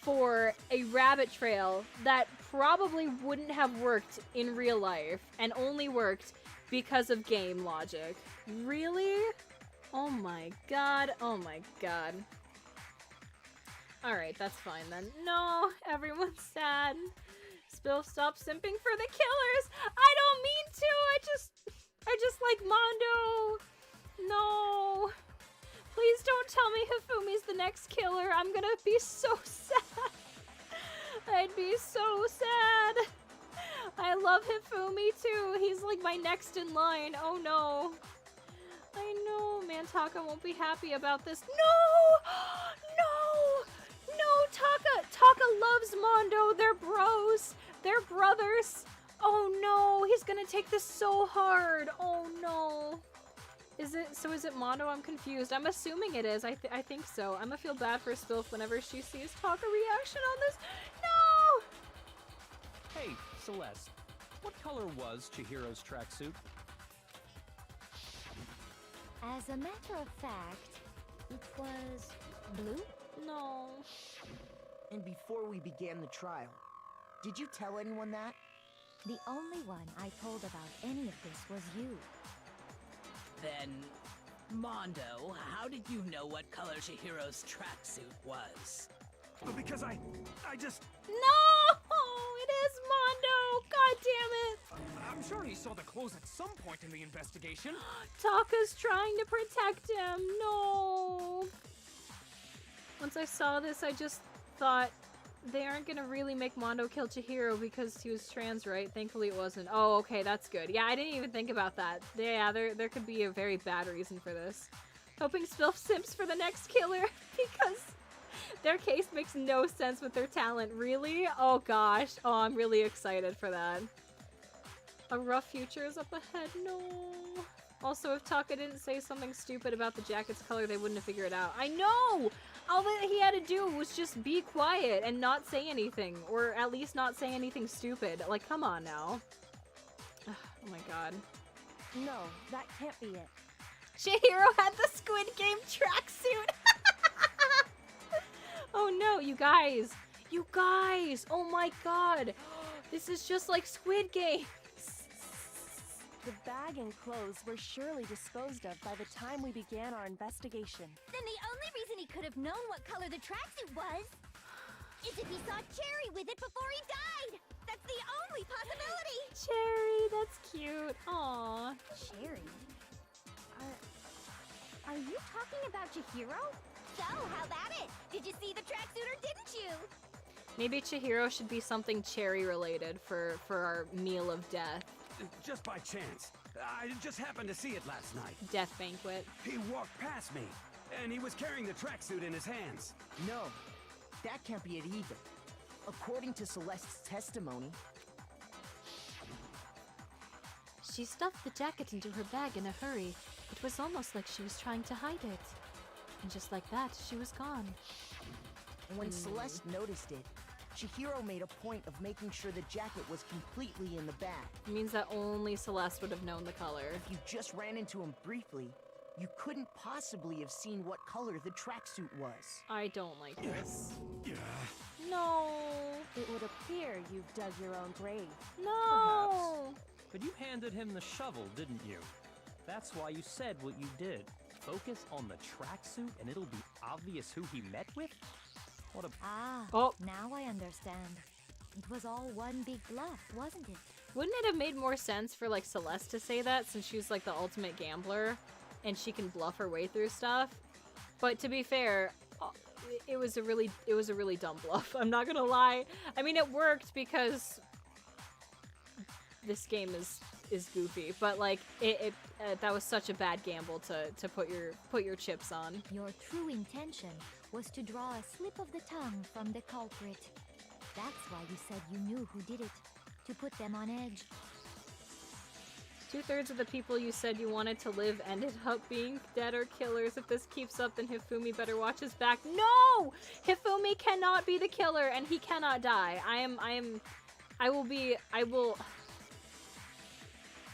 for a rabbit trail that probably wouldn't have worked in real life and only worked because of game logic. Really? Oh my god. Oh my god. Alright, that's fine then. No, everyone's sad. Spilf, stop simping for the killers! I don't mean to! I just like Mondo! No! Please don't tell me Hifumi's the next killer. I'm gonna be so sad. I'd be so sad. I love Hifumi too. He's like my next in line. Oh no. I know, man. Taka won't be happy about this. No! No! No, Taka loves Mondo. They're bros. They're brothers. Oh no, he's gonna take this so hard. Oh no. Is it Mondo? I'm confused. I'm assuming it is. I think so. I'm gonna feel bad for Spilf whenever she sees Taka reaction on this. No! Hey, Celeste. What color was Chihiro's tracksuit? As a matter of fact, it was blue? No. And before we began the trial, did you tell anyone that? The only one I told about any of this was you. Then, Mondo, how did you know what color Chihiro's tracksuit was? Because I just... No! It is Mondo! God damn it! I'm sure he saw the clothes at some point in the investigation. Taka's trying to protect him. No. Once I saw this, I just thought they aren't gonna really make Mondo kill Chihiro because he was trans, right? Thankfully it wasn't. Oh, okay, that's good. Yeah, I didn't even think about that. Yeah, there could be a very bad reason for this. Hoping Spilf simps for the next killer because their case makes no sense with their talent. Really? Oh gosh. Oh, I'm really excited for that. A rough future is up ahead. No. Also, if Taka didn't say something stupid about the jacket's color, they wouldn't have figured it out. I know! All that he had to do was just be quiet and not say anything. Or at least not say anything stupid. Like, come on now. Oh my god. No, that can't be it. Chihiro had the Squid Game tracksuit! Oh no, you guys! You guys! Oh my god! This is just like Squid Game! The bag and clothes were surely disposed of by the time we began our investigation. Then the only reason he could have known what color the tracksuit was is if he saw Cherry with it before he died! That's the only possibility! Cherry, that's cute. Aww. Cherry? Are you talking about Chihiro? So, how about it? Did you see the tracksuit or didn't you? Maybe Chihiro should be something cherry related for our meal of death. Just by chance. I just happened to see it last night. Death banquet. He walked past me, and he was carrying the tracksuit in his hands. No, that can't be it either. According to Celeste's testimony, she stuffed the jacket into her bag in a hurry. It was almost like she was trying to hide it. And just like that, she was gone. When Celeste noticed it, Chihiro made a point of making sure the jacket was completely in the bag. It means that only Celeste would have known the color. If you just ran into him briefly, you couldn't possibly have seen what color the tracksuit was. I don't like this. Yeah. No. It would appear you've dug your own grave. No. But you handed him the shovel, didn't you? That's why you said what you did. Focus on the tracksuit and it'll be obvious who he met with? What a... Now I understand. It was all one big bluff, wasn't it? Wouldn't it have made more sense for like Celeste to say that since she's like the ultimate gambler and she can bluff her way through stuff? But to be fair, it was a really dumb bluff. I'm not gonna lie. I mean, it worked because this game is goofy, but like that was such a bad gamble to put your chips on. Your true intention was to draw a slip of the tongue from the culprit. That's why you said you knew who did it, to put them on edge. 2/3 of the people you said you wanted to live ended up being dead or killers. If this keeps up, then Hifumi better watch his back. No! Hifumi cannot be the killer, and he cannot die. I will...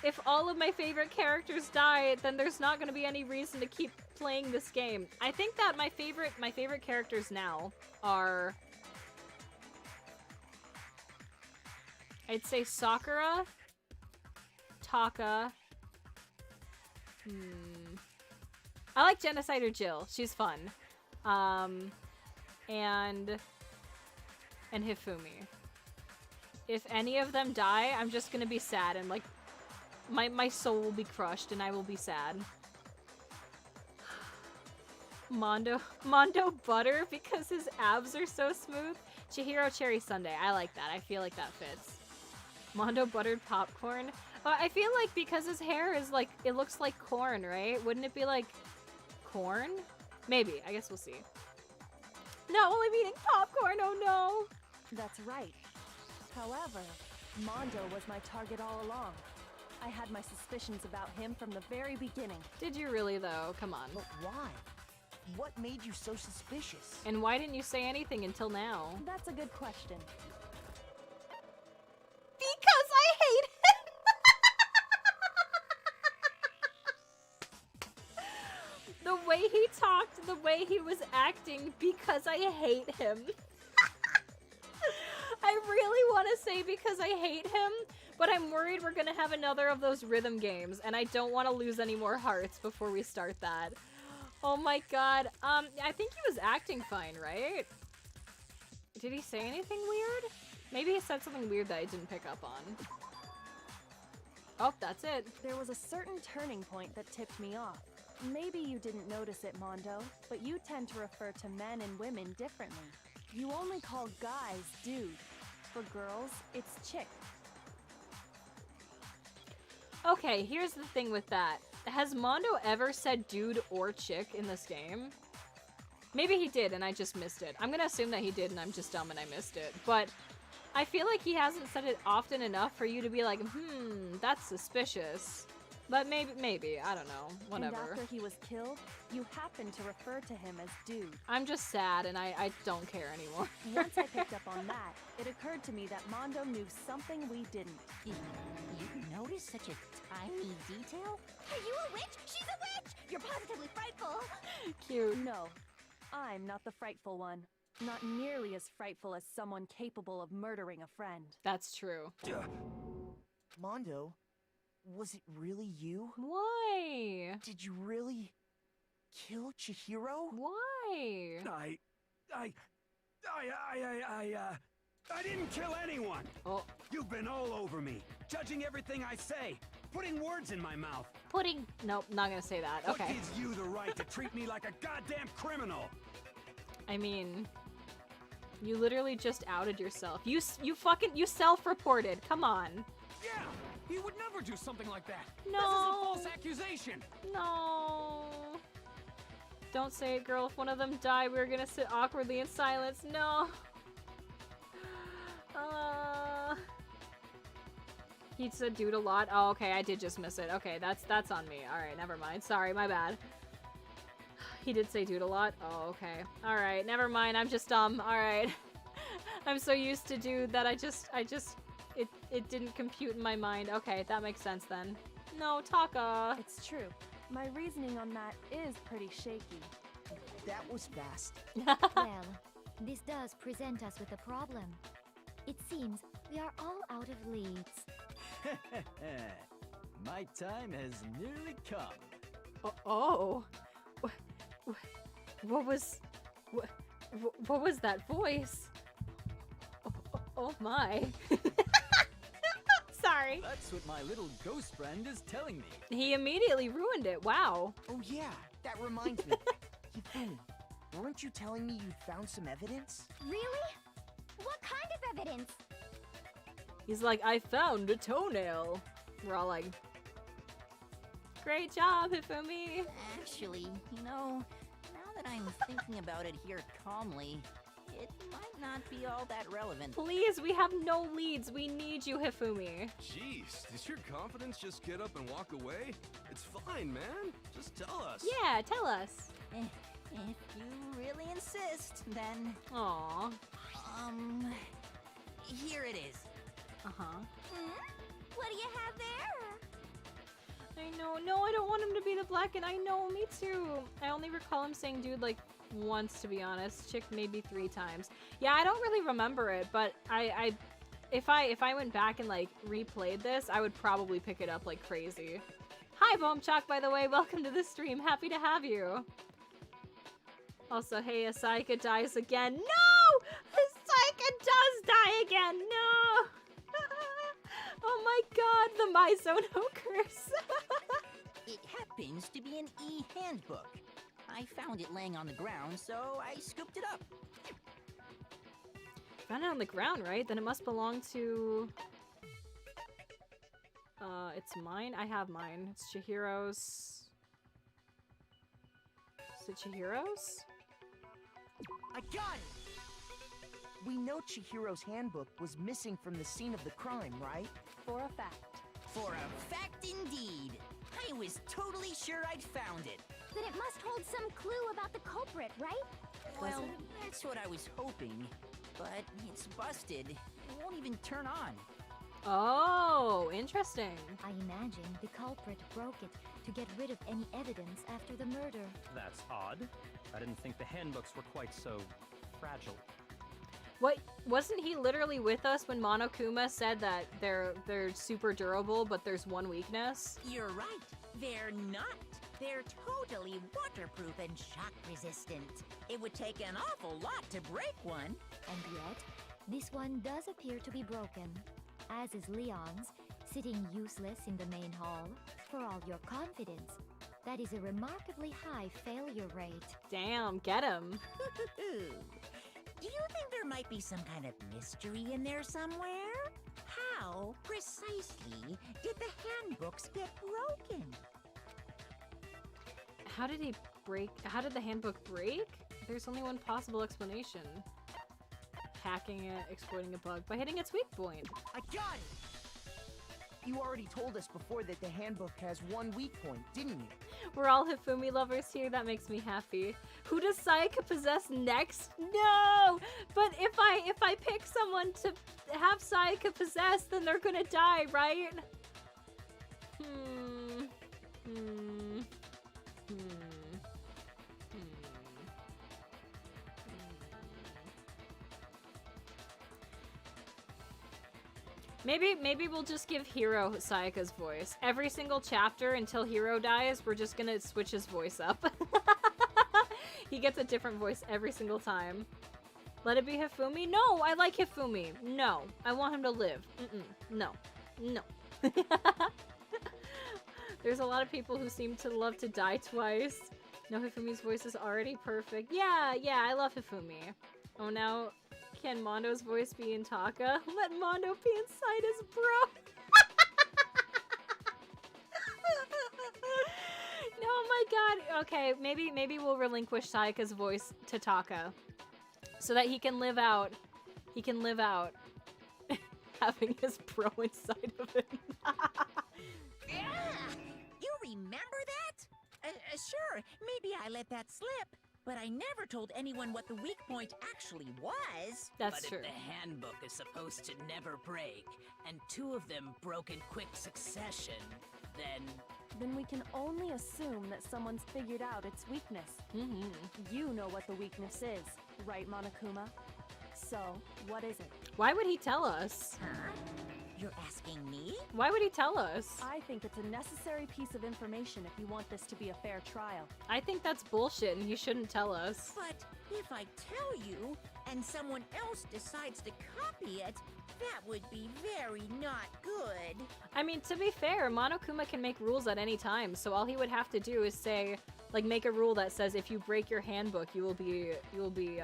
If all of my favorite characters die, then there's not going to be any reason to keep playing this game. I think that my favorite characters now are... I'd say Sakura, Taka. I like Genocider Jill. She's fun. And Hifumi. If any of them die, I'm just gonna be sad and like my soul will be crushed and I will be sad. Mondo Butter because his abs are so smooth. Chihiro Cherry Sundae. I like that. I feel like that fits. Mondo buttered popcorn. I feel like because his hair is like, it looks like corn, right? Wouldn't it be like corn? Maybe. I guess we'll see. No, I'm eating popcorn. Oh no. That's right. However, Mondo was my target all along. I had my suspicions about him from the very beginning. Did you really though? Come on. But why? What made you so suspicious? And why didn't you say anything until now? That's a good question. Because I hate him! The way he talked, the way he was acting, because I hate him. I really want to say because I hate him, but I'm worried we're gonna have another of those rhythm games, and I don't want to lose any more hearts before we start that. Oh my god. I think he was acting fine, right? Did he say anything weird? Maybe he said something weird that I didn't pick up on. Oh, that's it. There was a certain turning point that tipped me off. Maybe you didn't notice it, Mondo, but you tend to refer to men and women differently. You only call guys dude. For girls, it's chick. Okay, here's the thing with that. Has Mondo ever said dude or chick in this game? Maybe he did and I just missed it. I'm gonna assume that he did and I'm just dumb and I missed it. But I feel like he hasn't said it often enough for you to be like, that's suspicious. But maybe, I don't know, whatever. And after he was killed, you happened to refer to him as dude. I'm just sad and I don't care anymore. Once I picked up on that, it occurred to me that Mondo knew something we didn't. You noticed such a tiny detail? Are you a witch? She's a witch! You're positively frightful! Cute. No, I'm not the frightful one. Not nearly as frightful as someone capable of murdering a friend. That's true. Mondo, was it really you? Why? Did you really kill Chihiro? Why? I didn't kill anyone! Oh. You've been all over me, judging everything I say, putting words in my mouth. Nope, not gonna say that. Okay. What gives you the right to treat me like a goddamn criminal? I mean, you literally just outed yourself. You self-reported. Come on. Yeah, he would never do something like that. No. This is a false accusation. No. Don't say it, girl. If one of them died, we were gonna sit awkwardly in silence. No. He said dude a lot. Oh, okay, I did just miss it. Okay, that's on me. Alright, never mind. Sorry, my bad. He did say dude a lot? Oh, okay. Alright, never mind. I'm just dumb. Alright. I'm so used to dude that it didn't compute in my mind. Okay, that makes sense then. No, Taka. It's true. My reasoning on that is pretty shaky. That was fast. Well, this does present us with a problem. It seems we are all out of leads. My time has nearly come. Oh. What was that voice? Oh my. Sorry. That's what my little ghost friend is telling me. He immediately ruined it. Wow. Oh yeah, that reminds me. Hifumi, weren't you telling me you'd found some evidence? Really? What kind of evidence? He's like, I found a toenail. We're all like, great job, Hifumi. Actually, you know, now that I'm thinking about it here calmly, it might not be all that relevant. Please, we have no leads. We need you, Hifumi. Jeez, does your confidence just get up and walk away? It's fine, man. Just tell us. Yeah, tell us. If you really insist, then... Aww. Here it is. Uh-huh. What do you have there? I know. No, I don't want him to be the black, and I know, me too. I only recall him saying dude like once, to be honest. Chick maybe 3 times. Yeah, I don't really remember it, but if I went back and like replayed this, I would probably pick it up like crazy. Hi, Boomchuck, by the way. Welcome to the stream. Happy to have you. Also, hey, Asaika dies again. No! Asaika does die again. No! Oh my god, the Mizono curse. It happens to be an e-handbook. I found it laying on the ground, so I scooped it up. Found it on the ground, right? Then it must belong to... It's mine? I have mine. It's Chihiro's. Is it Chihiro's? I got it! We know Chihiro's handbook was missing from the scene of the crime, right? For a fact. For a fact indeed. I was totally sure I'd found it. Then it must hold some clue about the culprit, right? Well, that's what I was hoping. But it's busted. It won't even turn on. Oh, interesting. I imagine the culprit broke it to get rid of any evidence after the murder. That's odd. I didn't think the handbooks were quite so fragile. What, wasn't he literally with us when Monokuma said that they're super durable, but there's one weakness? You're right. They're not. They're totally waterproof and shock resistant. It would take an awful lot to break one. And yet, this one does appear to be broken, as is Leon's, sitting useless in the main hall. For all your confidence, that is a remarkably high failure rate. Damn, get him. Do you think there might be some kind of mystery in there somewhere? How precisely did the handbooks get broken? How did he break? How did the handbook break? There's only one possible explanation. Hacking it, exploiting a bug by hitting its weak point. I got it! You already told us before that the handbook has one weak point, didn't you? We're all Hifumi lovers here. That makes me happy. Who does Sayaka possess next? No! But if I pick someone to have Sayaka possess, then they're gonna die, right? Maybe we'll just give Hiro Sayaka's voice. Every single chapter until Hiro dies, we're just gonna switch his voice up. He gets a different voice every single time. Let it be Hifumi? No, I like Hifumi. No, I want him to live. No. No. There's a lot of people who seem to love to die twice. No, Hifumi's voice is already perfect. Yeah, I love Hifumi. Oh, now can Mondo's voice be in Taka? Let Mondo be inside his bro. Oh my god. Okay, maybe we'll relinquish Sayaka's voice to Taka so that he can live out having his bro inside of him. You remember that? Sure, maybe I let that slip. But I never told anyone what the weak point actually was. That's but true. If the handbook is supposed to never break, and two of them broke in quick succession, then we can only assume that someone's figured out its weakness. You know what the weakness is, right, Monokuma? So, what is it? Why would he tell us? Huh? You're asking me? Why would he tell us? I think it's a necessary piece of information if you want this to be a fair trial. I think that's bullshit and he shouldn't tell us. But if I tell you, and someone else decides to copy it, that would be very not good. I mean, to be fair, Monokuma can make rules at any time, so all he would have to do is say, like, make a rule that says if you break your handbook, you will be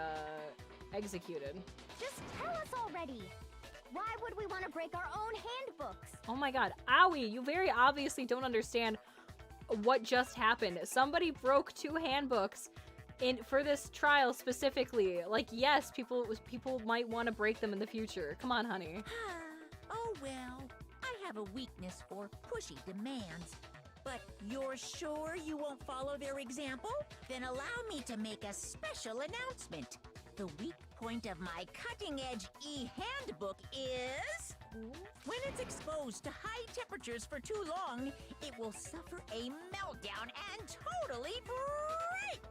executed. Just tell us already. Why would we want to break our own handbooks? Oh my god, Owie, you very obviously don't understand what just happened. Somebody broke 2 handbooks for this trial specifically. Like, yes, people might want to break them in the future. Come on, honey. Oh well, I have a weakness for pushy demands. But you're sure you won't follow their example? Then allow me to make a special announcement. The weak point of my cutting-edge e-handbook is... when it's exposed to high temperatures for too long, it will suffer a meltdown and totally break!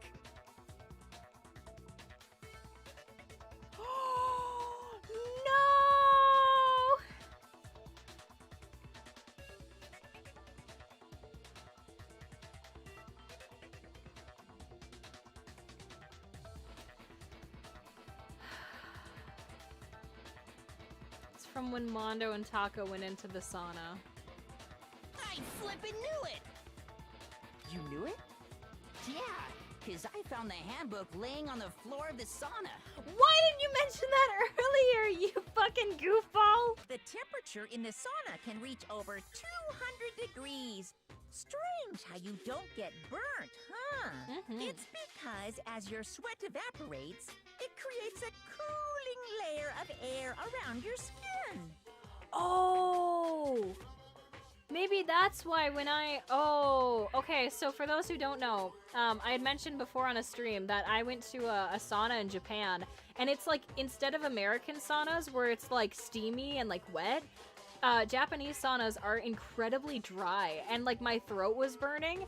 No! It's from when Mondo and Taka went into the sauna. I flippin' knew it! You knew it? Yeah, 'cause I found the handbook laying on the floor of the sauna. Why didn't you mention that earlier, you fucking goofball? The temperature in the sauna can reach over 200 degrees. Strange how you don't get burnt, huh? It's because as your sweat evaporates, it creates a cooling layer of air around your skin. Oh! Maybe that's why when okay, so for those who don't know, I had mentioned before on a stream that I went to a sauna in Japan, and it's like, instead of American saunas where it's like steamy and like wet, Japanese saunas are incredibly dry, and like my throat was burning.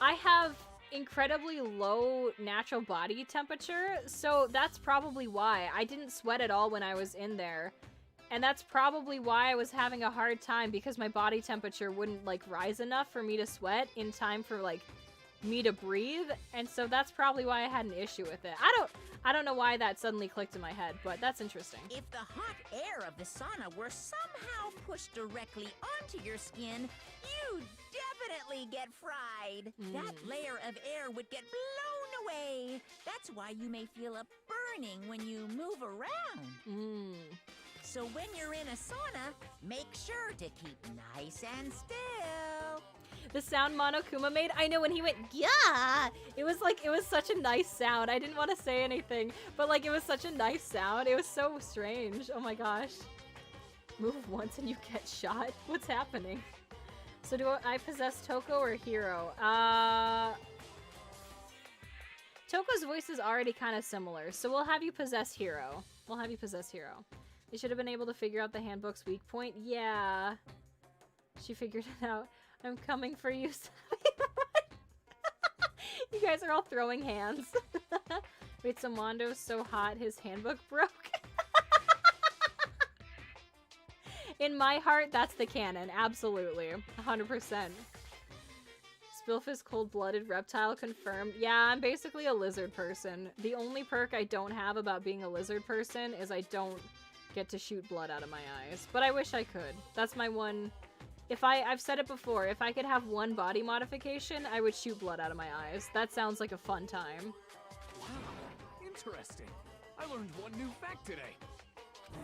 I have incredibly low natural body temperature, so that's probably why. I didn't sweat at all when I was in there. And that's probably why I was having a hard time, because my body temperature wouldn't like rise enough for me to sweat in time for like me to breathe. And so that's probably why I had an issue with it. I don't know why that suddenly clicked in my head, but that's interesting. If the hot air of the sauna were somehow pushed directly onto your skin, you'd definitely get fried. That layer of air would get blown away. That's why you may feel a burning when you move around. So when you're in a sauna, make sure to keep nice and still. The sound Monokuma made, I know when he went, yeah! It was such a nice sound. I didn't want to say anything, but like it was such a nice sound. It was so strange. Oh my gosh. Move once and you get shot? What's happening? So do I possess Toko or Hiro? Toko's voice is already kind of similar, so we'll have you possess Hiro. They should have been able to figure out the handbook's weak point. Yeah. She figured it out. I'm coming for you. You guys are all throwing hands. Wait, so Mondo's so hot his handbook broke? In my heart, that's the canon. Absolutely. 100%. Spilf is cold-blooded reptile confirmed. Yeah, I'm basically a lizard person. The only perk I don't have about being a lizard person is I don't get to shoot blood out of my eyes. But I wish I could. That's my one... I've said it before, if I could have one body modification, I would shoot blood out of my eyes. That sounds like a fun time. Wow, interesting. I learned one new fact today.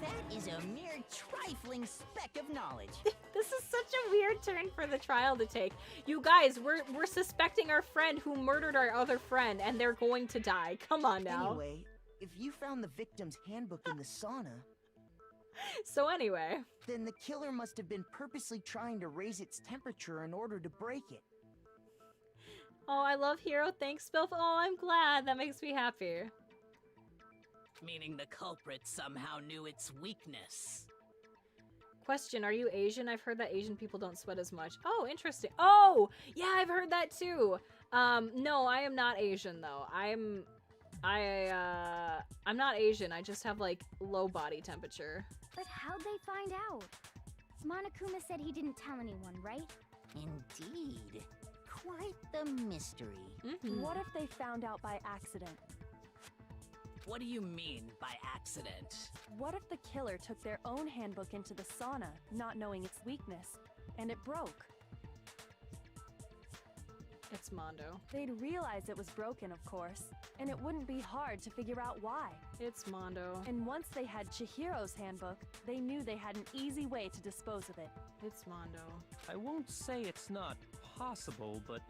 That is a mere trifling speck of knowledge. This is such a weird turn for the trial to take. You guys, we're suspecting our friend who murdered our other friend, and they're going to die. Come on now. Anyway, if you found the victim's handbook in the sauna... So anyway... Then the killer must have been purposely trying to raise its temperature in order to break it. Oh, I love Hiro. Thanks, Spilf. Oh, I'm glad. That makes me happy. Meaning the culprit somehow knew its weakness. Question, are you Asian? I've heard that Asian people don't sweat as much. Oh, interesting. Oh, yeah, I've heard that too. No, I am not Asian though. I'm not Asian. I just have like low body temperature. But how'd they find out? Monokuma said he didn't tell anyone, right? Indeed. Quite the mystery. What if they found out by accident? What do you mean by accident? What if the killer took their own handbook into the sauna, not knowing its weakness, and it broke? It's Mondo. They'd realize it was broken, of course, and it wouldn't be hard to figure out why. It's Mondo. And once they had Chihiro's handbook, they knew they had an easy way to dispose of it. It's Mondo. I won't say it's not possible, but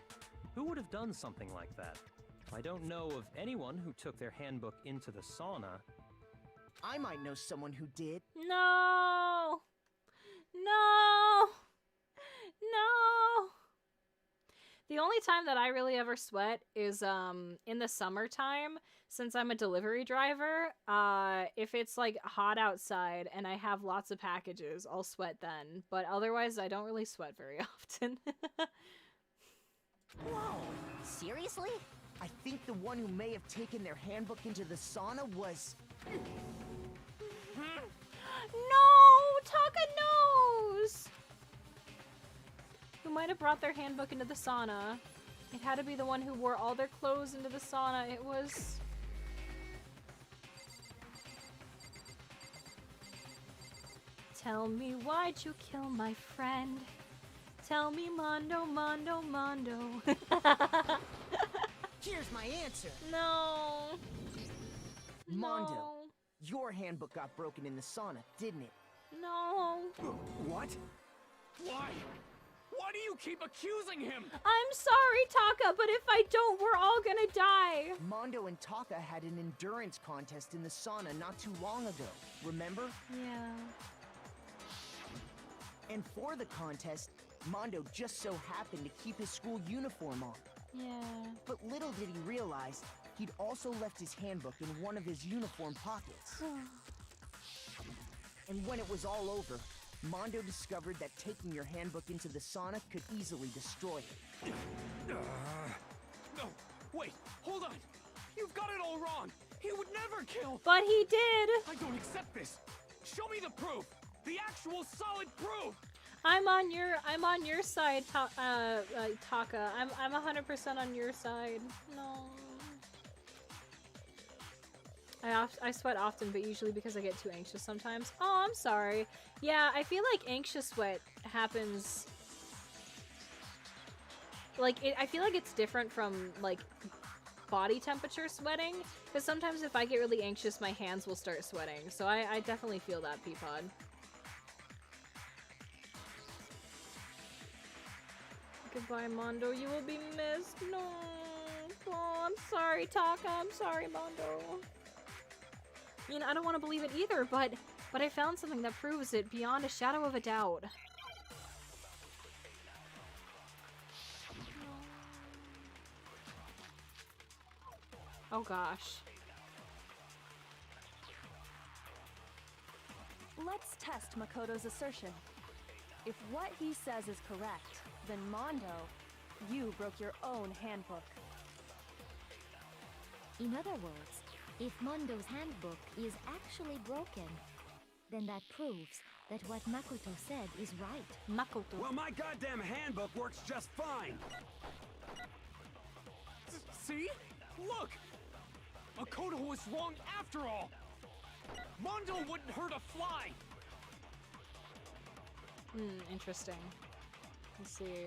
who would have done something like that? I don't know of anyone who took their handbook into the sauna. I might know someone who did. No! No! No! The only time that I really ever sweat is in the summertime, since I'm a delivery driver. If it's like hot outside and I have lots of packages, I'll sweat then. But otherwise, I don't really sweat very often. Whoa, seriously? I think the one who may have taken their handbook into the sauna was... No! Taka knows! Who might have brought their handbook into the sauna. It had to be the one who wore all their clothes into the sauna. It was... Tell me why'd you kill my friend? Tell me Mondo, Mondo, Mondo. Here's my answer. No. Mondo, No. your handbook got broken in the sauna, didn't it? No. What? Why? Why do you keep accusing him? I'm sorry, Taka, but if I don't, we're all gonna die. Mondo and Taka had an endurance contest in the sauna not too long ago, remember? Yeah. And for the contest, Mondo just so happened to keep his school uniform on. Yeah. But little did he realize, he'd also left his handbook in one of his uniform pockets. And when it was all over, Mondo discovered that taking your handbook into the sauna could easily destroy it. No, wait, hold on. You've got it all wrong. He would never kill. But he did. I don't accept this. Show me the proof. The actual solid proof. I'm on your side, Taka. I'm 100% on your side. No. I sweat often, but usually because I get too anxious sometimes. Oh, I'm sorry. Yeah, I feel like anxious sweat happens... Like, I feel like it's different from, like, body temperature sweating. Because sometimes if I get really anxious, my hands will start sweating. So I definitely feel that, Peapod. Goodbye, Mondo. You will be missed. No. Oh, I'm sorry, Taka. I'm sorry, Mondo. You know, I don't want to believe it either, but I found something that proves it beyond a shadow of a doubt. Oh gosh. Let's test Makoto's assertion. If what he says is correct, then Mondo, you broke your own handbook. In other words, if Mondo's handbook is actually broken, then that proves that what Makoto said is right. Makoto. Well, my goddamn handbook works just fine. See? Look! Makoto was wrong after all! Mondo wouldn't hurt a fly! Interesting. Let's see.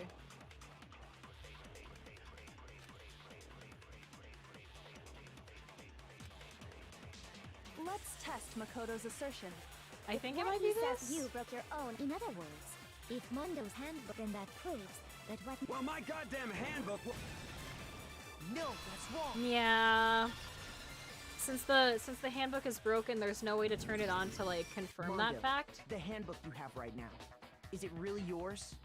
Let's test Makoto's assertion. I think it What might he be says this. you broke your own. In other words, if Mondo's handbook, then that proves that what... Well, my goddamn handbook... No, that's wrong. Yeah. Since the handbook is broken, there's no way to turn it on to like confirm Mondo, that fact. the handbook you have right now, is it really yours?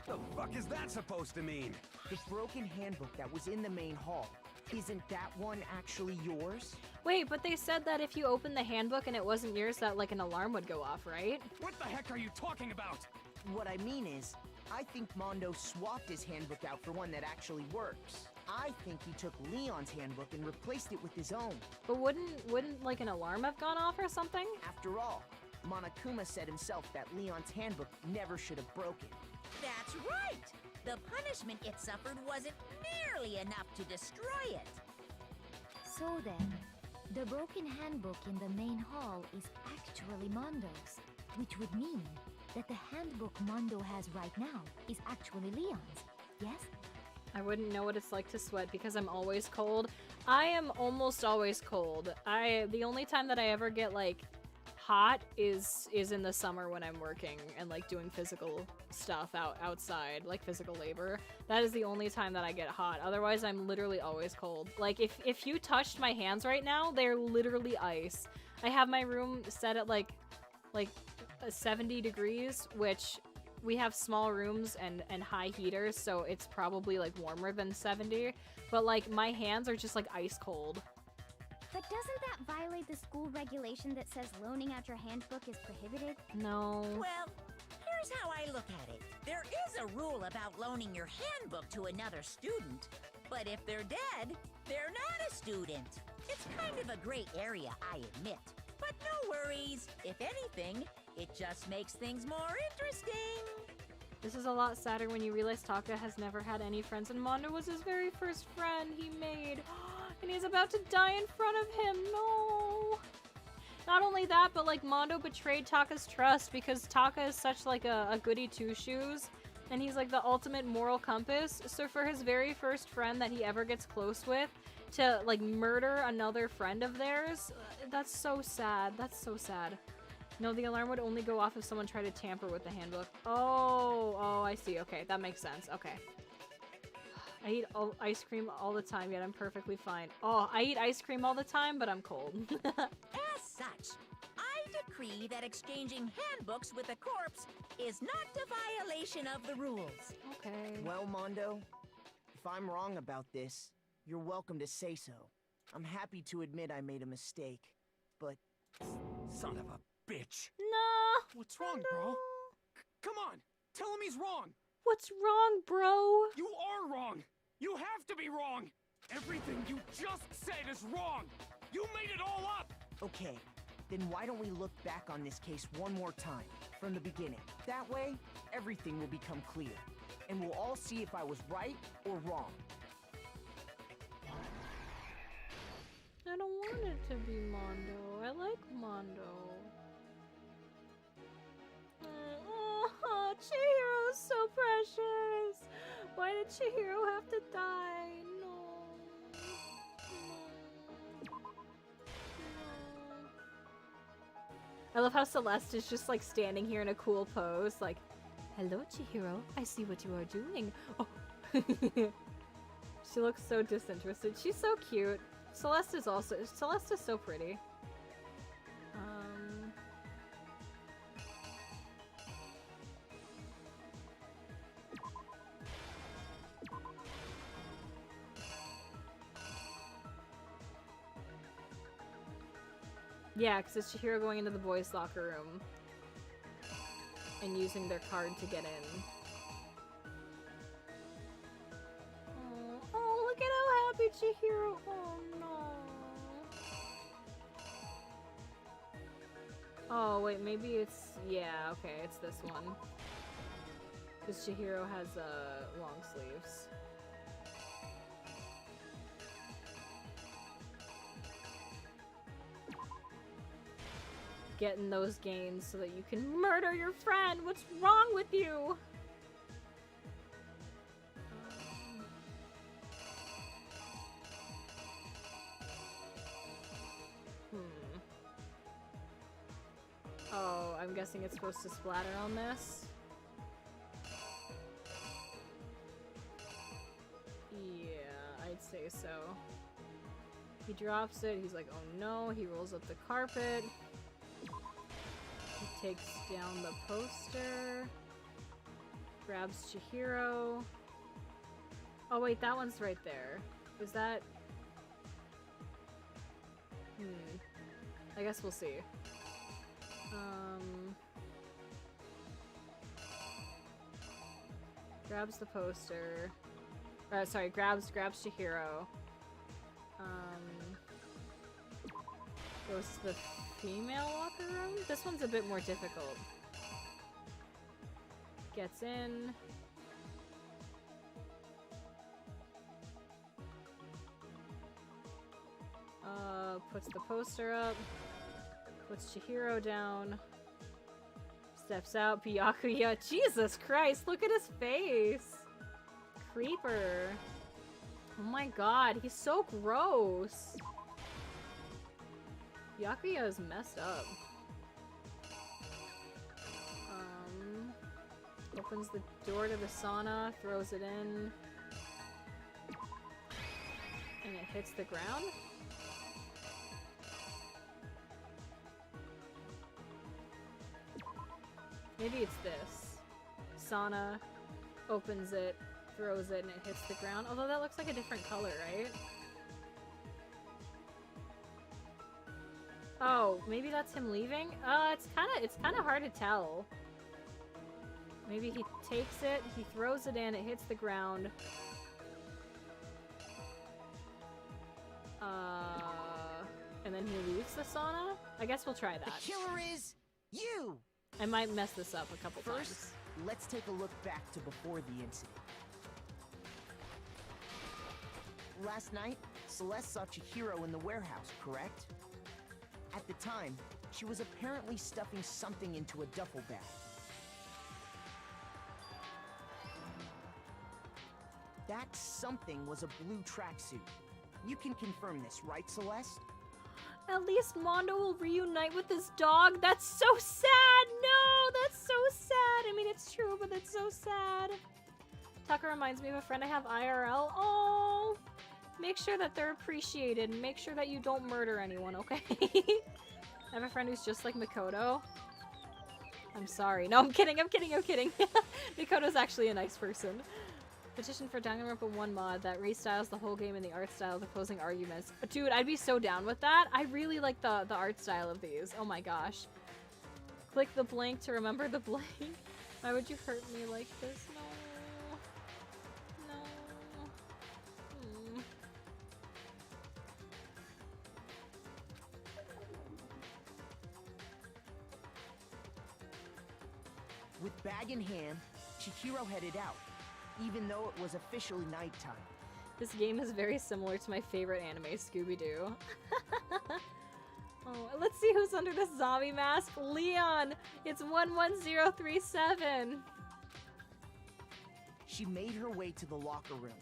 The fuck is that supposed to mean? The broken handbook that was in the main hall, isn't that one actually yours? Wait, but they said that if you open the handbook and it wasn't yours, that like an alarm would go off, right? What the heck are you talking about? What I mean is, I think Mondo swapped his handbook out for one that actually works. I think he took Leon's handbook and replaced it with his own. But wouldn't like an alarm have gone off or something? After all, Monokuma said himself that Leon's handbook never should have broken. That's right! The punishment it suffered wasn't nearly enough to destroy it. So then, the broken handbook in the main hall is actually Mondo's, which would mean that the handbook Mondo has right now is actually Leon's, yes? I wouldn't know what it's like to sweat because I'm always cold. I am almost always cold. The only time that I ever get like hot is in the summer when I'm working and like doing physical stuff outside, like physical labor. That is the only time that I get hot. Otherwise, I'm literally always cold. Like if you touched my hands right now, they're literally ice. I have my room set at like 70 degrees, which we have small rooms and high heaters, so it's probably like warmer than 70, but like my hands are just like ice cold. But doesn't that violate the school regulation that says loaning out your handbook is prohibited? No. Well, here's how I look at it. There is a rule about loaning your handbook to another student, but if they're dead, they're not a student. It's kind of a gray area, I admit. But no worries. If anything, it just makes things more interesting. This is a lot sadder when you realize Taka has never had any friends and Mondo was his very first friend he made. And he's about to die in front of him. No. Not only that, but like Mondo betrayed Taka's trust because Taka is such like a goody two-shoes And he's like the ultimate moral compass. So for his very first friend that he ever gets close with to like murder another friend of theirs, that's so sad. That's so sad. No, the alarm would only go off if someone tried to tamper with the handbook. Oh, I see. Okay, that makes sense. Okay. I eat ice cream all the time, yet I'm perfectly fine. Oh, I eat ice cream all the time, but I'm cold. As such, I decree that exchanging handbooks with a corpse is not a violation of the rules. Okay. Well, Mondo, if I'm wrong about this, you're welcome to say so. I'm happy to admit I made a mistake, but... Son of a bitch. No. What's wrong, bro? Come on, tell him he's wrong. What's wrong, bro? You are wrong. You have to be wrong. Everything you just said is wrong. You made it all up. Okay, then why don't we look back on this case one more time, from the beginning. That way, everything will become clear, and we'll all see if I was right or wrong. I don't want it to be Mondo. I like Mondo. Oh, Chihiro's so precious. Why did Chihiro have to die? No. I love how Celeste is just like standing here in a cool pose, like, hello, Chihiro. I see what you are doing. Oh. She looks so disinterested. She's so cute. Celeste is so pretty. Yeah, because it's Chihiro going into the boys' locker room and using their card to get in. Oh, look at how happy Chihiro. Oh, no. Oh, wait, maybe it's... Yeah, okay, it's this one. Because Chihiro has long sleeves. Getting those gains so that you can murder your friend. What's wrong with you? Oh, I'm guessing it's supposed to splatter on this. Yeah, I'd say so. He drops it. He's like, oh no. He rolls up the carpet. He takes down the poster, grabs Chihiro. Oh wait, that one's right there. Is that... I guess we'll see. Grabs the poster. Sorry, grabs Chihiro. Goes to the female locker room? This one's a bit more difficult. Gets in. Puts the poster up. Puts Chihiro down. Steps out. Byakuya. Jesus Christ, look at his face! Creeper. Oh my god, he's so gross. Byakuya is messed up. Opens the door to the sauna, throws it in. And it hits the ground? Maybe it's this. Sauna, opens it, throws it, and it hits the ground. Although that looks like a different color, right? Oh, maybe that's him leaving? It's kinda hard to tell. Maybe he takes it, he throws it in, it hits the ground. And then he leaves the sauna? I guess we'll try that. The killer is you! I might mess this up a couple times. First, let's take a look back to before the incident. Last night, Celeste saw Chihiro in the warehouse, correct? At the time, she was apparently stuffing something into a duffel bag. That something was a blue tracksuit. You can confirm this, right, Celeste? At least Mondo will reunite with his dog. That's so sad. No, that's so sad. I mean, it's true, but it's so sad. Tucker reminds me of a friend I have IRL. Oh, make sure that they're appreciated. Make sure that you don't murder anyone, okay? I have a friend who's just like Makoto. I'm sorry. No, I'm kidding. I'm kidding. I'm kidding. Makoto's actually a nice person. Petition for Danganronpa 1 mod that restyles the whole game in the art style of opposing arguments. Dude, I'd be so down with that. I really like the art style of these. Oh my gosh. Click the blank to remember the blank. Why would you hurt me like this? No. No. With bag in hand, Chihiro headed out, even though it was officially nighttime. This game is very similar to my favorite anime, Scooby-Doo. Oh, let's see who's under this zombie mask. Leon! It's 11037! She made her way to the locker room,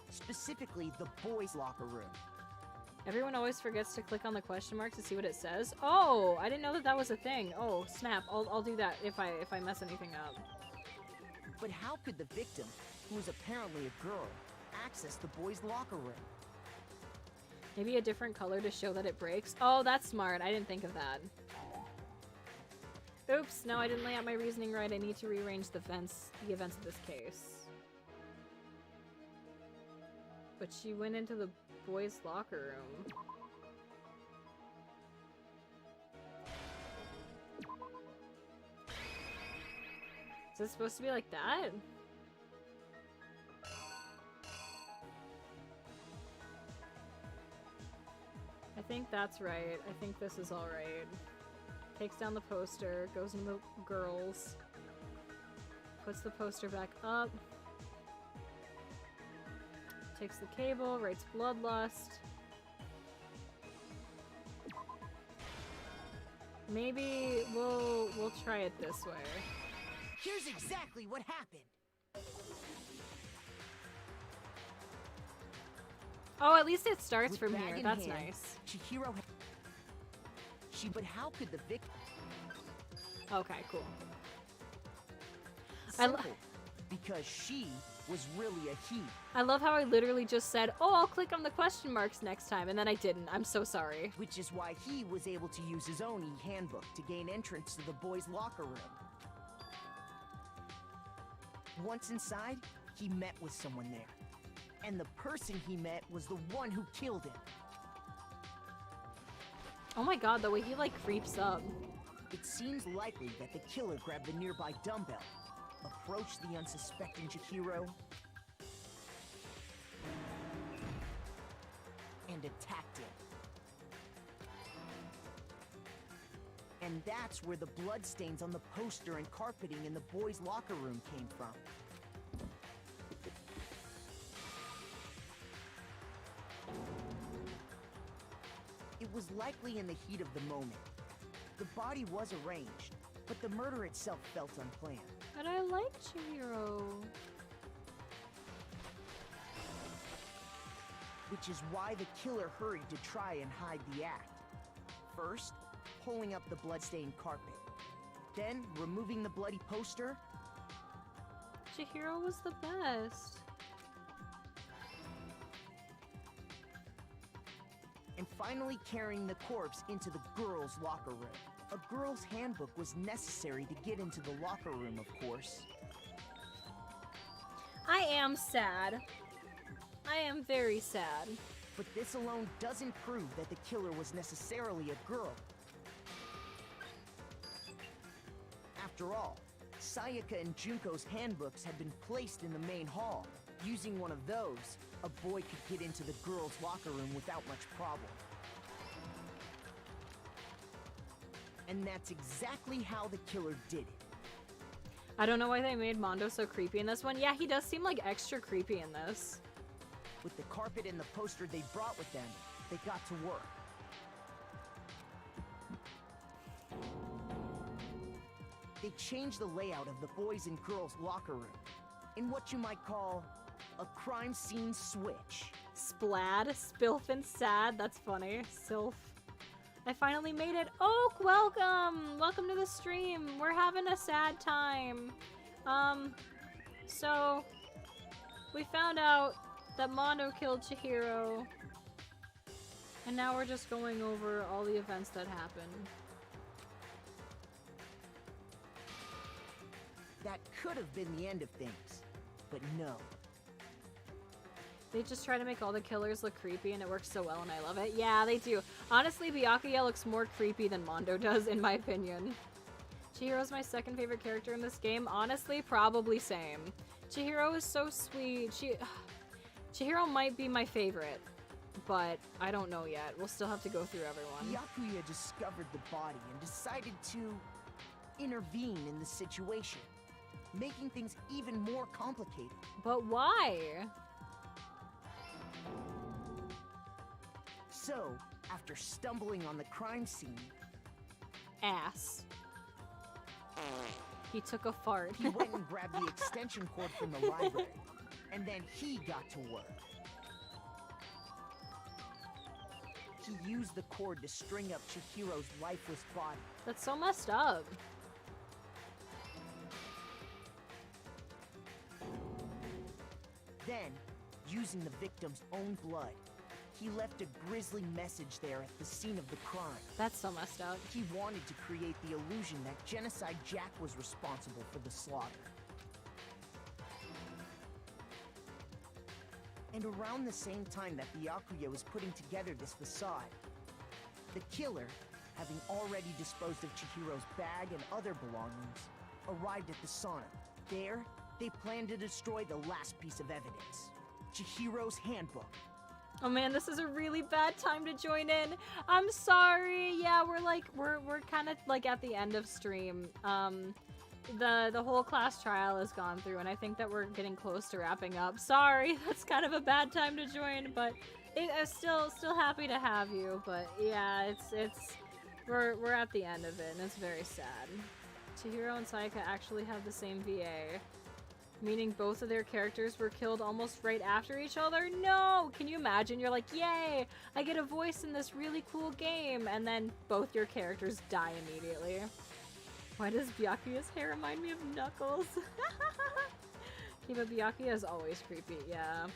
specifically the boys' locker room. Everyone always forgets to click on the question mark to see what it says. Oh, I didn't know that that was a thing. Oh, snap. I'll do that if I mess anything up. But how could the victim, who was apparently a girl, access the boys' locker room? Maybe a different color to show that it breaks. Oh, that's smart. I didn't think of that. Oops, no, I didn't lay out my reasoning right. I need to rearrange the events of this case. But she went into the boys' locker room. Is it supposed to be like that? I think that's right. I think this is alright. Takes down the poster, goes into the girls, puts the poster back up, takes the cable, writes bloodlust. Maybe we'll try it this way. Here's exactly what happened. Oh, at least it starts With from bag here. in That's hand, nice. Chihiro. But how could the victim? Okay, cool. Simple. Because she was really a he. I love how I literally just said, oh, I'll click on the question marks next time, and then I didn't. I'm so sorry. Which is why he was able to use his own e-handbook to gain entrance to the boys' locker room. Once inside, he met with someone there. And the person he met was the one who killed him. Oh my god, the way he like creeps up. It seems likely that the killer grabbed the nearby dumbbell, approached the unsuspecting Chihiro, and attacked him. And that's where the bloodstains on the poster and carpeting in the boys' locker room came from. It was likely in the heat of the moment. The body was arranged, but the murder itself felt unplanned. But I like Chihiro. Which is why the killer hurried to try and hide the act. First, pulling up the bloodstained carpet. Then, removing the bloody poster. Chihiro was the best. And finally carrying the corpse into the girls' locker room. A girl's handbook was necessary to get into the locker room, of course. I am sad. I am very sad. But this alone doesn't prove that the killer was necessarily a girl. After all, Sayaka and Junko's handbooks had been placed in the main hall. Using one of those, a boy could get into the girls' locker room without much problem. And that's exactly how the killer did it. I don't know why they made Mondo so creepy in this one. Yeah, he does seem like extra creepy in this. With the carpet and the poster they brought with them, they got to work. They changed the layout of the boys' and girls' locker room in what you might call a crime scene switch. Splad, Spilf, and Sad. That's funny. Sylph. I finally made it. Oak, welcome! Welcome to the stream. We're having a sad time. So we found out that Mondo killed Chihiro. And now we're just going over all the events that happened. That could have been the end of things, but no. They just try to make all the killers look creepy and it works so well and I love it. Yeah, they do. Honestly, Byakuya looks more creepy than Mondo does in my opinion. Chihiro's my second favorite character in this game. Honestly, probably same. Chihiro is so sweet. Chihiro might be my favorite, but I don't know yet. We'll still have to go through everyone. Byakuya discovered the body and decided to intervene in the situation, making things even more complicated. But why? So, after stumbling on the crime scene... Ass. He took a fart. He went and grabbed the extension cord from the library, and then he got to work. He used the cord to string up Chihiro's lifeless body. That's so messed up. Then, using the victim's own blood, he left a grisly message there at the scene of the crime. That's so messed up. He wanted to create the illusion that Genocide Jack was responsible for the slaughter. And around the same time that Byakuya was putting together this facade, the killer, having already disposed of Chihiro's bag and other belongings, arrived at the sauna. There, they planned to destroy the last piece of evidence, Chihiro's handbook. Oh man, this is a really bad time to join in. I'm sorry. Yeah, we're kind of like at the end of stream. The whole class trial has gone through, and I think that we're getting close to wrapping up. Sorry, that's kind of a bad time to join, but I'm still happy to have you. But yeah, we're at the end of it, and it's very sad. Chihiro and Sayaka actually have the same VA. Meaning both of their characters were killed almost right after each other? No! Can you imagine? You're like, yay! I get a voice in this really cool game! And then both your characters die immediately. Why does Byakuya's hair remind me of Knuckles? Yeah, but Byakuya is always creepy, yeah.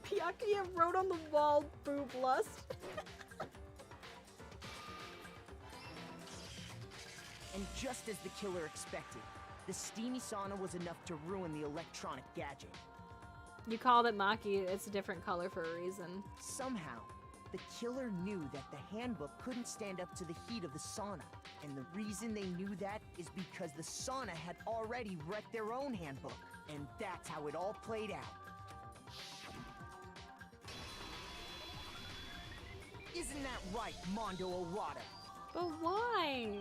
Byakuya wrote on the wall, boob lust. And just as the killer expected, the steamy sauna was enough to ruin the electronic gadget. You called it Maki, it's a different color for a reason. Somehow, the killer knew that the handbook couldn't stand up to the heat of the sauna. And the reason they knew that is because the sauna had already wrecked their own handbook. And that's how it all played out. Isn't that right, Mondo Owada? But why?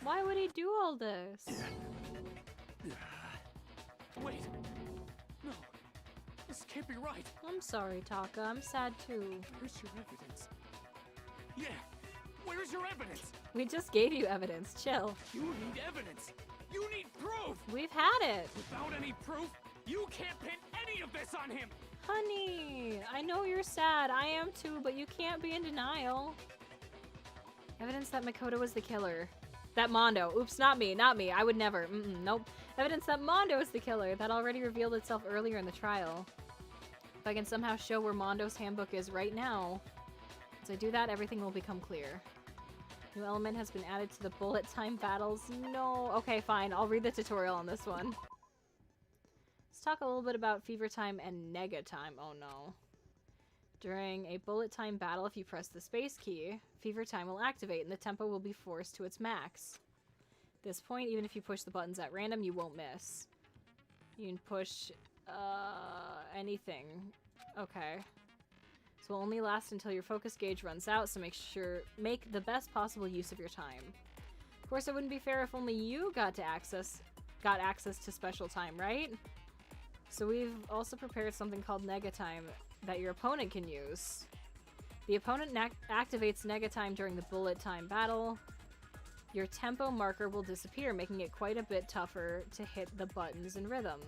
Why would he do all this? Wait. No. This can't be right. I'm sorry, Taka. I'm sad too. Where's your evidence? Yeah. Where's your evidence? We just gave you evidence. Chill. You need evidence. You need proof. We've had it. Without any proof, you can't pin any of this on him. Honey, I know you're sad. I am too, but you can't be in denial. Evidence that Makoto was the killer. That Mondo. Oops, not me. I would never. Nope. Evidence that Mondo is the killer. That already revealed itself earlier in the trial. If I can somehow show where Mondo's handbook is right now, once I do that, everything will become clear. New element has been added to the bullet time battles. No. Okay, fine. I'll read the tutorial on this one. Let's talk a little bit about fever time and nega time. Oh no. During a bullet time battle, if you press the space key, fever time will activate and the tempo will be forced to its max. At this point, even if you push the buttons at random, you won't miss. You can push anything. Okay. So it'll only last until your focus gauge runs out, so make the best possible use of your time. Of course, it wouldn't be fair if only you got access to special time, right? So we've also prepared something called nega time that your opponent can use. The opponent activates nega time during the bullet time battle. your tempo marker will disappear, making it quite a bit tougher to hit the buttons in rhythm.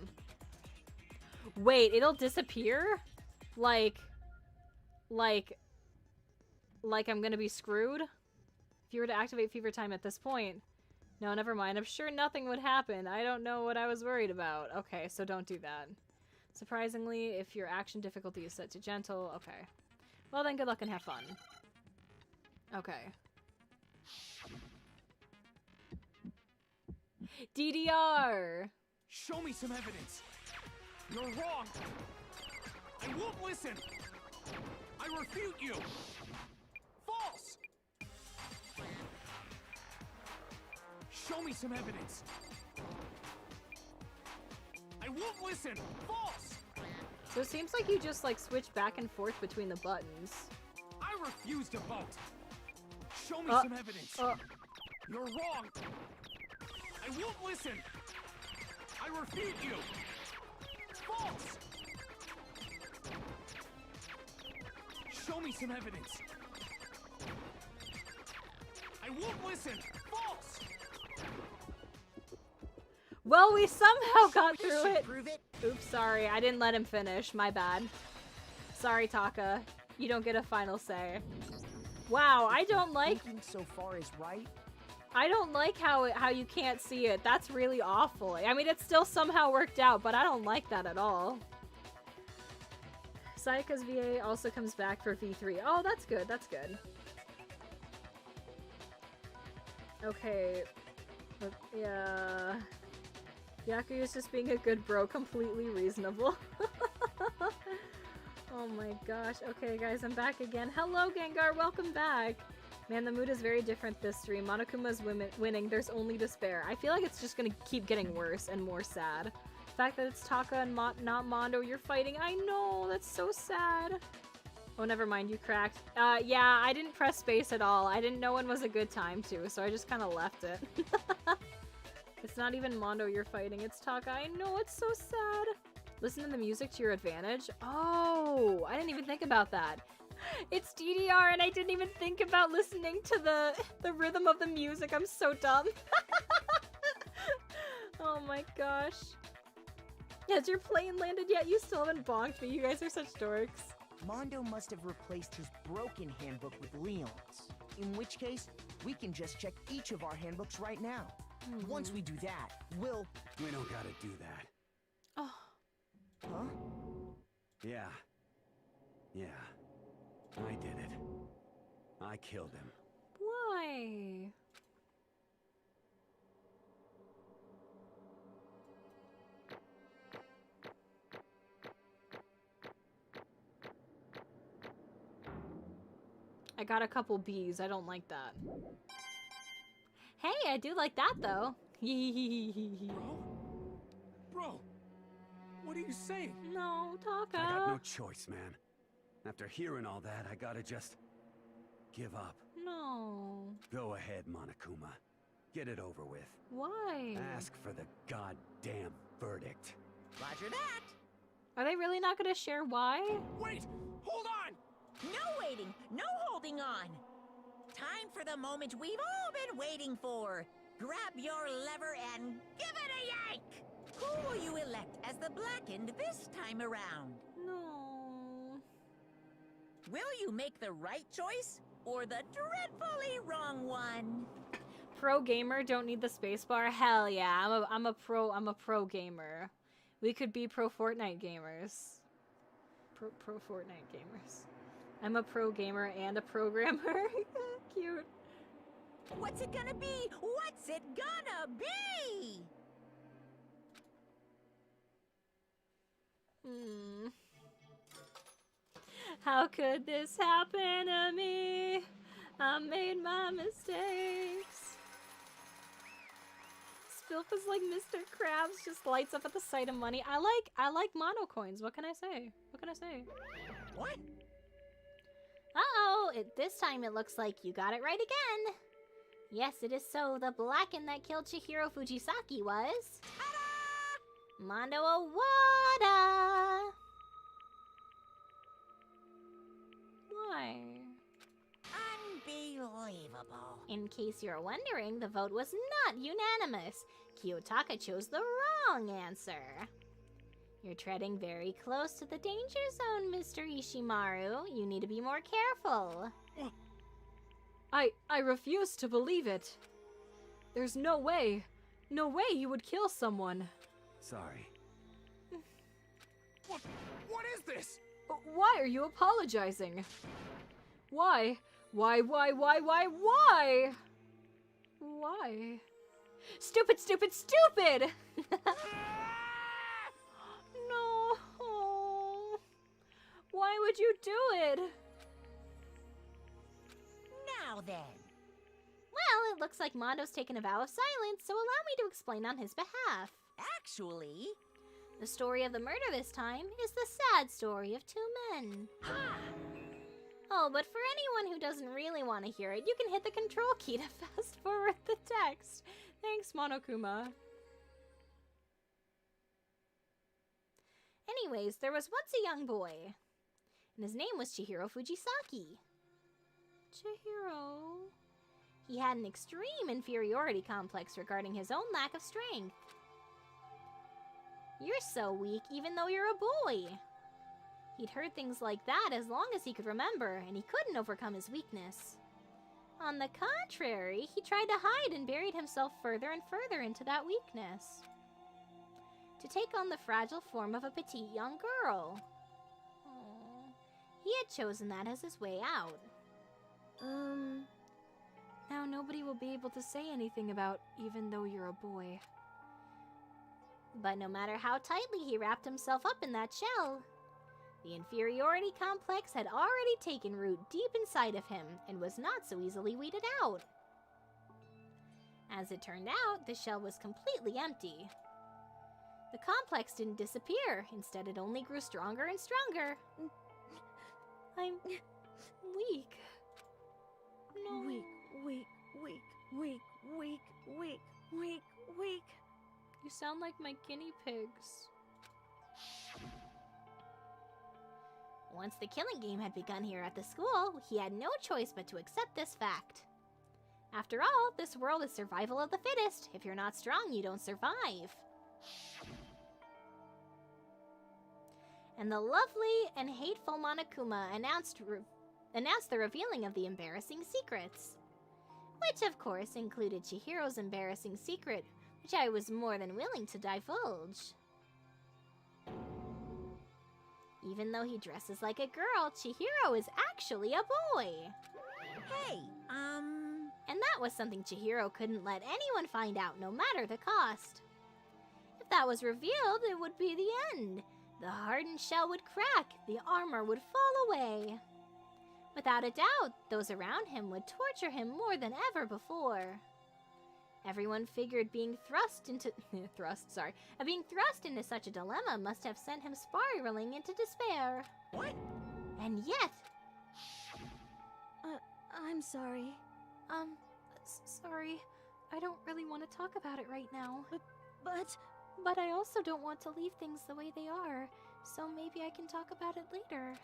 Wait, it'll disappear? Like I'm gonna be screwed? If you were to activate Fever Time at this point. No, never mind. I'm sure nothing would happen. I don't know what I was worried about. Okay, so don't do that. Surprisingly, if your action difficulty is set to gentle, okay. Well then, good luck and have fun. Okay. DDR! Show me some evidence. You're wrong. I won't listen. I refute you. False. Show me some evidence. I won't listen. False. So it seems like you just like switch back and forth between the buttons. I refuse to vote. Show me some evidence. You're wrong. I won't listen. I refute you. False. Show me some evidence. I won't listen. False. Well, we somehow got through it. Prove it. Oops, sorry. I didn't let him finish. My bad. Sorry, Taka. You don't get a final say. Wow, I don't like... Thinking so far is right. I don't like how you can't see it. That's really awful. I mean, it still somehow worked out, but I don't like that at all. Sayaka's VA also comes back for V3. Oh, that's good. That's good. Okay. Yeah. Yakuyu's just being a good bro. Completely reasonable. Oh my gosh. Okay, guys, I'm back again. Hello, Gengar. Welcome back. Man, the mood is very different this stream. Monokuma's winning. There's only despair. I feel like it's just gonna keep getting worse and more sad. The fact that it's Taka and not Mondo you're fighting. I know. That's so sad. Oh, never mind. You cracked. Yeah, I didn't press space at all. I didn't know when was a good time to, so I just kind of left it. It's not even Mondo you're fighting. It's Taka. I know. It's so sad. Listen to the music to your advantage. Oh, I didn't even think about that. It's DDR and I didn't even think about listening to the rhythm of the music. I'm so dumb. Oh my gosh. Has your plane landed yet? You still haven't bonked me. You guys are such dorks. Mondo must have replaced his broken handbook with Leon's. In which case, we can just check each of our handbooks right now. Once we do that, we'll... We don't gotta do that. Oh. Huh? Yeah. Yeah. I did it. I killed him. Why? I got a couple B's. I don't like that. Hey, I do like that though. Bro, what are you saying? No, Taka. I got no choice, man. After hearing all that, I gotta just give up. No. Go ahead, Monokuma. Get it over with. Why? Ask for the goddamn verdict. Roger that. Are they really not gonna share why? Wait! Hold on! No waiting, no holding on. Time for the moment we've all been waiting for. Grab your lever and give it a yank! Who will you elect as the Blackened this time around? No. Will you make the right choice or the dreadfully wrong one? Pro gamer don't need the spacebar. Hell yeah, I'm a pro gamer. We could be pro Fortnite gamers. Pro Fortnite gamers. I'm a pro gamer and a programmer. Cute. What's it gonna be? What's it gonna be? How could this happen to me? I made my mistakes. Spilf is like Mr. Krabs, just lights up at the sight of money. I like mono coins. What can I say? What can I say? What? Uh-oh, this time it looks like you got it right again. Yes, it is so. The Blackened that killed Chihiro Fujisaki was... Ta-da! Mondo Owada! Why? Unbelievable. In case you're wondering, the vote was not unanimous. Kiyotaka chose the wrong answer. You're treading very close to the danger zone, Mr. Ishimaru. You need to be more careful. I refuse to believe it. There's no way you would kill someone. Sorry. What is this? Why are you apologizing? Why? Why? Stupid! No. Why would you do it? Now then. Well, it looks like Mondo's taken a vow of silence, so allow me to explain on his behalf. Actually... The story of the murder this time is the sad story of two men. Oh, but for anyone who doesn't really want to hear it, you can hit the control key to fast forward the text. Thanks, Monokuma. Anyways, there was once a young boy, and his name was Chihiro Fujisaki. Chihiro... He had an extreme inferiority complex regarding his own lack of strength. You're so weak even though you're a boy. He'd heard things like that as long as he could remember, and he couldn't overcome his weakness. On the contrary, he tried to hide and buried himself further and further into that weakness, to take on the fragile form of a petite young girl. Aww. He had chosen that as his way out. Now nobody will be able to say anything about even though you're a boy. But no matter how tightly he wrapped himself up in that shell, the inferiority complex had already taken root deep inside of him and was not so easily weeded out. As it turned out, the shell was completely empty. The complex didn't disappear. Instead, it only grew stronger and stronger. I'm weak. No. Weak. You sound like my guinea pigs. Once the killing game had begun here at the school, he had no choice but to accept this fact. After all, this world is survival of the fittest. If you're not strong, you don't survive. And the lovely and hateful Monokuma announced the revealing of the embarrassing secrets. Which, of course, included Chihiro's embarrassing secret, which I was more than willing to divulge. Even though he dresses like a girl, Chihiro is actually a boy. Hey, And that was something Chihiro couldn't let anyone find out, no matter the cost. If that was revealed, it would be the end. The hardened shell would crack, the armor would fall away. Without a doubt, those around him would torture him more than ever before. Everyone figured being thrust into such a dilemma must have sent him spiraling into despair. What? And yet... I'm sorry. Sorry. I don't really want to talk about it right now. But I also don't want to leave things the way they are, so maybe I can talk about it later.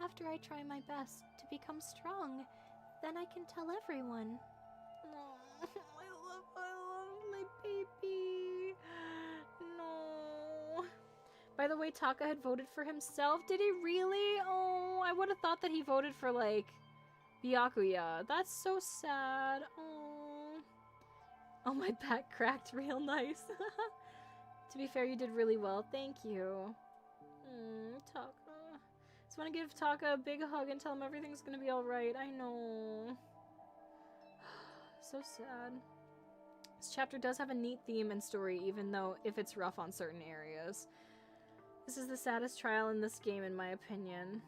After I try my best to become strong, then I can tell everyone. I love my baby. No. By the way, Taka had voted for himself. Did he really? Oh, I would have thought that he voted for, like, Byakuya. That's so sad. Oh, my back cracked real nice. To be fair, you did really well. Thank you. Taka. Just want to give Taka a big hug and tell him everything's gonna be alright. I know. So sad. This chapter does have a neat theme and story, even though if it's rough on certain areas. This is the saddest trial in this game, in my opinion.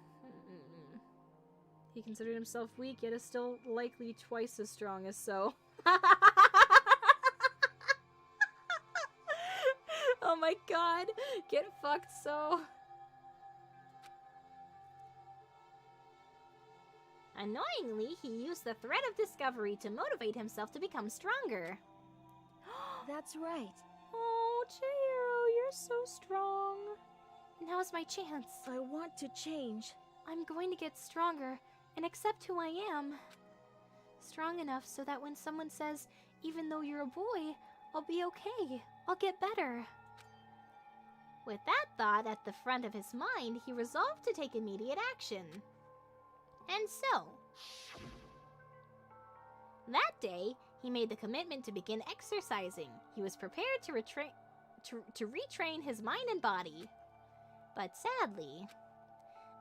He considered himself weak, yet is still likely twice as strong as so. Oh my god! Get fucked so. Annoyingly, he used the thread of discovery to motivate himself to become stronger. That's right. Oh, Chihiro, you're so strong. Now's my chance. I want to change. I'm going to get stronger and accept who I am. Strong enough so that when someone says, even though you're a boy, I'll be okay. I'll get better. With that thought at the front of his mind, he resolved to take immediate action. And so, that day, he made the commitment to begin exercising. He was prepared to retrain his mind and body. But sadly,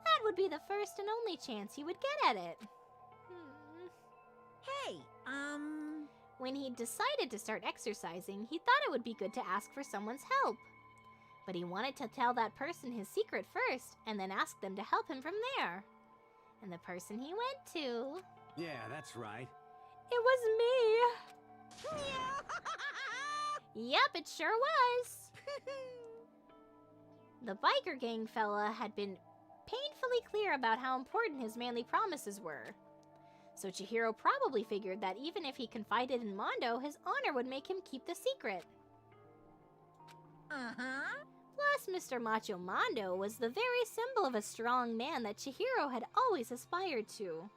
that would be the first and only chance he would get at it. Hey, When he decided to start exercising, he thought it would be good to ask for someone's help. But he wanted to tell that person his secret first, and then ask them to help him from there. And the person he went to... Yeah, that's right. It was me! Yep, it sure was! The biker gang fella had been painfully clear about how important his manly promises were. So Chihiro probably figured that even if he confided in Mondo, his honor would make him keep the secret. Plus, Mr. Macho Mondo was the very symbol of a strong man that Chihiro had always aspired to.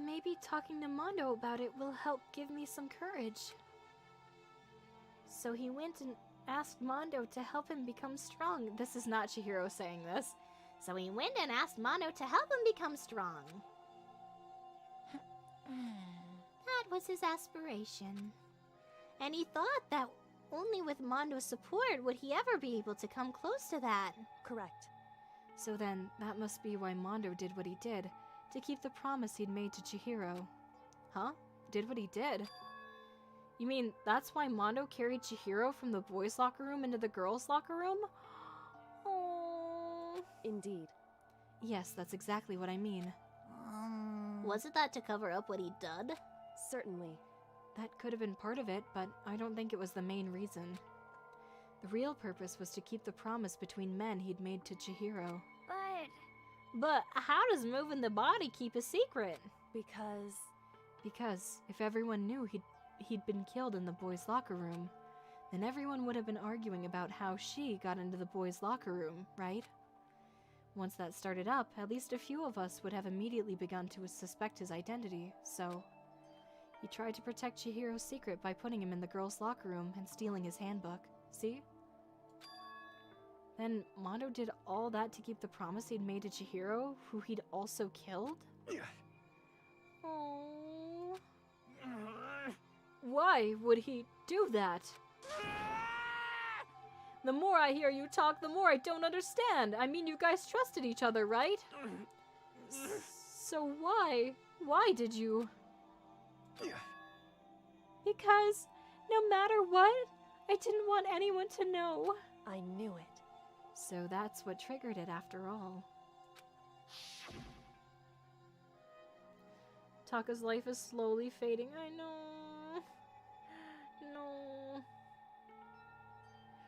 Maybe talking to Mondo about it will help give me some courage. So he went and asked Mondo to help him become strong. This is not Chihiro saying this. So he went and asked Mondo to help him become strong. That was his aspiration. And he thought that only with Mondo's support would he ever be able to come close to that. Correct. So then, that must be why Mondo did what he did, to keep the promise he'd made to Chihiro. Huh? Did what he did? You mean that's why Mondo carried Chihiro from the boys' locker room into the girls' locker room? Oh. Indeed. Yes, that's exactly what I mean. Wasn't that to cover up what he'd done? Certainly. That could have been part of it, but I don't think it was the main reason. The real purpose was to keep the promise between men he'd made to Chihiro. But how does moving the body keep a secret? Because if everyone knew he'd been killed in the boys' locker room, then everyone would have been arguing about how she got into the boys' locker room, right? Once that started up, at least a few of us would have immediately begun to suspect his identity, so... He tried to protect Chihiro's secret by putting him in the girls' locker room and stealing his handbook. See? Then Mondo did all that to keep the promise he'd made to Chihiro, who he'd also killed? Oh. Why would he do that? The more I hear you talk, the more I don't understand. I mean, you guys trusted each other, right? So why? Why did you? Because no matter what, I didn't want anyone to know. I knew it. So that's what triggered it after all. Taka's life is slowly fading. I know. No.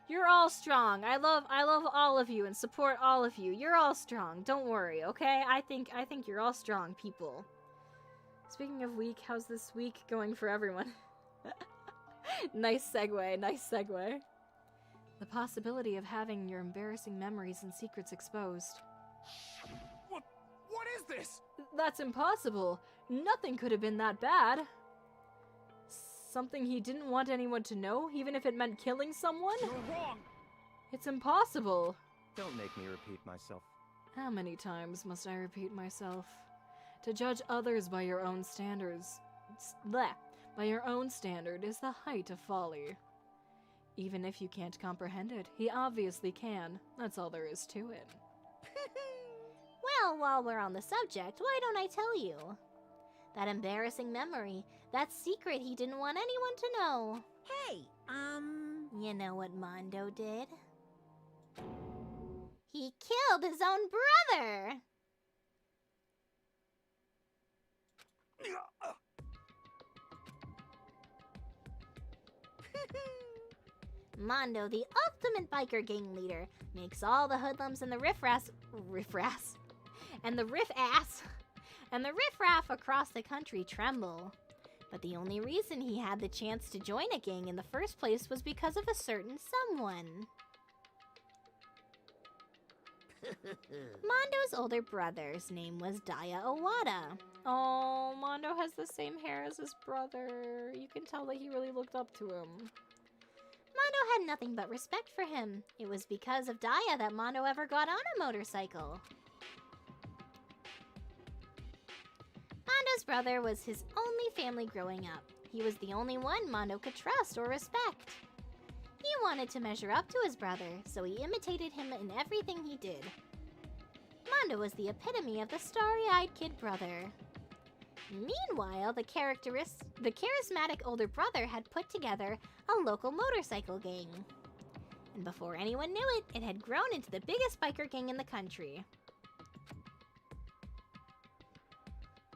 You're all strong. I love all of you and support all of you. You're all strong. Don't worry, okay? I think you're all strong people. Speaking of week, how's this week going for everyone? Nice segue, nice segue. The possibility of having your embarrassing memories and secrets exposed. What is this? That's impossible. Nothing could have been that bad. Something he didn't want anyone to know, even if it meant killing someone? You're wrong! It's impossible. Don't make me repeat myself. How many times must I repeat myself? To judge others by your own standards... by your own standard is the height of folly. Even if you can't comprehend it, he obviously can. That's all there is to it. Well, while we're on the subject, why don't I tell you? That embarrassing memory, that secret he didn't want anyone to know. Hey, You know what Mondo did? He killed his own brother! Mondo, the ultimate biker gang leader, makes all the hoodlums and the riffraff across the country tremble. But the only reason he had the chance to join a gang in the first place was because of a certain someone. Mondo's older brother's name was Daya Owada. Oh, Mondo has the same hair as his brother. You can tell that he really looked up to him. Mondo had nothing but respect for him. It was because of Daya that Mondo ever got on a motorcycle. Mondo's brother was his only family growing up. He was the only one Mondo could trust or respect. He wanted to measure up to his brother, so he imitated him in everything he did. Mondo was the epitome of the starry-eyed kid brother. Meanwhile, the charismatic older brother had put together a local motorcycle gang. And before anyone knew it, it had grown into the biggest biker gang in the country.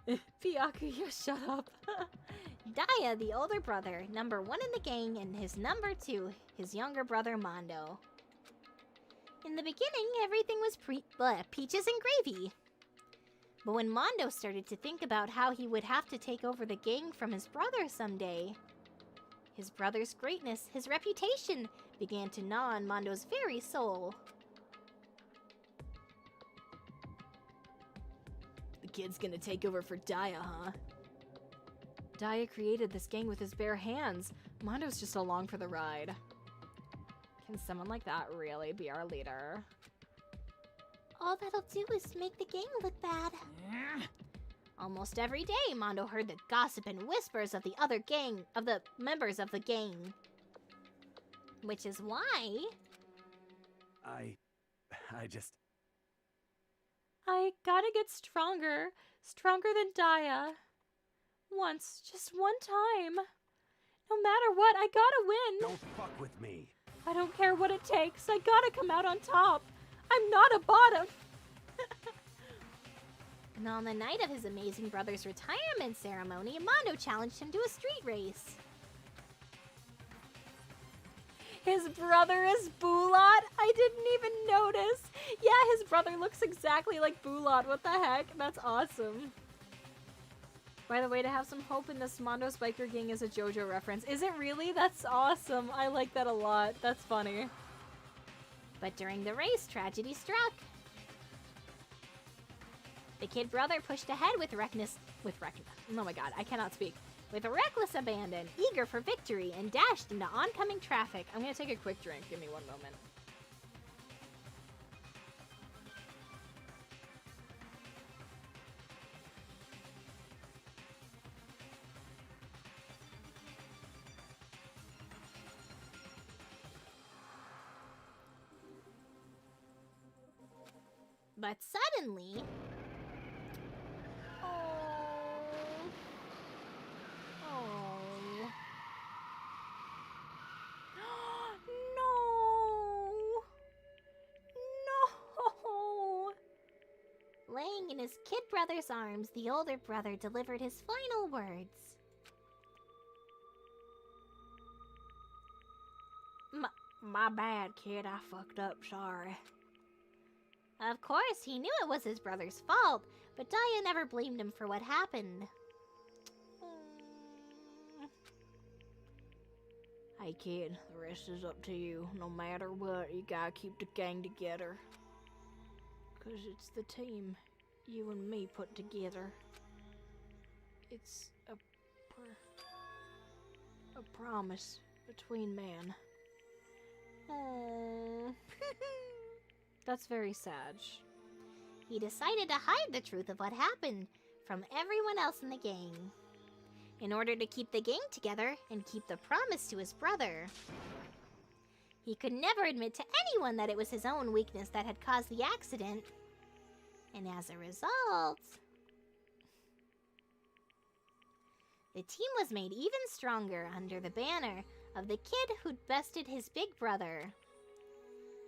Byakuya, shut up. Daya, the older brother, number 1 in the gang, and his number 2, his younger brother Mondo. In the beginning, everything was peaches and gravy. But when Mondo started to think about how he would have to take over the gang from his brother someday, his brother's greatness, his reputation, began to gnaw on Mondo's very soul. The kid's gonna take over for Daya, huh? Daya created this gang with his bare hands. Mondo's just along for the ride. Can someone like that really be our leader? All that'll do is make the gang look bad. Almost every day, Mondo heard the gossip and whispers of the members of the gang. Which is why... I gotta get stronger. Stronger than Daya. Once, just one time. No matter what, I gotta win. Don't fuck with me. I don't care what it takes. I gotta come out on top. I'm not a bottom. And on the night of his amazing brother's retirement ceremony, Mondo challenged him to a street race. His brother is Bulat? I didn't even notice. Yeah, his brother looks exactly like Bulat. What the heck? That's awesome. By the way, to have some hope in this Mondo's biker gang is a JoJo reference. Is it really? That's awesome. I like that a lot. That's funny. But during the race, tragedy struck. The kid brother pushed ahead with reckless abandon, eager for victory, and dashed into oncoming traffic. I'm gonna take a quick drink. Give me one moment. But suddenly... Laying in his kid brother's arms, the older brother delivered his final words. My bad, kid. I fucked up. Sorry. Of course, he knew it was his brother's fault, but Daya never blamed him for what happened. Hey, kid. The rest is up to you. No matter what, you gotta keep the gang together. 'Cause it's the team you and me put together. It's a promise between man. Aww. That's very sad. He decided to hide the truth of what happened from everyone else in the gang, in order to keep the gang together and keep the promise to his brother. He could never admit to anyone that it was his own weakness that had caused the accident. And as a result, the team was made even stronger under the banner of the kid who'd bested his big brother.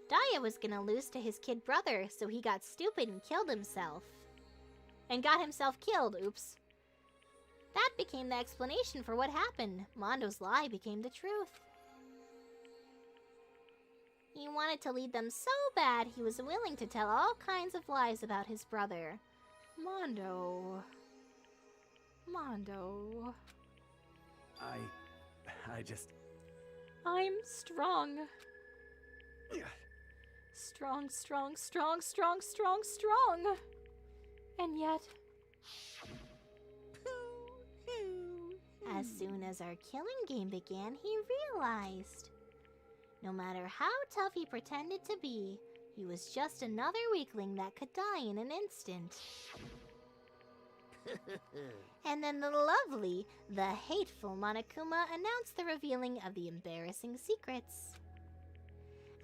Daya was gonna lose to his kid brother, so he got stupid and killed himself. And got himself killed, oops. That became the explanation for what happened. Mondo's lie became the truth. He wanted to lead them so bad, he was willing to tell all kinds of lies about his brother. Mondo. I just... I'm strong. Strong, strong, strong, strong, strong, strong. And yet... As soon as our killing game began, he realized. No matter how tough he pretended to be, he was just another weakling that could die in an instant. And then the lovely, the hateful Monokuma announced the revealing of the embarrassing secrets.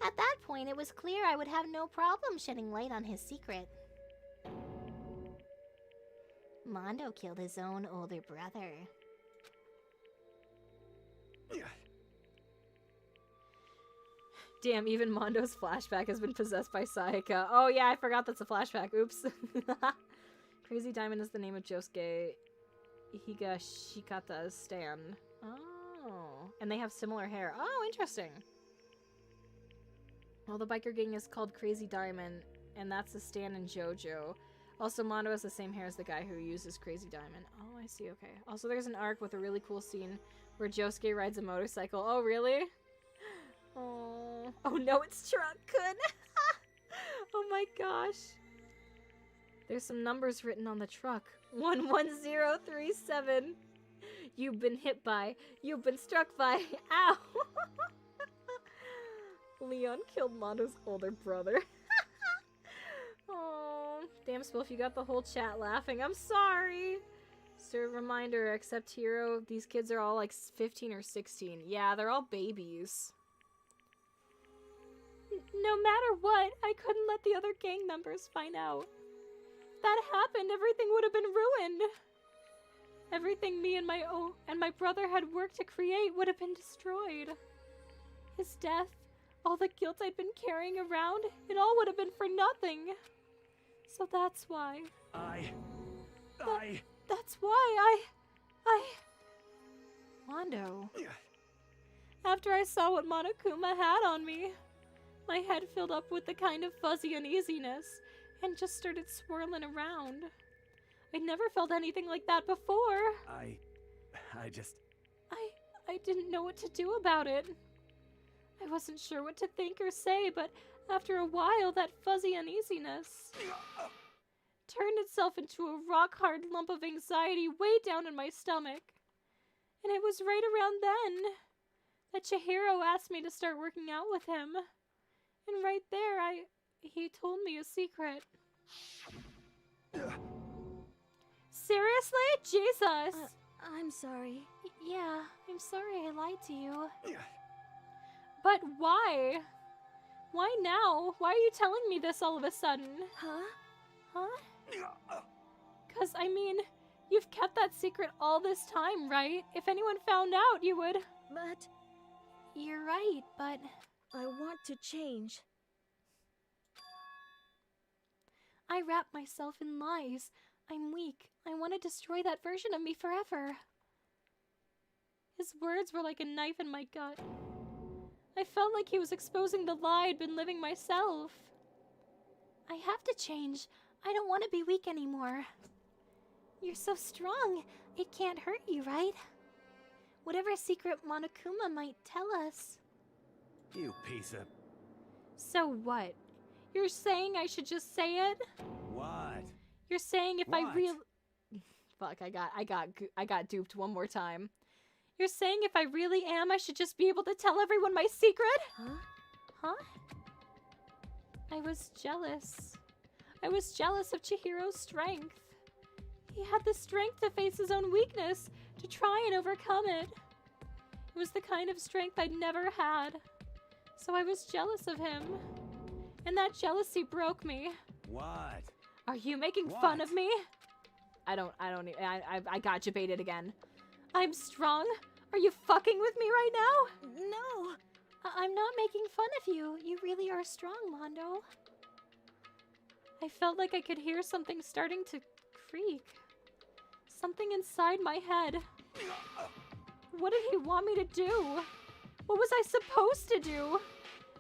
At that point, it was clear I would have no problem shedding light on his secret. Mondo killed his own older brother. Damn, even Mondo's flashback has been possessed by Sayaka. Oh yeah, I forgot that's a flashback. Oops. Crazy Diamond is the name of Josuke Higashikata's Stan. Oh. And they have similar hair. Oh, interesting. Well, the biker gang is called Crazy Diamond, and that's the Stan and JoJo. Also, Mondo has the same hair as the guy who uses Crazy Diamond. Oh, I see, okay. Also, there's an arc with a really cool scene where Josuke rides a motorcycle. Oh, really? Oh, oh no, it's Truck-kun! Oh my gosh. There's some numbers written on the truck. 11037. You've been hit by. You've been struck by. Ow! Leon killed Mondo's older brother. Oh, damn, Spilf, you got the whole chat laughing. I'm sorry. So, reminder, except Hero, these kids are all like 15 or 16. Yeah, they're all babies. No matter what, I couldn't let the other gang members find out. If that happened, everything would have been ruined. Everything me and my brother had worked to create would have been destroyed. His death, all the guilt I'd been carrying around, it all would have been for nothing. So that's why. That's why I... Mondo. After I saw what Monokuma had on me, my head filled up with the kind of fuzzy uneasiness and just started swirling around. I'd never felt anything like that before. I didn't know what to do about it. I wasn't sure what to think or say, but after a while, that fuzzy uneasiness turned itself into a rock-hard lump of anxiety way down in my stomach. And it was right around then that Chihiro asked me to start working out with him. And right there, he told me a secret. Seriously? Jesus! I'm sorry. Yeah, I'm sorry I lied to you. But why? Why now? Why are you telling me this all of a sudden? Huh? 'Cause, I mean, you've kept that secret all this time, right? If anyone found out, you would... But... You're right, but... I want to change. I wrap myself in lies. I'm weak. I want to destroy that version of me forever. His words were like a knife in my gut. I felt like he was exposing the lie I'd been living myself. I have to change. I don't want to be weak anymore. You're so strong. It can't hurt you, right? Whatever secret Monokuma might tell us. You piece of... So what? You're saying I should just say it? What? You're saying if What? I really... Fuck, I got duped one more time. You're saying if I really am, I should just be able to tell everyone my secret? Huh? I was jealous. I was jealous of Chihiro's strength. He had the strength to face his own weakness, to try and overcome it. It was the kind of strength I'd never had. So I was jealous of him. And that jealousy broke me. What? Are you making fun of me? I got you baited again. I'm strong? Are you fucking with me right now? No. I'm not making fun of you. You really are strong, Mondo. I felt like I could hear something starting to creak. Something inside my head. What did he want me to do? What was I supposed to do?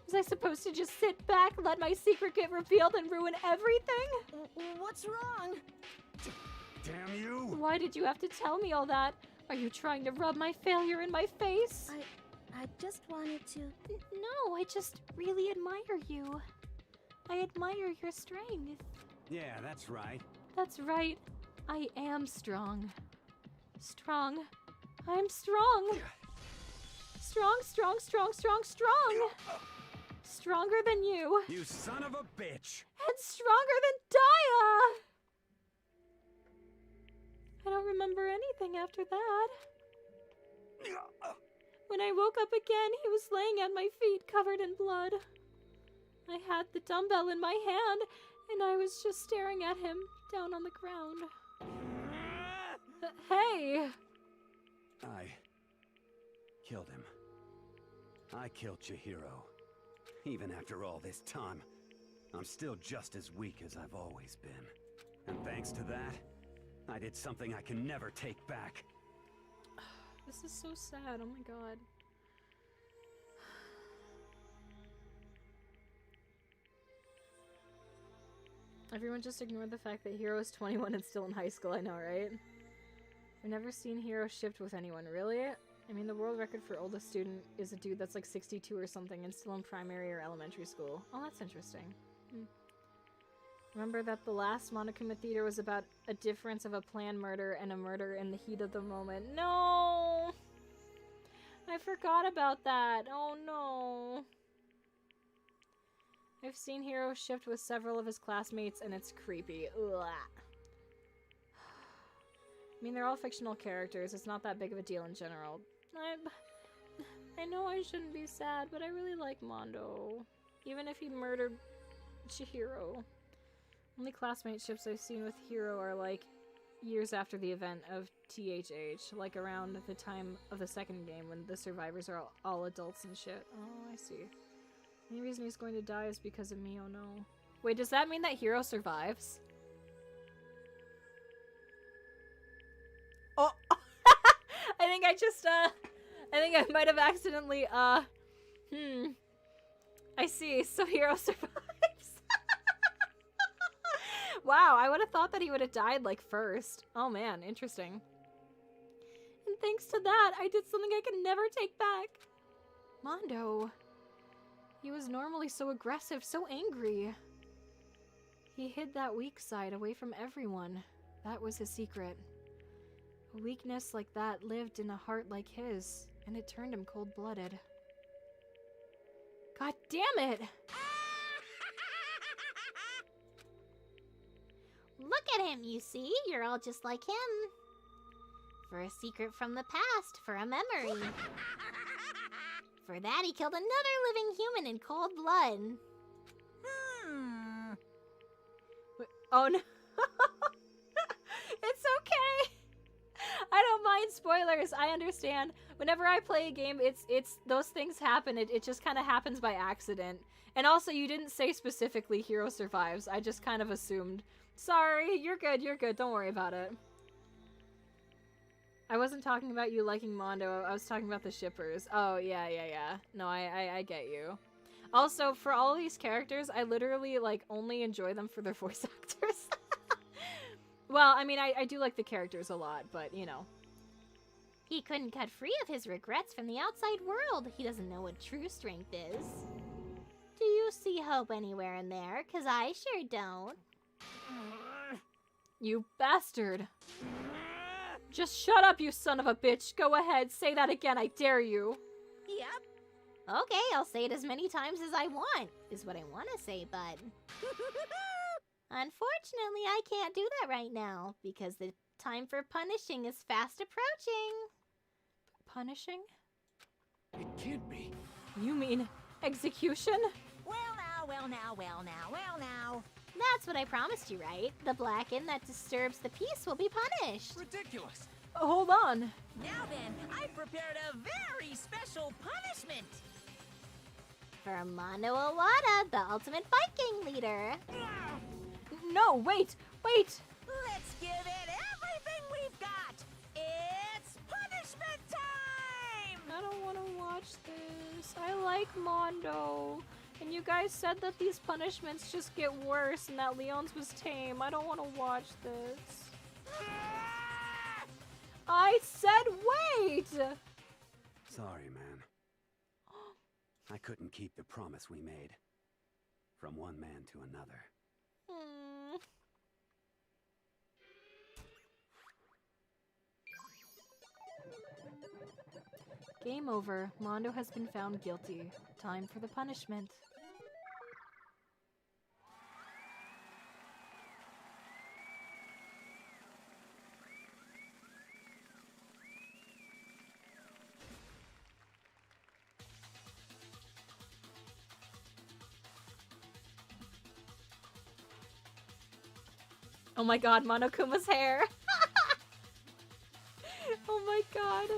Was I supposed to just sit back, let my secret get revealed, and ruin everything? What's wrong? Damn you! Why did you have to tell me all that? Are you trying to rub my failure in my face? I just wanted to... No, I just really admire you. I admire your strength. Yeah, that's right. That's right. I am strong. Strong. I'm strong. Strong, strong, strong, strong, strong. Stronger than you. You son of a bitch! And stronger than Daya! I don't remember anything after that. When I woke up again, he was laying at my feet, covered in blood. I had the dumbbell in my hand, and I was just staring at him, down on the ground. Hey! I killed him. I killed Chihiro. Even after all this time, I'm still just as weak as I've always been. And thanks to that, I did something I can never take back. This is so sad, oh my god. Everyone just ignored the fact that Hiro is 21 and still in high school, I know, right? I've never seen Hiro shipped with anyone, really? I mean, the world record for oldest student is a dude that's like 62 or something and still in primary or elementary school. Oh, that's interesting. Remember that the last Monokuma Theater was about a difference of a planned murder and a murder in the heat of the moment. No! I forgot about that. Oh no. I've seen Hiro shipped with several of his classmates and it's creepy. Ugh. I mean, they're all fictional characters. It's not that big of a deal in general. I know I shouldn't be sad, but I really like Mondo. Even if he murdered Chihiro. Only classmate ships I've seen with Hiro are like years after the event of THH, like around the time of the second game when the survivors are all adults and shit. Oh, I see. The only reason he's going to die is because of me, oh no. Wait, does that mean that Hiro survives? Oh! I think I just, I think I might have accidentally, I see, so Hiro survives. Wow, I would have thought that he would have died, like, first. Oh man, interesting. And thanks to that, I did something I can never take back. Mondo. He was normally so aggressive, so angry. He hid that weak side away from everyone. That was his secret. A weakness like that lived in a heart like his, and it turned him cold-blooded. God damn it! Look at him, you see? You're all just like him. For a secret from the past, for a memory. For that, he killed another living human in cold blood. Oh no. It's okay. I don't mind spoilers. I understand. Whenever I play a game, it's those things happen. It just kind of happens by accident. And also, you didn't say specifically Hiro survives. I just kind of assumed. Sorry, you're good, don't worry about it. I wasn't talking about you liking Mondo, I was talking about the shippers. Oh, yeah. No, I get you. Also, for all these characters, I literally, like, only enjoy them for their voice actors. Well, I mean, I do like the characters a lot, but, you know. He couldn't cut free of his regrets from the outside world. He doesn't know what true strength is. Do you see hope anywhere in there? 'Cause I sure don't. You bastard. Just shut up, you son of a bitch. Go ahead, say that again, I dare you. Yep. Okay, I'll say it as many times as I want, is what I want to say, bud. Unfortunately, I can't do that right now, because the time for punishing is fast approaching. Punishing? It can't be. You mean execution? Well now. That's what I promised you, right? The Blacken that disturbs the peace will be punished. Ridiculous. Oh, hold on. Now then, I've prepared a very special punishment. For Mondo Owada, the ultimate Viking leader. No, wait. Let's give it everything we've got. It's punishment time! I don't want to watch this. I like Mondo. And you guys said that these punishments just get worse and that Leon's was tame. I don't want to watch this. I said wait! Sorry, man. I couldn't keep the promise we made. from one man to another. Game over. Mondo has been found guilty. Time for the punishment. Oh my god, Monokuma's hair! Oh my god.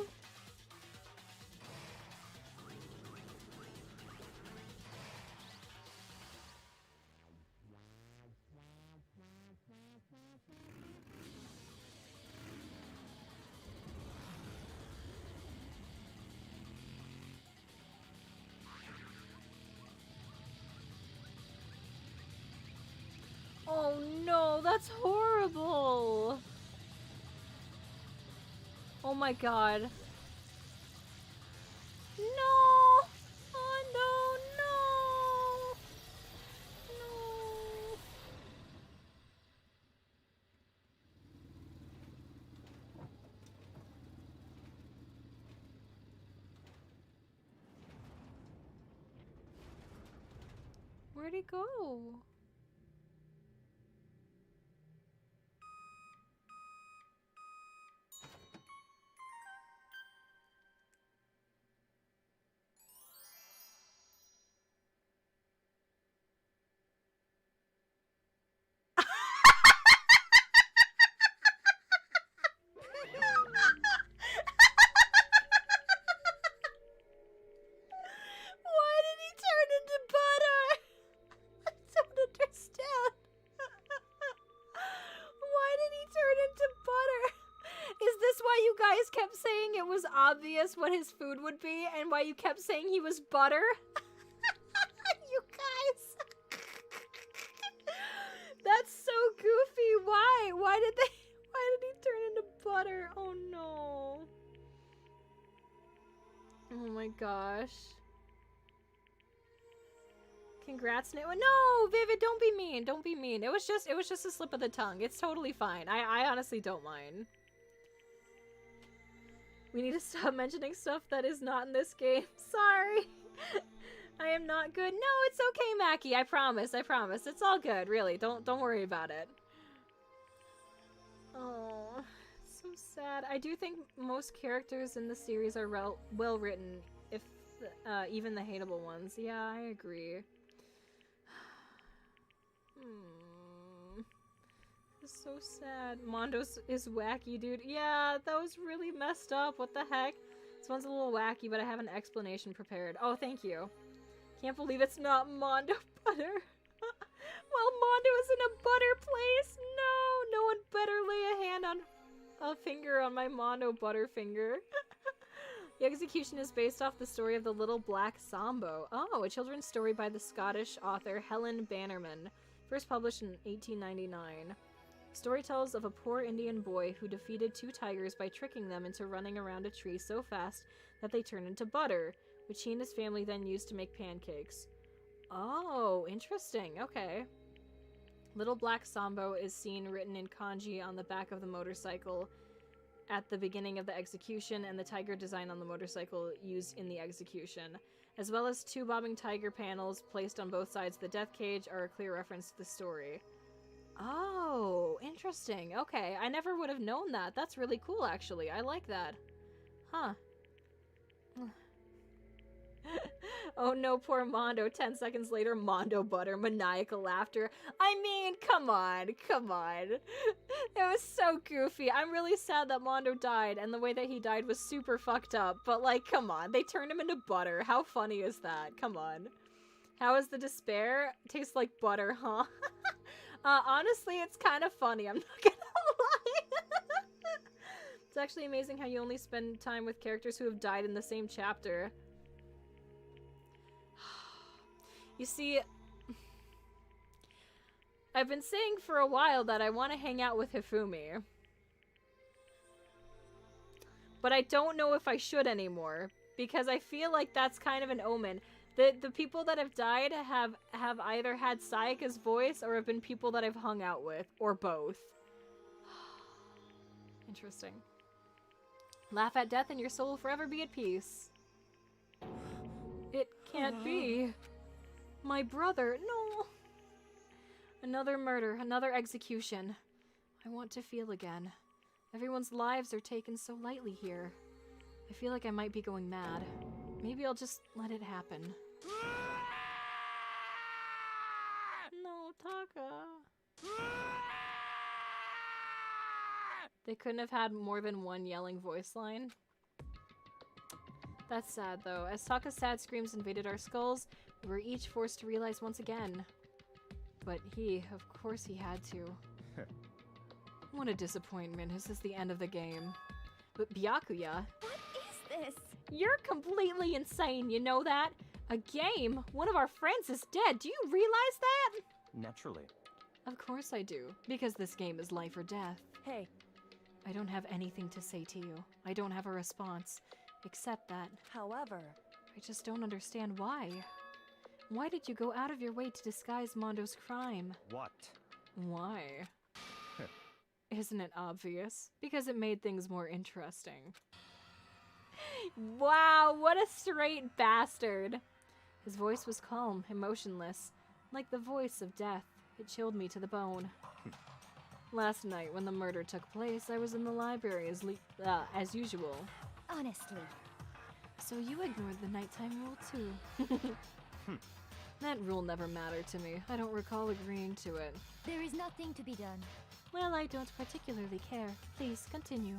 Oh no, that's horrible! Oh my god. No! Oh no, no! No! Where'd he go? Why did he turn into butter? I don't understand. Why did he turn into butter? Is this why you guys kept saying it was obvious what his food would be and why you kept saying he was butter? You guys. That's so goofy. Why? Why did he turn into butter? Oh no. Oh my gosh. Congrats, no, Vivid, don't be mean. Don't be mean. It was just a slip of the tongue. It's totally fine. I honestly don't mind. We need to stop mentioning stuff that is not in this game. Sorry. I am not good. No, it's okay, Mackie. I promise. I promise. It's all good, really. Don't worry about it. Oh, so sad. I do think most characters in the series are well written, if even the hateable ones. Yeah, I agree. This is so sad. Mondo is wacky, dude. Yeah, that was really messed up. What the heck? This one's a little wacky, but I have an explanation prepared. Oh, thank you. Can't believe it's not Mondo butter. Well, Mondo is in a butter place. No, no one better lay a hand on a finger on my Mondo Butterfinger. The execution is based off the story of the Little Black Sambo. Oh, a children's story by the Scottish author Helen Bannerman, first published in 1899. The story tells of a poor Indian boy who defeated two tigers by tricking them into running around a tree so fast that they turned into butter, which he and his family then used to make pancakes. Oh, interesting. Okay. Little Black Sambo is seen written in kanji on the back of the motorcycle at the beginning of the execution, and the tiger design on the motorcycle used in the execution, as well as two bobbing tiger panels placed on both sides of the death cage, are a clear reference to the story. Oh, interesting. Okay, I never would have known that. That's really cool, actually. I like that. Huh. Oh no, poor Mondo. 10 seconds later, Mondo butter, maniacal laughter. I mean, come on, come on. It was so goofy. I'm really sad that Mondo died, and the way that he died was super fucked up, but like, come on. They turned him into butter. How funny is that? Come on. How is the despair? Tastes like butter, huh? Honestly, it's kind of funny. I'm not gonna lie. It's actually amazing how you only spend time with characters who have died in the same chapter. You see, I've been saying for a while that I want to hang out with Hifumi. But I don't know if I should anymore, because I feel like that's kind of an omen. The people that have died have either had Sayaka's voice or have been people that I've hung out with, or both. Interesting. Laugh at death and your soul will forever be at peace. It can't be. My brother, no. Another murder, another execution. I want to feel again. Everyone's lives are taken so lightly here. I feel like I might be going mad. Maybe I'll just let it happen. No, Taka. They couldn't have had more than one yelling voice line. That's sad, though. As Taka's sad screams invaded our skulls, we were each forced to realize once again. But of course he had to. What a disappointment. This is the end of the game. But Byakuya... What is this? You're completely insane, you know that? A game? One of our friends is dead. Do you realize that? Naturally. Of course I do. Because this game is life or death. Hey. I don't have anything to say to you. I don't have a response. Except that. However, I just don't understand why. Why did you go out of your way to disguise Mondo's crime? What? Why? Isn't it obvious? Because it made things more interesting. Wow, what a straight bastard. His voice was calm, emotionless, like the voice of death. It chilled me to the bone. Last night, when the murder took place, I was in the library as usual. Honestly. So you ignored the nighttime rule too. That rule never mattered to me. I don't recall agreeing to it. There is nothing to be done. Well, I don't particularly care. Please, continue.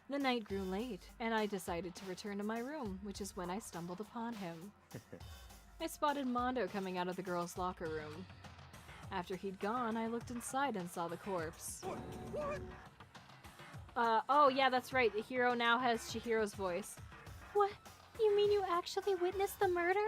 The night grew late, and I decided to return to my room, which is when I stumbled upon him. I spotted Mondo coming out of the girls' locker room. After he'd gone, I looked inside and saw the corpse. Oh yeah, that's right. Hiro now has Chihiro's voice. What? You mean you actually witnessed the murder?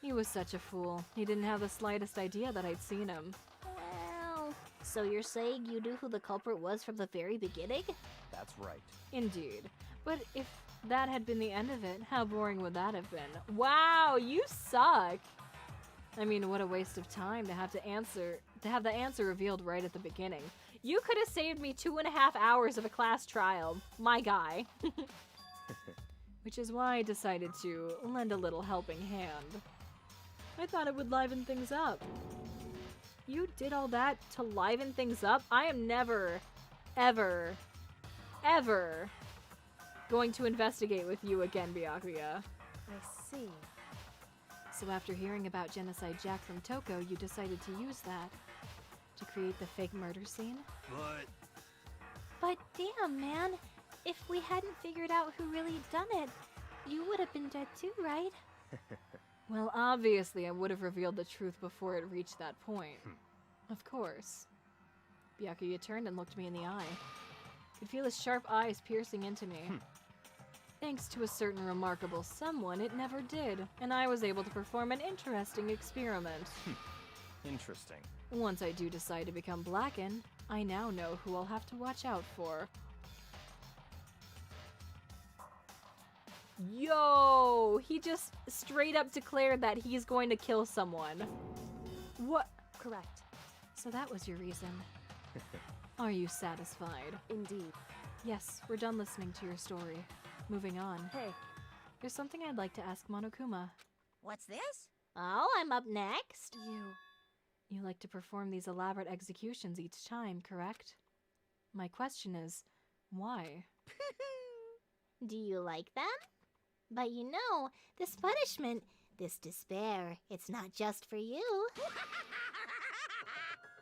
He was such a fool. He didn't have the slightest idea that I'd seen him. Well, so you're saying you knew who the culprit was from the very beginning? That's right. Indeed. But if that had been the end of it, how boring would that have been? Wow, you suck! I mean, what a waste of time to have the answer revealed right at the beginning. You could have saved me 2.5 hours of a class trial, my guy. Which is why I decided to lend a little helping hand. I thought it would liven things up. You did all that to liven things up? I am never, ever, ever going to investigate with you again, Byakuya. I see. So after hearing about Genocide Jack from Toko, you decided to use that to create the fake murder scene? But damn, man. If we hadn't figured out who really done it, you would have been dead too, right? Well, obviously I would have revealed the truth before it reached that point. Of course. Byakuya turned and looked me in the eye. I could feel his sharp eyes piercing into me. Thanks to a certain remarkable someone, it never did, and I was able to perform an interesting experiment. Interesting. Once I do decide to become Blackened, I now know who I'll have to watch out for. Yo! He just straight up declared that he's going to kill someone. What? Correct. So that was your reason. Are you satisfied? Indeed. Yes, we're done listening to your story. Moving on. Hey. There's something I'd like to ask Monokuma. What's this? Oh, I'm up next. You like to perform these elaborate executions each time, correct? My question is, why? Do you like them? But you know, this punishment, this despair, it's not just for you.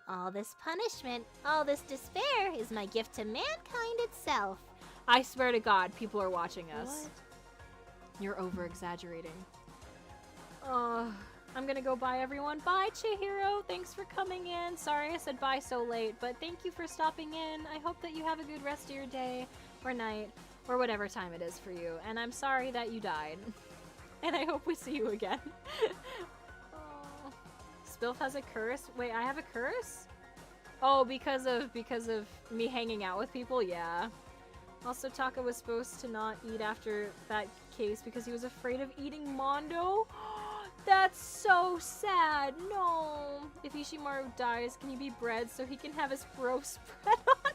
All this punishment, all this despair is my gift to mankind itself. I swear to God, people are watching us. What? You're over-exaggerating. I'm gonna go bye, everyone. Bye, Chihiro. Thanks for coming in. Sorry I said bye so late, but thank you for stopping in. I hope that you have a good rest of your day or night or whatever time it is for you. And I'm sorry that you died. And I hope we see you again. Spilf has a curse. Wait, I have a curse? Oh, because of me hanging out with people? Yeah. Also, Taka was supposed to not eat after that case because he was afraid of eating Mondo. That's so sad. No. If Ishimaru dies, can he be bred so he can have his bro spread on him?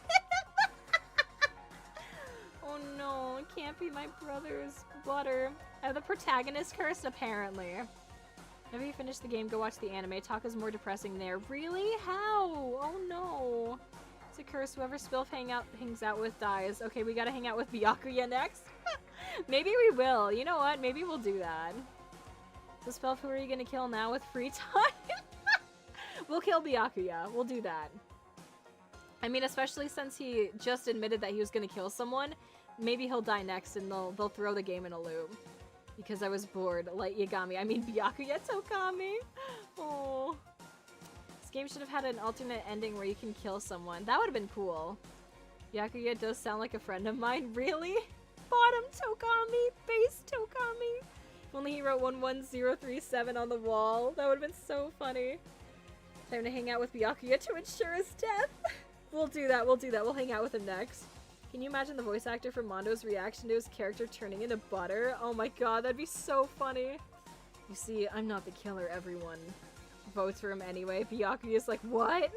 Oh no, it can't be my brother's butter. The protagonist cursed, apparently. Whenever you finish the game, go watch the anime. Taka's more depressing there. Really? How? Oh no. It's a curse. Whoever Spilf hangs out with dies. Okay, we gotta hang out with Byakuya next. Maybe we will. You know what? Maybe we'll do that. So Spilf, who are you gonna kill now with free time? We'll kill Byakuya. We'll do that. I mean, especially since he just admitted that he was gonna kill someone, maybe he'll die next and they'll throw the game in a loop. Because I was bored. Like Yagami. I mean Byakuya Tokami. Oh. This game should have had an alternate ending where you can kill someone. That would have been cool. Byakuya does sound like a friend of mine. Really? Bottom Tokami. Base Tokami. If only he wrote 11037 on the wall. That would have been so funny. Time to hang out with Byakuya to ensure his death. We'll do that. We'll do that. We'll hang out with him next. Can you imagine the voice actor for Mondo's reaction to his character turning into butter? Oh my god, that'd be so funny. You see, I'm not the killer everyone votes for him anyway. Byakuya's like, what?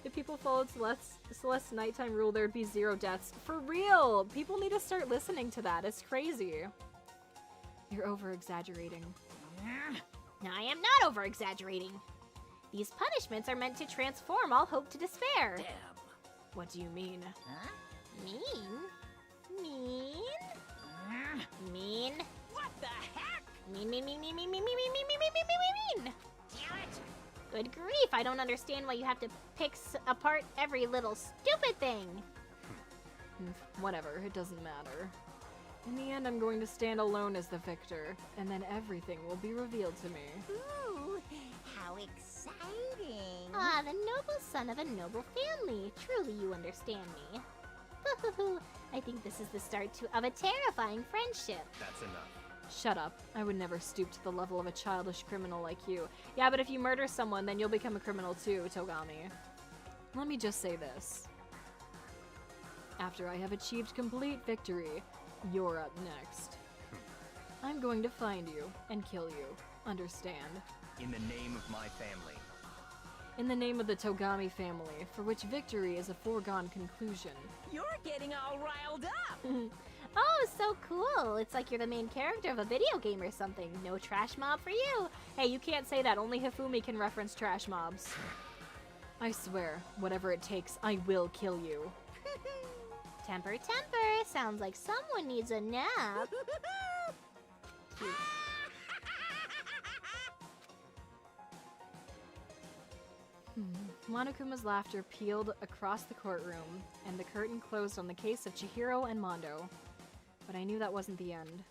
If people followed Celeste's nighttime rule, there'd be 0 deaths. For real! People need to start listening to that. It's crazy. You're over-exaggerating. I am not over-exaggerating. These punishments are meant to transform all hope to despair. Damn. What do you mean? Huh? Mean? Mean? Mean? What the heck? Mean. Damn it! Good grief, I don't understand why you have to pick apart every little stupid thing. Whatever, it doesn't matter. In the end, I'm going to stand alone as the victor, and then everything will be revealed to me. Ooh, how exciting! Ah, the noble son of a noble family. Truly you understand me. I think this is the start of a terrifying friendship. That's enough. Shut up. I would never stoop to the level of a childish criminal like you. Yeah, but if you murder someone, then you'll become a criminal too, Togami. Let me just say this. After I have achieved complete victory, you're up next. I'm going to find you and kill you. Understand? In the name of my family. In the name of the Togami family, for which victory is a foregone conclusion. You're getting all riled up! Oh, so cool. It's like you're the main character of a video game or something. No trash mob for you. Hey, you can't say that. Only Hifumi can reference trash mobs. I swear, whatever it takes, I will kill you. Temper. Sounds like someone needs a nap. Monokuma's laughter peeled across the courtroom, and the curtain closed on the case of Chihiro and Mondo. But I knew that wasn't the end.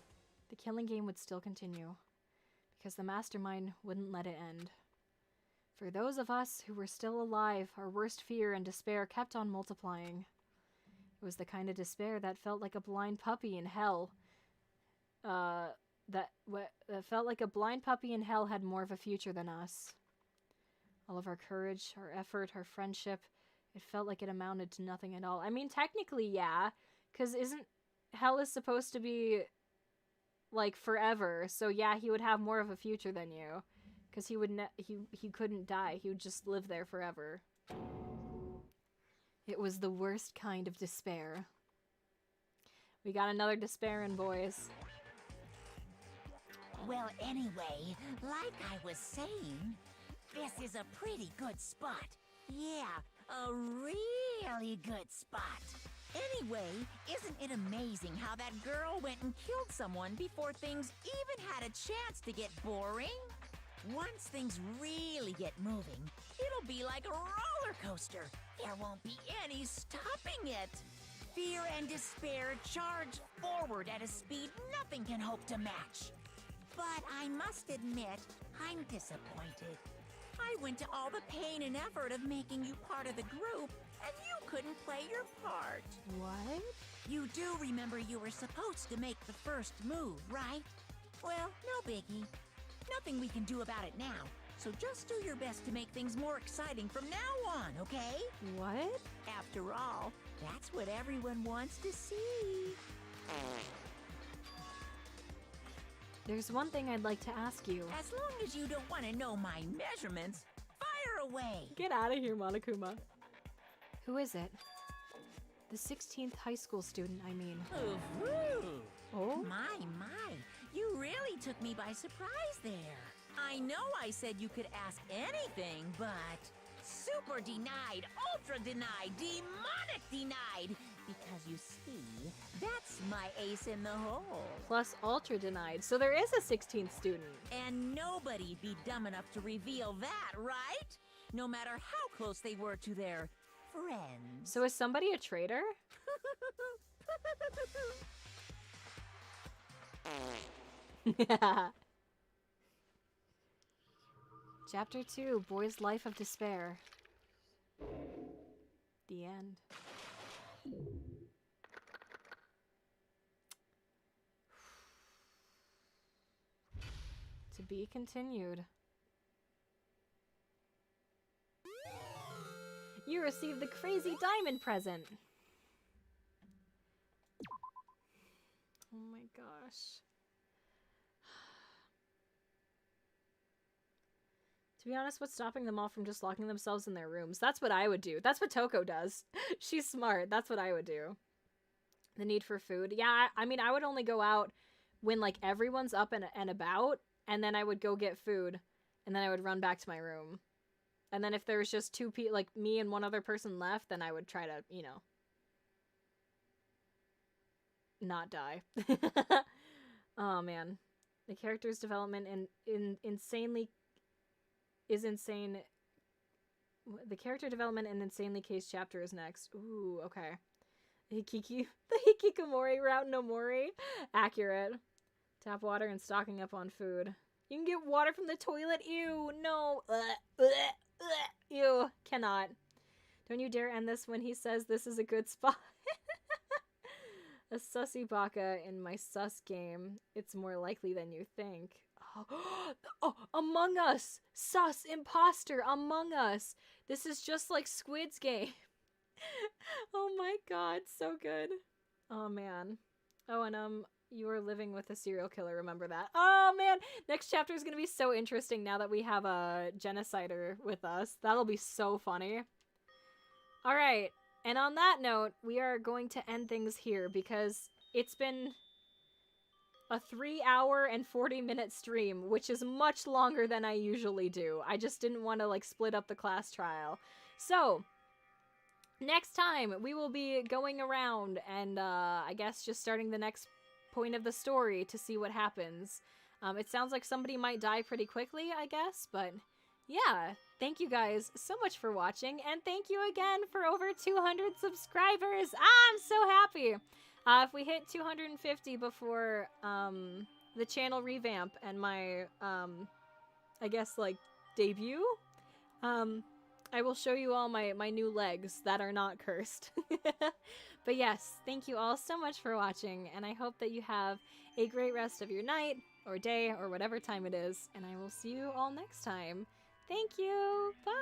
The killing game would still continue, because the mastermind wouldn't let it end. For those of us who were still alive, our worst fear and despair kept on multiplying. It was the kind of despair that felt like a blind puppy in hell. That felt like a blind puppy in hell had more of a future than us. All of our courage, our effort, our friendship, it felt like it amounted to nothing at all. I mean, technically, yeah, because hell is supposed to be, like, forever, so yeah, he would have more of a future than you, because he couldn't die, he would just live there forever. It was the worst kind of despair. We got another despairin', boys. Well, anyway, like I was saying, this is a pretty good spot. Yeah, a really good spot. Anyway, isn't it amazing how that girl went and killed someone before things even had a chance to get boring? Once things really get moving, it'll be like a roller coaster. There won't be any stopping it. Fear and despair charge forward at a speed nothing can hope to match. But I must admit, I'm disappointed. I went to all the pain and effort of making you part of the group, and you couldn't play your part. What? You do remember you were supposed to make the first move, right? Well, no biggie. Nothing we can do about it now, so just do your best to make things more exciting from now on, okay? What? After all, That's what everyone wants to see. There's one thing I'd like to ask you. As long as you don't want to know my measurements, fire away. Get out of here, Monokuma. Who is it? The 16th high school student, I mean. Oh? My. You really took me by surprise there. I know I said you could ask anything, but super denied, ultra denied, demonic denied. Because you see, that's my ace in the hole. Plus ultra denied. So there is a 16th student. And nobody'd be dumb enough to reveal that, right? No matter how close they were to their friends. So is somebody a traitor? Yeah. Chapter 2, Boy's Life of Despair. The end. To be continued. You received the crazy diamond present. Oh my gosh. To be honest, what's stopping them all from just locking themselves in their rooms? That's what I would do. That's what Toko does. She's smart. That's what I would do. The need for food. Yeah, I mean, I would only go out when, like, everyone's up and about, and then I would go get food, and then I would run back to my room. And then if there was just two people, like me and one other person left, then I would try to, you know, not die. Oh, man. The character's development is insane. The character development in Insanely Case chapter is next. Ooh, okay. The Hikikomori route no mori. Accurate. Tap water and stocking up on food. You can get water from the toilet. Ew, no. Ew, cannot. Don't you dare end this when he says this is a good spot. A sussy baka in my sus game. It's more likely than you think. Oh, Among Us! Sus, imposter, Among Us! This is just like Squid's Game. Oh my god, so good. Oh man. Oh, and you are living with a serial killer, remember that. Oh man, next chapter is gonna be so interesting now that we have a genocider with us. That'll be so funny. Alright, and on that note, we are going to end things here because it's been a 3-hour and 40-minute stream, which is much longer than I usually do. I just didn't want to, like, split up the class trial. So, next time, we will be going around and, I guess just starting the next point of the story to see what happens. It sounds like somebody might die pretty quickly, I guess, but yeah. Thank you guys so much for watching, and thank you again for over 200 subscribers! I'm so happy! If we hit 250 before, the channel revamp and my, I guess, like, debut, I will show you all my new legs that are not cursed. But yes, thank you all so much for watching, and I hope that you have a great rest of your night, or day, or whatever time it is, and I will see you all next time. Thank you! Bye!